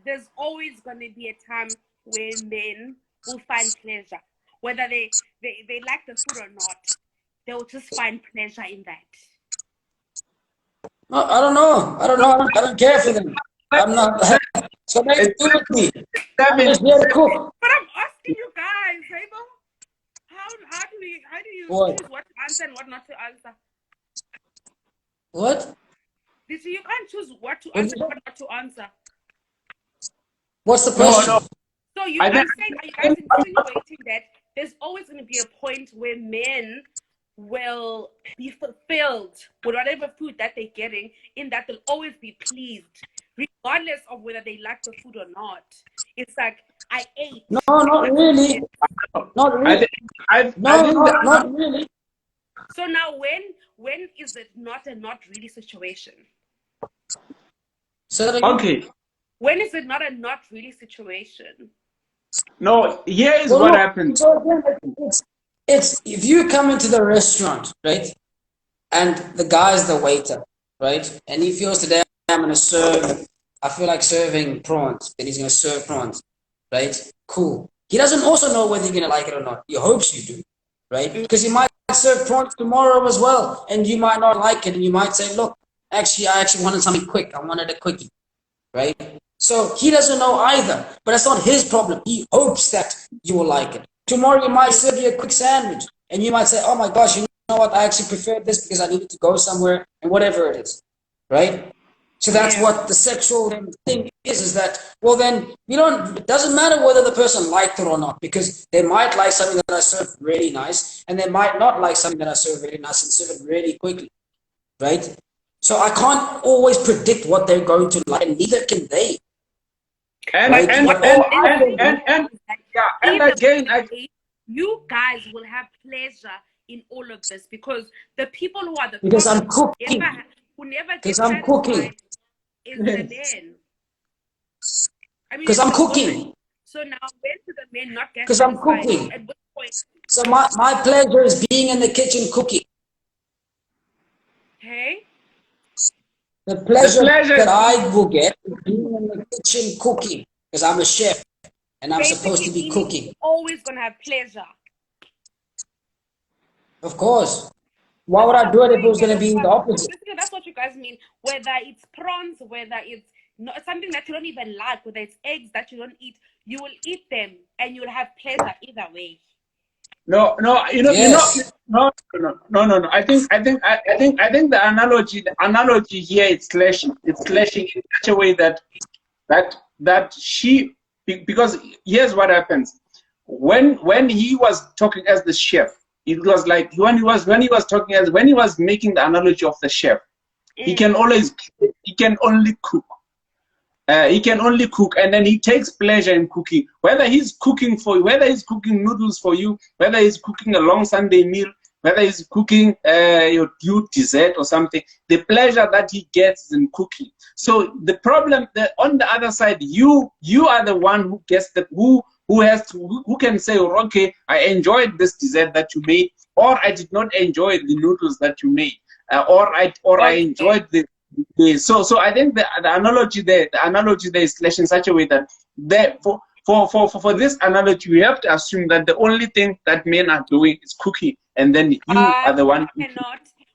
there's always going to be a time where men will find pleasure. Whether they like the food or not, they'll just find pleasure in that. I don't know. I don't care for them. I'm not. So they do with me. I'm just here to cook. But I'm asking you guys, Abel, how do you choose what to answer and what not to answer? What? You can't choose what to answer and what not to answer. What's the question? No. So are you guys insinuating that there's always going to be a point where men will be fulfilled with whatever food that they're getting, in that they'll always be pleased, regardless of whether they like the food or not. It's like, I ate. No, not really. Not really. Not really. So now when is it not a not really situation? Okay. When is it not a not really situation? No, here is what happens. So again, it's if you come into the restaurant, right, and the guy's the waiter, right, and he feels today I feel like serving prawns, then he's going to serve prawns, right? Cool. He doesn't also know whether you're going to like it or not. He hopes you do, right? Because he might serve prawns tomorrow as well, and you might not like it, and you might say, look, I actually wanted something quick. I wanted a quickie, right? So he doesn't know either, but that's not his problem. He hopes that you will like it. Tomorrow he might serve you a quick sandwich, and you might say, oh my gosh, you know what? I actually prefer this because I needed to go somewhere, and whatever it is, right? So that's what the sexual thing is that, well then, it doesn't matter whether the person liked it or not, because they might like something that I serve really nice, and they might not like something that I serve really nice and serve it really quickly, right? So I can't always predict what they're going to like, and neither can they. And again, you guys will have pleasure in all of this, because the people who are the because I'm cooking. Who never because I'm cooking. Is the men. Because I'm cooking. So now when do the men not get because I'm cooking. At what point? So my pleasure is being in the kitchen cooking. Okay. The pleasure that I will get is being in the kitchen cooking, because I'm a chef and I'm supposed to be cooking. Always gonna have pleasure. Of course. Why would I do it if it was going to be the opposite? That's what you guys mean. Whether it's prawns, whether it's not something that you don't even like, whether it's eggs that you don't eat, you will eat them and you will have pleasure either way. No, no, Yes. no. I think the analogy here is slashing. It's slashing in such a way that she, because here's what happens when he was talking as the chef. It was like when he was making the analogy of the chef. He can only cook. He can only cook, and then he takes pleasure in cooking. Whether he's cooking noodles for you, whether he's cooking a long Sunday meal, whether he's cooking your dessert or something, the pleasure that he gets is in cooking. So the problem that on the other side, you are the one who gets who can say, oh, okay, I enjoyed this dessert that you made, or I did not enjoy the noodles that you made, or I enjoyed the. So I think the analogy there is slashed in such a way that for this analogy, we have to assume that the only thing that men are doing is cooking, and then you are the one.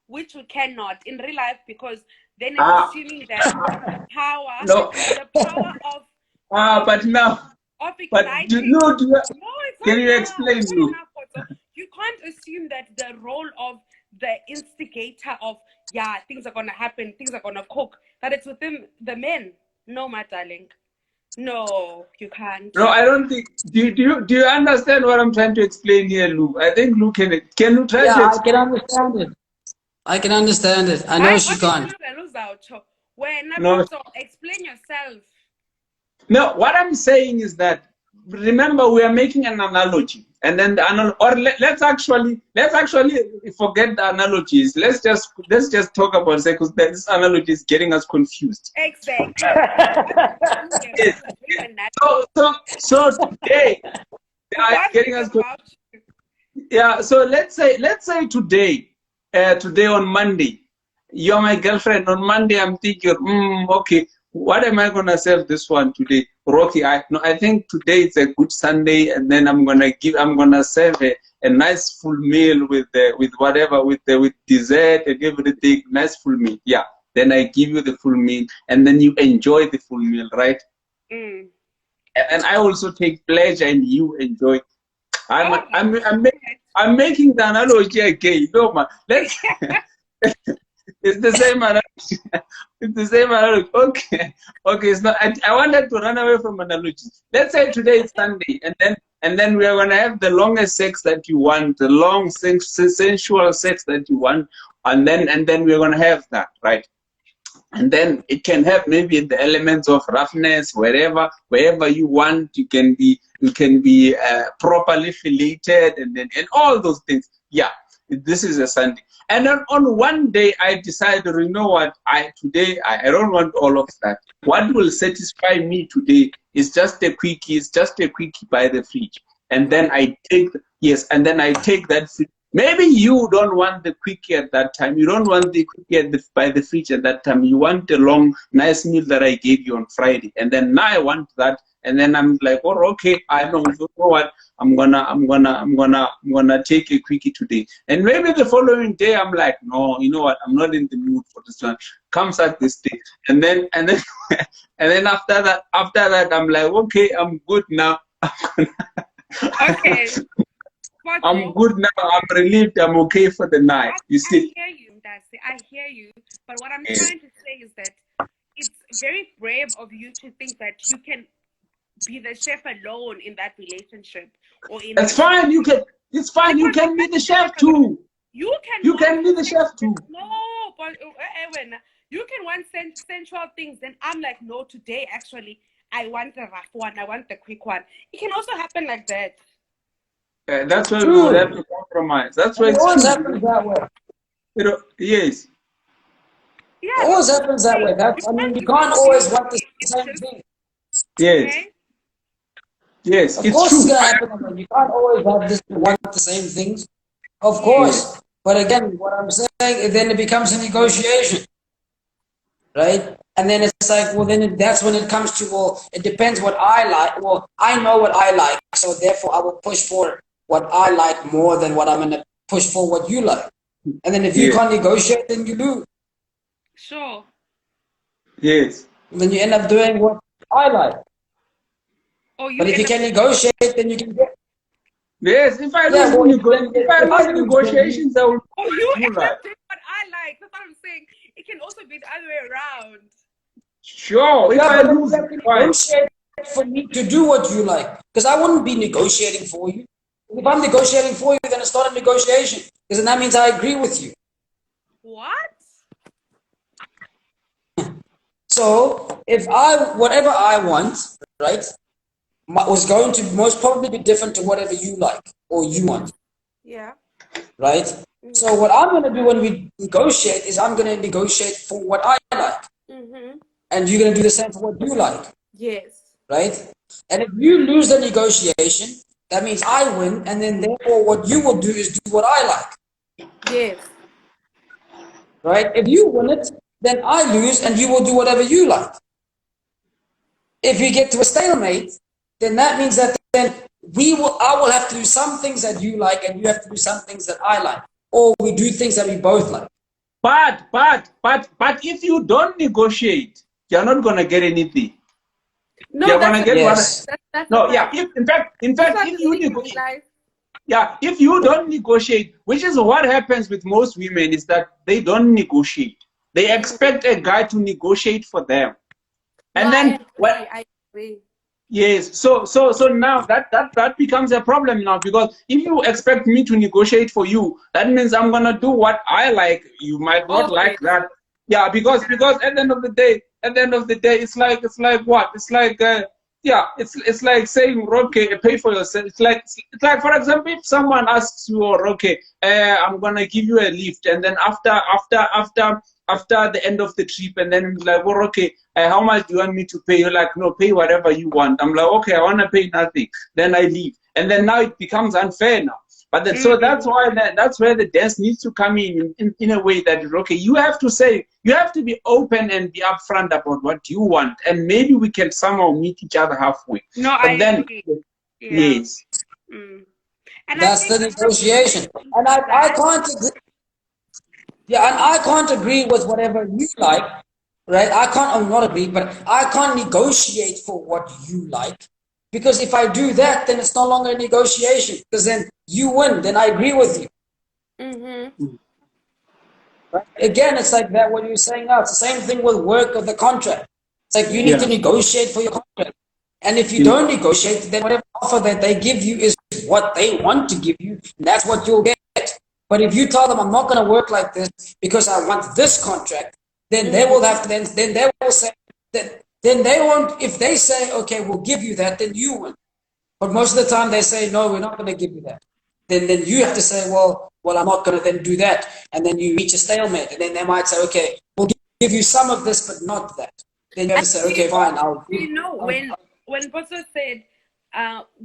Which we cannot in real life, because then it's assuming that the power of but now. of igniting. Can you explain? You can't assume that the role of the instigator of things are gonna happen, things are gonna cook, that it's within the men. No, my darling. No, you can't. No, I don't think. Do you understand what I'm trying to explain here, Lou? I think Lou can you try to explain? I can understand it. I can understand it. I know she can't. No. Explain yourself. No, what I'm saying is that, remember, we are making an analogy, and then let's actually forget the analogies. Let's just talk about it, because this analogy is getting us confused. Exactly. Yes. So today they are getting us confused. Yeah. So let's say today on Monday, you're my girlfriend. On Monday, I'm thinking, okay, what am I gonna serve this one today? Rocky, I think today it's a good Sunday, and then I'm gonna serve a nice full meal with dessert and everything, nice full meal. Yeah. Then I give you the full meal, and then you enjoy the full meal, right? And I also take pleasure in you enjoy. I'm making the analogy again. No, man. Let's. It's the same analogy. It's the same analogy. Okay. It's not. I wanted to run away from analogy. Let's say today is Sunday, and then we are gonna have the longest sex that you want, the long sensual sex that you want, and then we're gonna have that, right? And then it can have maybe the elements of roughness, wherever you want. You can be properly filleted, and all those things. Yeah, this is a Sunday. And then on one day, I decided, you know what? Today I don't want all of that. What will satisfy me today is just a quickie. It's just a quickie by the fridge. And then I take that. Maybe you don't want the quickie at that time. You don't want the quickie by the fridge at that time. You want a long, nice meal that I gave you on Friday. And then now I want that. And then I'm like, oh, okay, I know. You know what? I'm gonna take a quickie today. And maybe the following day I'm like, no, you know what? I'm not in the mood for this one. Comes at this day. And then and then after that I'm like, okay, I'm good now. Okay. I'm good now. I'm relieved. I'm okay for the night. You see? I hear you, Darcy. I hear you. But what I'm trying to say is that it's very brave of you to think that you can be the chef alone in that relationship. That's fine. You can. It's fine. You can be the chef too. You can be the chef too. No, but you can want sensual things. Then I'm like, no, today actually I want the rough one. I want the quick one. It can also happen like that. That's why we would have to compromise. That's why it always happens that way. Yes. Yeah, it always happens that way. You can't always want the same thing. Yes. Okay? Yes. Of course it's gonna happen. You can't always want the same things. Of course. But again, what I'm saying, then it becomes a negotiation. Right? And then it's like, well, then that's when it comes to, well, it depends what I like. Well, I know what I like, so therefore I will push for what I like more than what I'm going to push for what you like. And then if you can't negotiate, then you lose. Sure. Yes. And then you end up doing what I like. But if you can negotiate, then you can get. Yes, if I Yeah, lose well, if I if I lose lose, then negotiations, I will Oh, you do that. accepted what I like. That's what I'm saying. It can also be the other way around. Sure, if yeah, I but then lose, you have to fine. negotiate for me to do what you like. Because I wouldn't be negotiating for you. If I'm negotiating for you, then it's not a negotiation. Because that means I agree with you. What? So if whatever I want, right, was going to most probably be different to whatever you like or you want, Yeah. right? So what I'm going to do when we negotiate is I'm going to negotiate for what I like, Mm-hmm. and you're going to do the same for what you like, Yes. right? And if you lose the negotiation, that means I win, and then therefore what you will do is do what I like, Yes. right? If you win it, then I lose, and you will do whatever you like. If we get to a stalemate, then that means that then I will have to do some things that you like, and you have to do some things that I like, or we do things that we both like. But if you don't negotiate, you're not gonna get anything. No, You're that's gonna get what? Yes. that's a No, yeah. fact. If in fact, Just like if with you anything in negotiate, life. yeah, if you don't negotiate, which is what happens with most women, is that they don't negotiate. They expect a guy to negotiate for them, No, and I then what? agree. I agree. Yes, so now that becomes a problem now, because if you expect me to negotiate for you, that means I'm gonna do what I like. You might not like Always. that. Yeah, because at the end of the day, it's like what? It's like yeah, it's like saying, okay, pay for yourself. It's like, for example, if someone asks you, or okay, I'm gonna give you a lift, and then after the end of the trip, and then like, well, okay, how much do you want me to pay? You're like, no, pay whatever you want. I'm like, okay, I want to pay nothing. Then I leave, and then now it becomes unfair now. But so that's why that's where the dance needs to come in a way that, okay, you have to say, you have to be open and be upfront about what you want, and maybe we can somehow meet each other halfway. No, But I then, agree. Yeah. yes, Mm. And I That's think the negotiation. And I can't agree. Yeah, and I can't agree with whatever you like, right? I'm not agree, but I can't negotiate for what you like. Because if I do that, then it's no longer a negotiation. Because then you win, then I agree with you. Mm-hmm. Right? Again, it's like that what you're saying now. It's the same thing with work of the contract. It's like you need Yeah. to yeah, negotiate for your contract. And if you yeah. don't negotiate, then whatever offer that they give you is what they want to give you, and that's what you'll get. But if you tell them I'm not going to work like this because I want this contract, then they will have to then they will say that then they won't. If they say okay, we'll give you that, then you win. But most of the time they say no, we're not going to give you that. Then you have to say well I'm not going to then do that, and then you reach a stalemate, and then they might say okay, we'll give you some of this but not that. Then you have to say okay, fine, I'll. You know, when Bosso said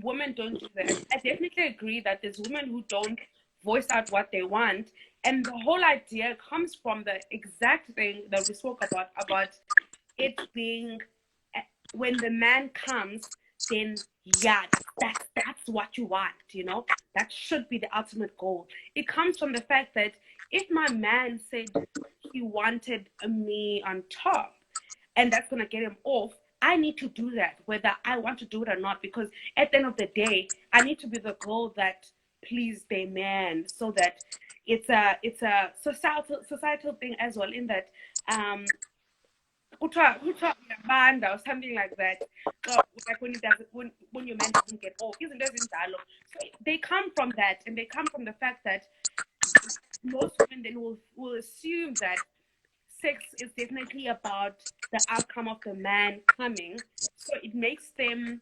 women don't do that, I definitely agree that there's women who don't voice out what they want, and the whole idea comes from the exact thing that we spoke about it being when the man comes, then yeah, that's what you want, you know, that should be the ultimate goal. It comes from the fact that if my man said he wanted me on top, and that's gonna get him off, I need to do that, whether I want to do it or not, because at the end of the day, I need to be the girl that please their man, so that it's a societal thing as well, in that uyabanda or something like that. So, like when your man doesn't get off, isn't dialogue. So they come from that, and they come from the fact that most women then will assume that sex is definitely about the outcome of the man coming. So it makes them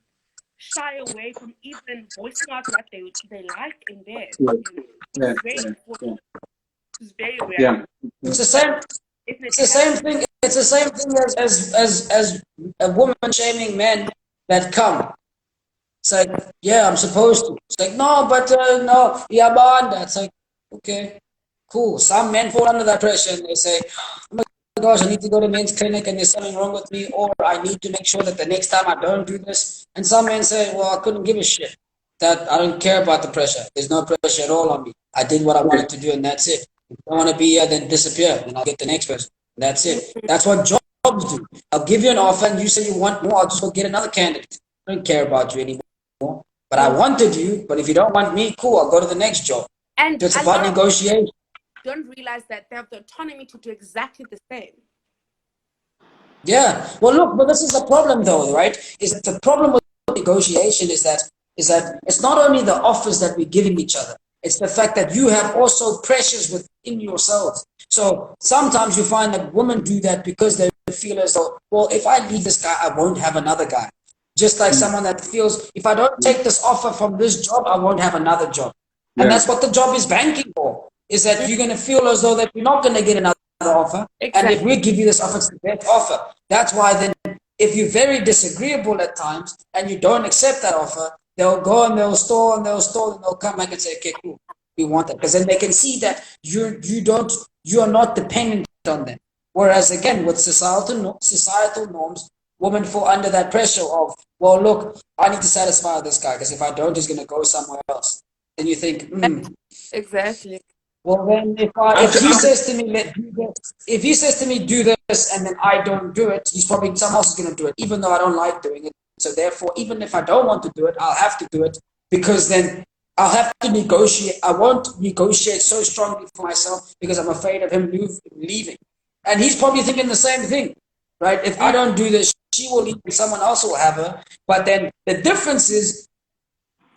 shy away from even voicing out what they like in bed. Yeah, You know, which yeah, is very yeah, important. It's very rare. yeah. It's the same. It's the same thing. It's the same thing as a woman shaming men that come. It's like, yeah, I'm supposed to. It's like, no, but no, yeah, man. It's like, okay, cool. Some men fall under that pressure and they say, oh my gosh, I need to go to men's clinic and there's something wrong with me, or I need to make sure that the next time I don't do this. And some men say, well, I couldn't give a shit. That I don't care about the pressure. There's no pressure at all on me. I did what I wanted to do, and that's it. If I don't want to be here, then disappear, and I'll get the next person. That's it. That's what jobs do. I'll give you an offer, and you say you want more. I'll just go get another candidate. I don't care about you anymore. But I wanted you, but if you don't want me, cool, I'll go to the next job. And So it's about negotiation. Don't realize that they have the autonomy to do exactly the same. Yeah. Well, look, but this is the problem, though, right? Is that the problem with negotiation is that it's not only the offers that we're giving each other. It's the fact that you have also pressures within yourselves. So sometimes you find that women do that because they feel as though, well, if I leave this guy, I won't have another guy. Just like someone that feels, if I don't take this offer from this job, I won't have another job. And that's what the job is banking for, is that you're going to feel as though that you're not going to get another offer. Exactly. And if we give you this offer, it's the best offer. That's why then, if you're very disagreeable at times and you don't accept that offer, they'll go and they'll stall and they'll come back and say, okay, cool, we want that. Because then they can see that you are not dependent on them. Whereas again, with societal norms, women fall under that pressure of, well, look, I need to satisfy this guy, because if I don't, he's going to go somewhere else. And you think, Exactly. Well, then if he says to me, if he says to me, do this, and then I don't do it, he's probably, someone else is going to do it, even though I don't like doing it. So therefore, even if I don't want to do it, I'll have to do it, because then I'll have to negotiate. I won't negotiate so strongly for myself because I'm afraid of him leaving. And he's probably thinking the same thing, right? If I don't do this, she will leave and someone else will have her. But then the difference is,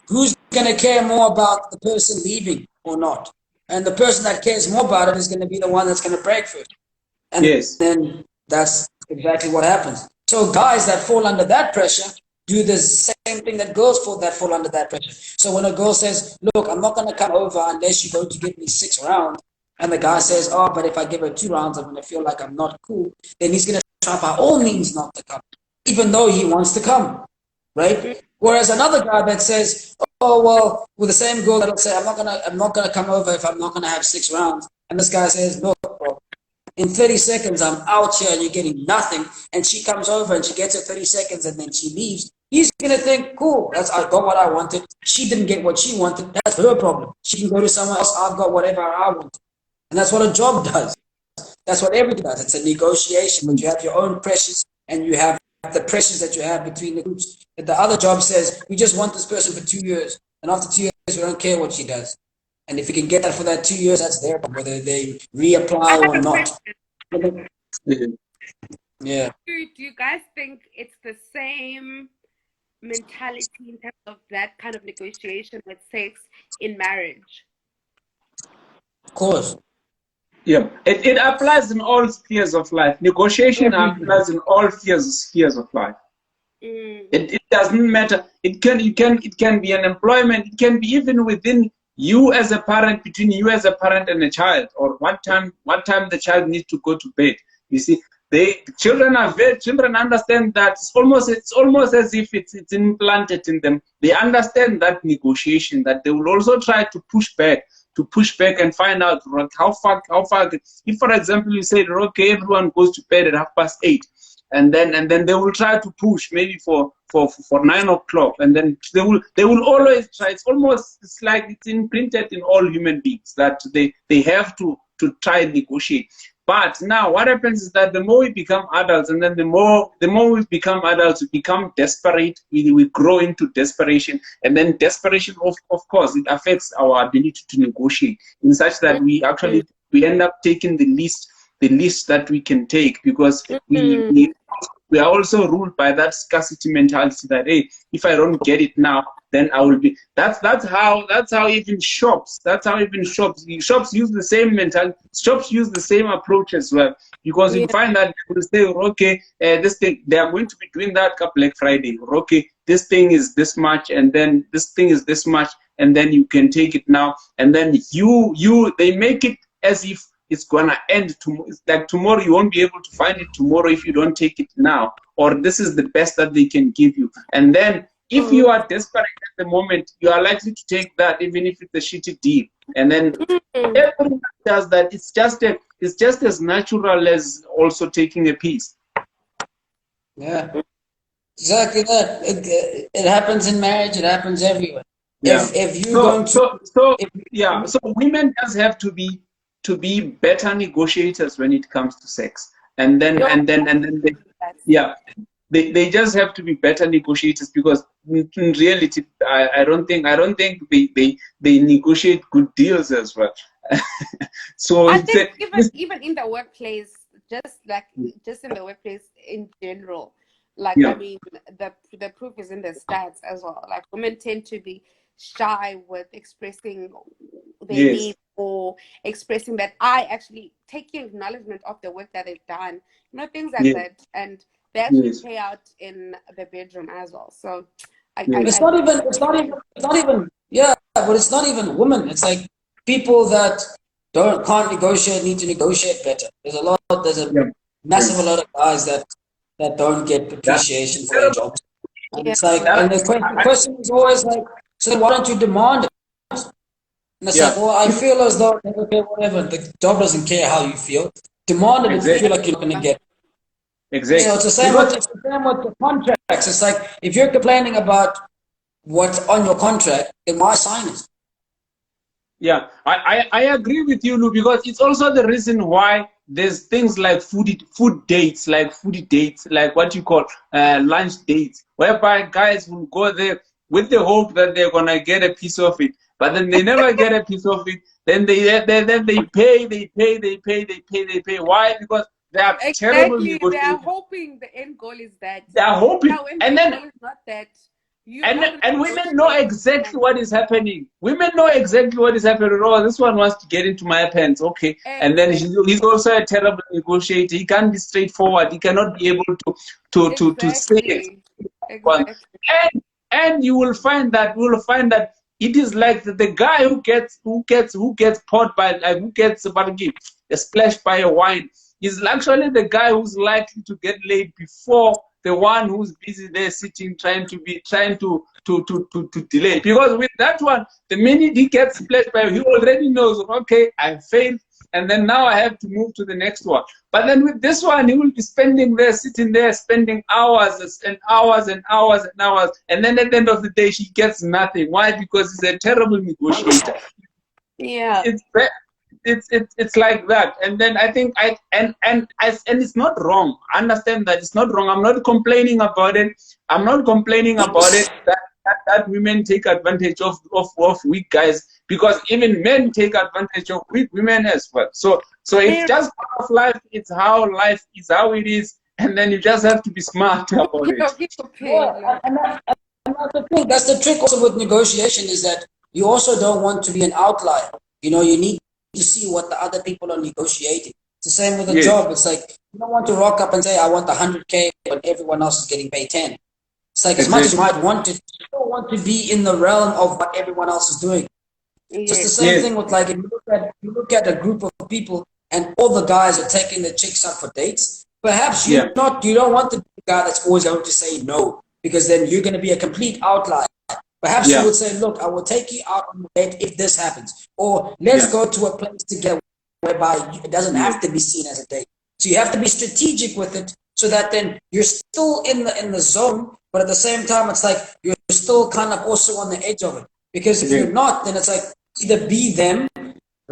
who's going to care more about the person leaving or not? And the person that cares more about it is going to be the one that's going to break first. And then that's exactly what happens. So guys that fall under that pressure do the same thing that girls that fall under that pressure. So when a girl says, look, I'm not going to come over unless you're going to give me 6 rounds, and the guy says, oh, but if I give her 2 rounds, I'm going to feel like I'm not cool, then he's going to try by all means not to come, even though he wants to come, right? Whereas another guy that says, oh, well, with the same girl that'll say, I'm not gonna come over if I'm not gonna have 6 rounds. And this guy says, look, bro, in 30 seconds, I'm out here and you're getting nothing. And she comes over and she gets her 30 seconds and then she leaves. He's gonna think, cool, I got what I wanted. She didn't get what she wanted. That's her problem. She can go to someone else. I've got whatever I want. And that's what a job does. That's what everything does. It's a negotiation, but you have your own pressures and you have the pressures that you have between the groups. That the other job says, we just want this person for 2 years. And after 2 years, we don't care what she does. And if you can get that for that 2 years, that's their problem, whether they reapply or not. Yeah. Do you guys think it's the same mentality in terms of that kind of negotiation with sex in marriage? Of course. Yeah, it applies in all spheres of life. Negotiation applies in all spheres of life. It doesn't matter. It can be an employment. It can be even within you as a parent, between you as a parent and a child, or what time the child needs to go to bed. You see, children understand that it's almost as if it's implanted in them. They understand that negotiation, that they will also try to push back and find out how far. If, for example, you say, okay, everyone goes to bed at 8:30, and then they will try to push maybe for 9 o'clock, and then they will always try. It's like it's imprinted in all human beings that they have to try and negotiate. But now what happens is that the more we become adults, and then the more we become adults, we become desperate. We grow into desperation, and then desperation, of course, it affects our ability to negotiate in such that we end up taking the least that we can take, because we are also ruled by that scarcity mentality that, hey, if I don't get it now, then I will be. That's how even shops use the same mentality. Shops use the same approach as well, because you find that they will say, okay, this thing, they are going to be doing that Black Friday. Okay, this thing is this much, and then this thing is this much, and then you can take it now, and then they make it as if it's gonna end tomorrow. Like tomorrow, you won't be able to find it tomorrow if you don't take it now, or this is the best that they can give you. And then if you are desperate at the moment, you are likely to take that, even if it's a shitty deal. And then everyone does that. It's just as natural as also taking a piece. Yeah, exactly that. It happens in marriage. It happens everywhere. Yeah. If you so women does have to be better negotiators when it comes to sex, and then they just have to be better negotiators, because in reality, I don't think they negotiate good deals as well. So I it's think even in the workplace, just in the workplace in general, like yeah, I mean, the proof is in the stats as well. Like women tend to be shy with expressing their yes, needs, or expressing that I actually taking acknowledgement of the work that they've done, things like yes, that, and they actually yes, play out in the bedroom as well. So yes, It's I not even, think it's not even, it's not even, yeah, but it's not even women. It's like people that can't negotiate need to negotiate better. There's a yeah, massive yes. lot of guys that don't get That, appreciation for their terrible. jobs. And yeah, it's like, That, and the question is always like, so why don't you demand it? And it's like, yeah, well, I feel as though, okay, whatever, the job doesn't care how you feel. Demand it if you yeah, feel exactly, like you're not going to get it. So exactly. it's the same with, Because the contracts. It's like, if you're complaining about what's on your contract, then why sign it? yeah, I agree with you, Lou, because it's also the reason why there's things like food dates, like foodie dates, like what you call lunch dates, whereby guys will go there with the hope that they're gonna get a piece of it, but then they never get a piece of it. Then they pay. Why? Because they are terrible exactly. They are negotiators. hoping the end goal is that. They are hoping, Now, when the and end then goal is not that, you're and not going to and women know negotiate. exactly what is happening. Women know exactly what is happening. Oh, this one wants to get into my pants, okay. And then Exactly. he's also a terrible negotiator. He can't be straightforward. He cannot be able to say it. Exactly. Exactly. And you will find that it is like the guy who gets caught by, like, who gets splashed by a wine is actually the guy who's likely to get laid before the one who's busy there sitting trying to delay. Because with that one, the minute he gets splashed by, he already knows, okay, I failed, and then now I have to move to the next one. But then with this one, he will be sitting there, spending hours and hours and hours and hours, and then at the end of the day, she gets nothing. Why? Because he's a terrible negotiator. Yeah. It's like that. And then I think and it's not wrong. I understand that it's not wrong. I'm not complaining about it. I'm not complaining about it that women take advantage of weak guys, because even men take advantage of weak women as well. So it's just part of life. It's how life is, how it is, and then you just have to be smart about it. Yeah, and that's the thing. That's the trick also with negotiation, is that you also don't want to be an outlier. You need to see what the other people are negotiating. It's the same with a Yes, job. It's like, you don't want to rock up and say, I want 100K when everyone else is getting paid 10. It's like, as much as you exactly. might want it, you don't want to be in the realm of what everyone else is doing. So it's the Yes. same Yes, thing with, like, if you look at a group of people and all the guys are taking the chicks out for dates. Perhaps yeah, you don't want the guy that's always going to say no, because then you're going to be a complete outlier. Perhaps you yeah, would say, look, I will take you out on a date if this happens, or let's yeah, go to a place together whereby it doesn't yes, have to be seen as a date. So you have to be strategic with it, so that then you're still in the zone, but at the same time, it's like you're still kind of also on the edge of it. Because if yes, you're not, then it's like either be them,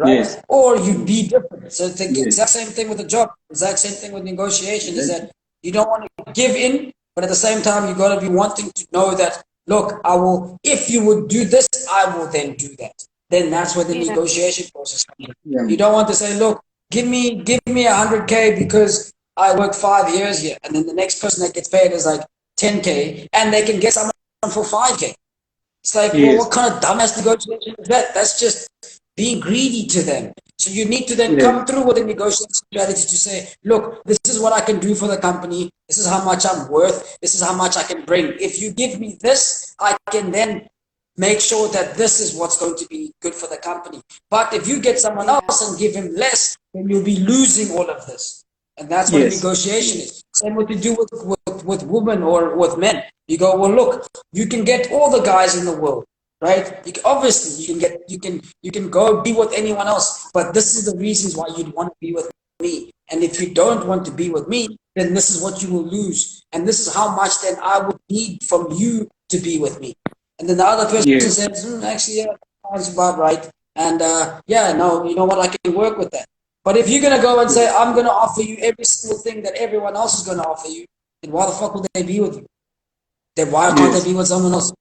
yes, right, or you be different. So it's the yes, exact same thing with the job, exact same thing with negotiation, is that you don't want to give in, but at the same time, you got to be wanting to know that, look, I will, if you would do this, I will then do that. Then that's where the Yeah. negotiation process comes in. yeah, You don't want to say, look, give me 100K because I worked 5 years here, and then the next person that gets paid is like 10K, and they can get someone for 5K. It's like, well, yes, what kind of dumbass negotiation is that? That's just being greedy to them. So you need to then yes, come through with a negotiation strategy to say, look, this is what I can do for the company. This is how much I'm worth. This is how much I can bring. If you give me this, I can then make sure that this is what's going to be good for the company. But if you get someone Yeah. else and give him less, then you'll be losing all of this. And that's what a yes, negotiation is. Same what you do with women or with men. You go, well, look, you can get all the guys in the world, right? Obviously, you can go be with anyone else, but this is the reasons why you'd want to be with me. And if you don't want to be with me, then this is what you will lose, and this is how much then I would need from you to be with me. And then the other person yes, says, actually, yeah, that's about right. And yeah, no, you know what, I can work with that. But if you're going to go and say, I'm going to offer you every single thing that everyone else is going to offer you, then why the fuck would they be with you? Then why can't they Yes. be with someone else?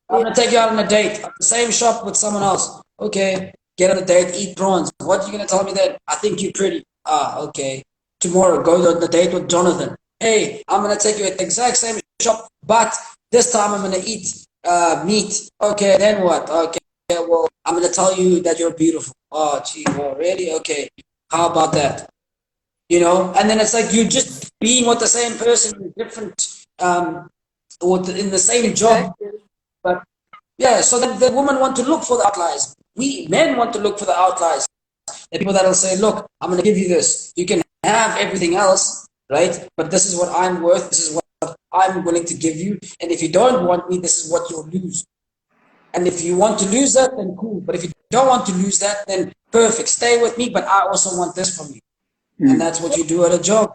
I'm gonna take you out on a date at the same shop with someone else. Okay, get on a date, eat prawns. What are you gonna tell me then? I think you're pretty. Ah, okay. Tomorrow, go on the date with Jonathan. Hey, I'm gonna take you at the exact same shop, but this time I'm gonna eat meat. Okay, then what? Okay, well, I'm gonna tell you that you're beautiful. Oh, gee, well, really? Okay, how about that? You know, and then it's like you just being with the same person in different or in the same job, Exactly. but yeah, so then the women want to look for the outliers. We men want to look for the outliers. The people that'll say, look, I'm going to give you this. You can have everything else, right? But this is what I'm worth. This is what I'm willing to give you. And if you don't want me, this is what you'll lose. And if you want to lose that, then cool. But if you don't want to lose that, then perfect. Stay with me, but I also want this from you. And that's what you do at a job.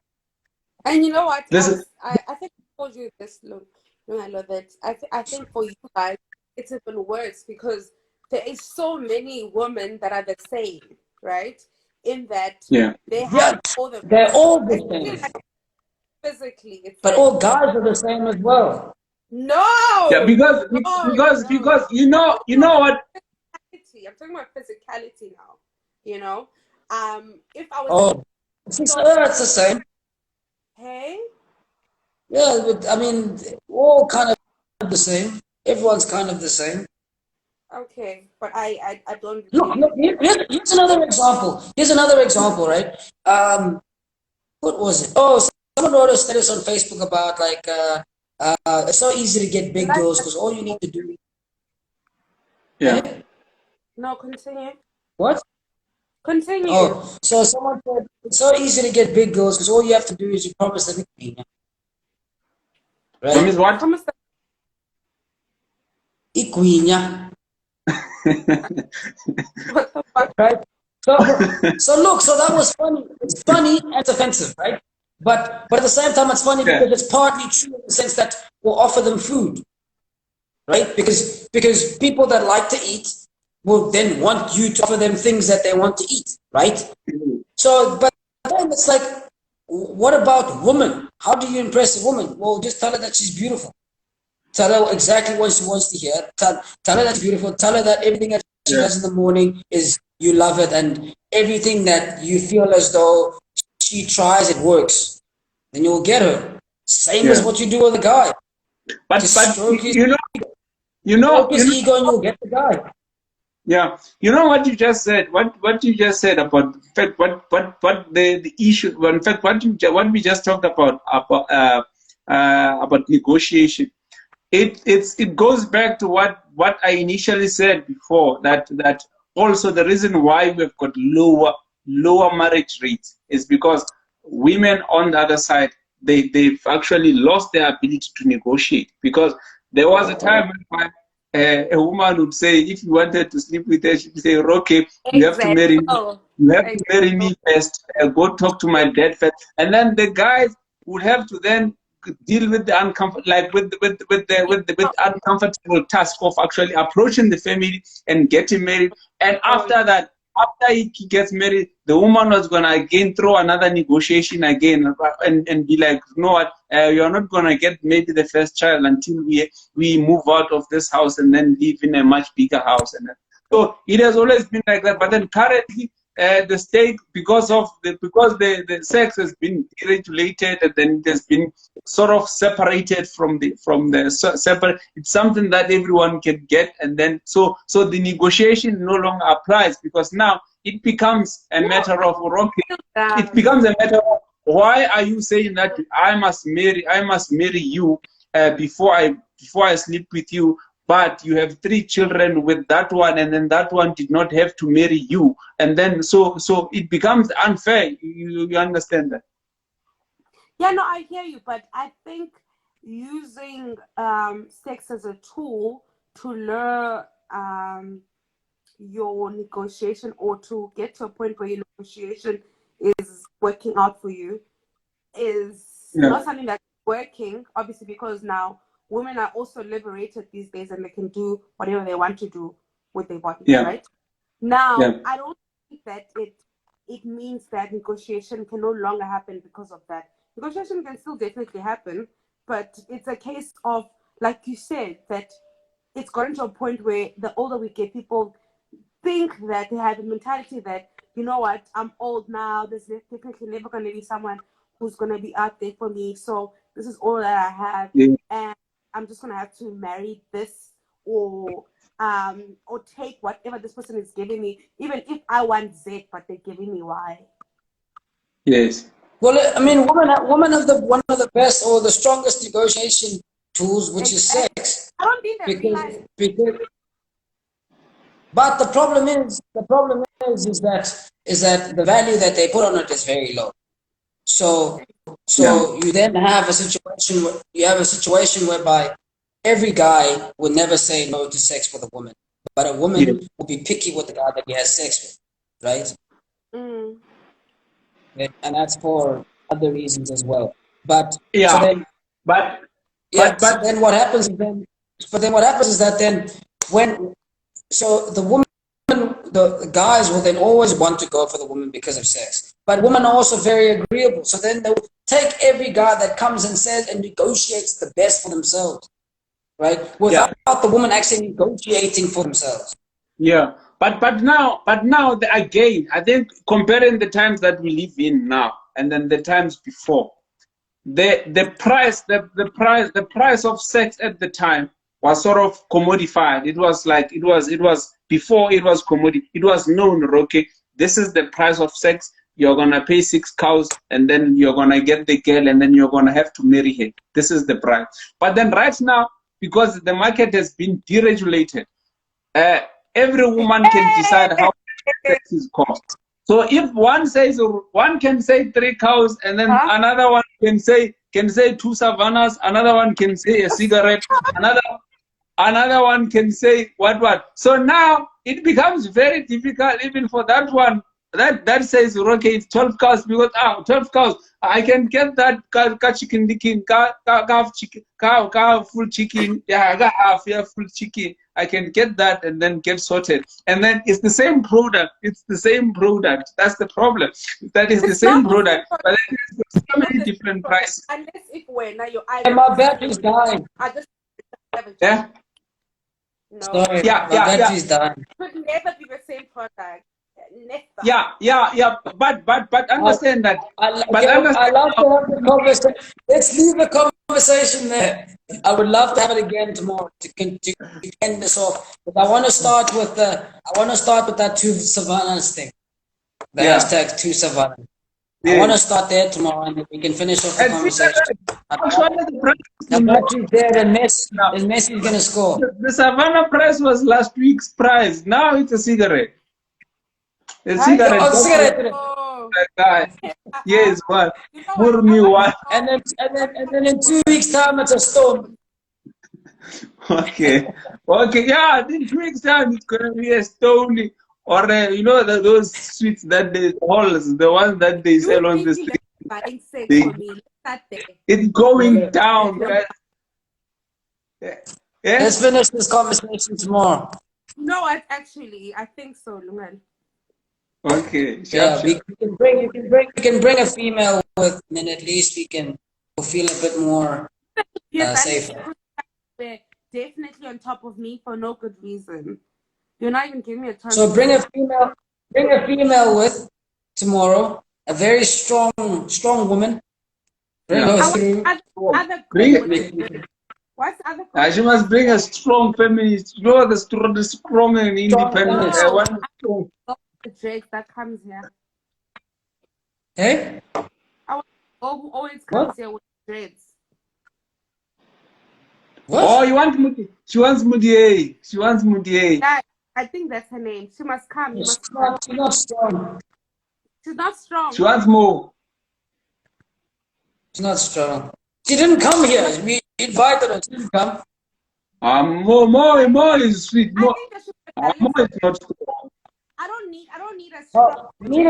And you know what? Listen, I think I told you this, look, I love it. I think for you guys, it's even worse because there is so many women that are the same, right? In that yeah. they have Yeah, all the they're all the especially same. like physically. It's But like all guys are the same as well. Yeah, no, because no, because no. because you know what? I'm talking about physicality now. You know, if I was Oh, see, so so that's the same. hey, Yeah, but I mean, all kind of the same. Everyone's kind of the same. okay, but I don't Look, really. here's another example. Here's another example, right? What was it? Oh, someone wrote a status on Facebook about like, it's so easy to get big Like girls because all you need to do. Yeah. Eh? no, continue. What? Continue. Oh, so someone said it's so easy to get big girls because all you have to do is you promise them equine, Promise right? what? Promise that. Equine, What the fuck? right? So look, so that was funny. It's funny and it's offensive, right? But at the same time, it's funny Yeah. because it's partly true in the sense that we'll offer them food, right? Because people that like to eat will then want you to offer them things that they want to eat, right? So, but then it's like, what about women? How do you impress a woman? Well, just tell her that she's beautiful. Tell her exactly what she wants to hear. Tell her that's beautiful. Tell her that everything that she Yeah. does in the morning is you love it, and everything that you feel as though she tries, it works. Then you'll get her. Same as Yeah. what you do with a guy. Just But you know stroke his ego, and you'll get the guy. yeah, you know what you just said. What you just said about, in fact, what the issue. Well, in fact, what we just talked about negotiation. It goes back to what I initially said before, that also the reason why we've got lower marriage rates is because women on the other side, they've actually lost their ability to negotiate, because there was a time when a woman would say, if you wanted to sleep with her, she'd say, okay, you have to marry me. Exactly. You have to marry Exactly. me first. Go talk to my dad first, and then the guys would have to then deal with the uncomfort, like with uncomfortable task of actually approaching the family and getting married. And after that, after he gets married, the woman was gonna again throw another negotiation again, and be like, you know what, you're not gonna get maybe the first child until we move out of this house and then live in a much bigger house. And so it has always been like that. But then currently, the state, because the sex has been deregulated, and then it has been sort of separated from the separate. It's something that everyone can get, and then so the negotiation no longer applies, because now it becomes a matter of, okay, it becomes a matter of, why are you saying that I must marry you before I sleep with you, but you have 3 children with that one, and then that one did not have to marry you, and then so it becomes unfair. You understand that? Yeah, no, I hear you, but I think using sex as a tool to lure your negotiation, or to get to a point where your negotiation is working out for you, is Yeah. not something that's working, obviously, because now women are also liberated these days and they can do whatever they want to do with their bodies, Yeah. right? Now, Yeah. I don't think that it means that negotiation can no longer happen because of that. negotiation can still definitely happen, but it's a case of, like you said, that it's gotten to a point where the older we get, people think that they have a mentality that, you know what, I'm old now, there's definitely never going to be someone who's going to be out there for me, so this is all that I have, and I'm just going to have to marry this, or take whatever this person is giving me, even if I want Z, but they're giving me Y. Yes. Well, I mean, women have one of the best or the strongest negotiation tools, which is sex. I don't think they realize. But the problem is that the value that they put on it is very low. So you then have a situation whereby every guy will never say no to sex with a woman, but a woman will be picky with the guy that he has sex with, right? Mm. And that's for other reasons as well. But then what happens is that then the woman, the guys will then always want to go for the woman because of sex. But women are also very agreeable. So then they'll take every guy that comes and says and negotiates the best for themselves, right? Without the woman actually negotiating for themselves. Yeah. But now again, I think comparing the times that we live in now and then the times before, the price of sex at the time was sort of commodified. It was before it was commodity. It was known, okay, this is the price of sex. You're gonna pay 6 cows, and then you're gonna get the girl, and then you're gonna have to marry her. This is the price. But then right now, because the market has been deregulated, every woman can decide how much sex is cost. So if one can say 3 cows, and then another one can say 2 savannas, another one can say a cigarette, another one can say what. So now it becomes very difficult even for that one that says, okay, it's 12 cows, because 12 cows, I can get that chicken chicken, full chicken, I got half, full chicken. I can get that and then get sorted. And then it's the same product. It's the same product. That's the problem. That is the same product, but there's so many different prices. Unless if now your And my battery's dying. Yeah. No. Sorry, my battery's dying. It could never be the same product. Never. Yeah. But understand that. I love to have the conversation. Let's leave the conversation there. I would love to have it again tomorrow to end this off. But I want to start with that 2 savannas thing. The hashtag 2 savannas. I want to start there tomorrow, and we can finish off the conversation. The battery's there, and Messi is going to score. The Savannah price was last week's price. Now it's a cigarette. A cigarette. Yes, what? Pour me one. And then in 2 weeks' time, it's a stone. Okay. Yeah, in 2 weeks' time, it's going to be a stone. Or, those sweets that they holes, the ones that they sell on the street. It's going down, guys. Yeah. Let's finish this conversation tomorrow. No, actually, I think so, Lungan. Okay. We can bring a female with, and then at least we can feel a bit more safer. They're definitely on top of me for no good reason. You're not even giving me a chance. So bring a female with tomorrow. A very strong woman. Bring her through. What's the other? She must bring a strong feminist. You know, the strong and independent. I want strong. The Drake that comes here. Hey? Who always comes here with dreads. What? Oh, you want Mudier? She wants Mudier. Yeah, I think that's her name. She must come. She's not strong. She's not strong. She wants more. She's not strong. She didn't come here. We invited her. She didn't come. More is sweet. More is not strong. I don't need a strong. We need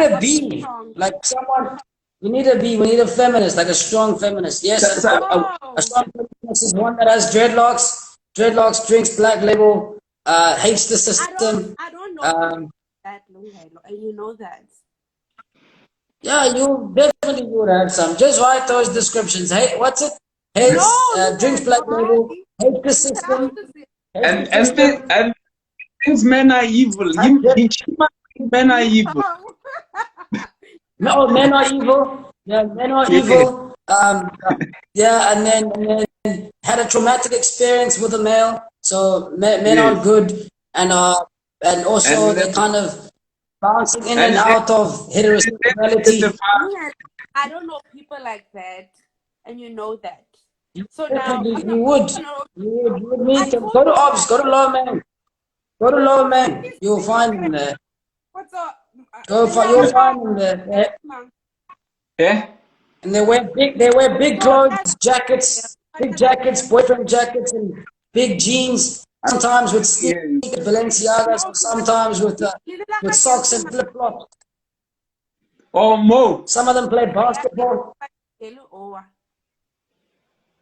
a B. Like someone. We need a B. We need a feminist, like a strong feminist. Yes, a strong feminist is one that has dreadlocks, drinks Black Label, hates the system. I don't know that, and you know that. Yeah, you definitely would have some. Just write those descriptions. Hey, what's it? Hates, No, you drinks said black label, no. hates the You said system, after this. hates the And system. things men are evil. Men are evil. No, men are evil. Yeah, men are Yeah. evil. Yeah, and then had a traumatic experience with a male. So men Yes. aren't good, and also And they then kind of bouncing in and and then, out of and then heterosexuality. Yeah, I don't know people like that, and you know that. So now Definitely, I'm not. No, you would I meet them. told Go to you Ops, that. go to Low Man, go to Low Man. Please You'll say your find crack. them there. What's up? You'll find them there. yeah. And they wear big So clothes, that's big jackets, boyfriend jackets, and big jeans. Sometimes with Yes. sneakers, Balenciagas, no. or sometimes with socks and flip flops. Oh Mo. Some of them play basketball.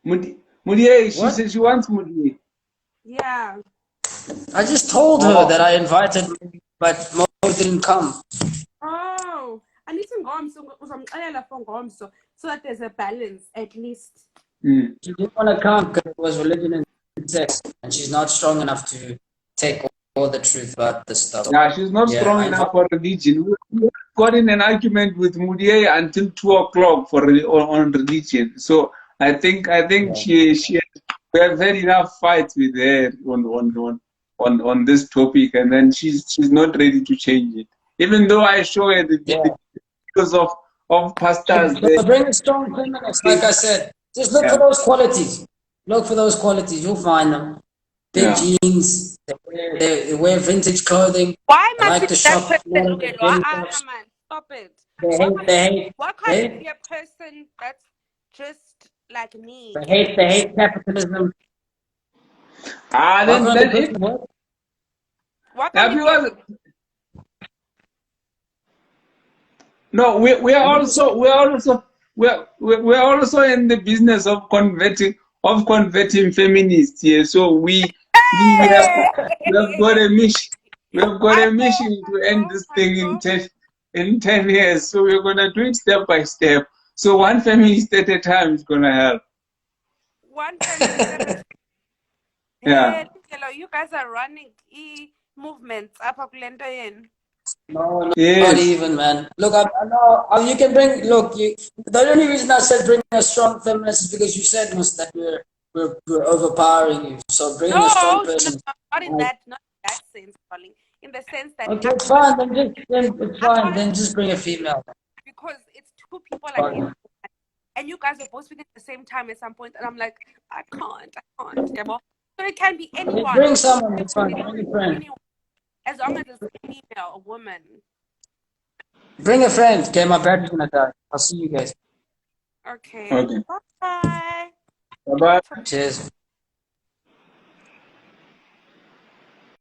Mudie, she What? says she wants Mudie. Yeah. I just told her that Oh. I invited, but Mo didn't come. Oh, I need some gum so that there's a balance at least. Mm. She didn't want to come because it was religion and sex, and she's not strong enough to take all the truth about this stuff. Yeah, she's not Yeah, strong enough for religion. We got in an argument with Mudie until 2 o'clock on religion. So I think she we have had enough fights with her on this topic, and then she's not ready to change it. Even though I show her the videos of pastors there. So bring a strong feminist, like I said. Just look for Yeah. those qualities. Look for those qualities. You'll find them. Big Yeah. jeans. They wear vintage clothing. Why They must like be to that shop. person? Okay, no, man, stop it. Why can't it be a person that's just like me? They hate capitalism. Then Welcome to it. Christmas. Why Yeah, can't it be a because no, we're also in the business of converting feminists here. So we have got a mission. We have got I a mission to end this thing in 10 years. So we're gonna do it step by step. So one feminist at a time is gonna help. one feminist. Yeah. Hey, you guys are running movements up in. No, not Yes. even, man. Look, I know you can bring. Look, the only reason I said bring a strong feminist is because you said that we're overpowering you. So bring a strong person. Not in that sense, darling. In the sense that Okay, it's fine. It's fine. Then just bring a female. because it's two people against, and you guys are both speaking at the same time at some point, and I'm like, I can't. Yeah, so it can be anyone. Bring someone. It's fine. Bring a friend. Anyone, as long as it's a female, a woman. Bring a friend. Okay, my battery's gonna die. I'll see you guys. Okay. Okay. Bye. Bye bye. Cheers.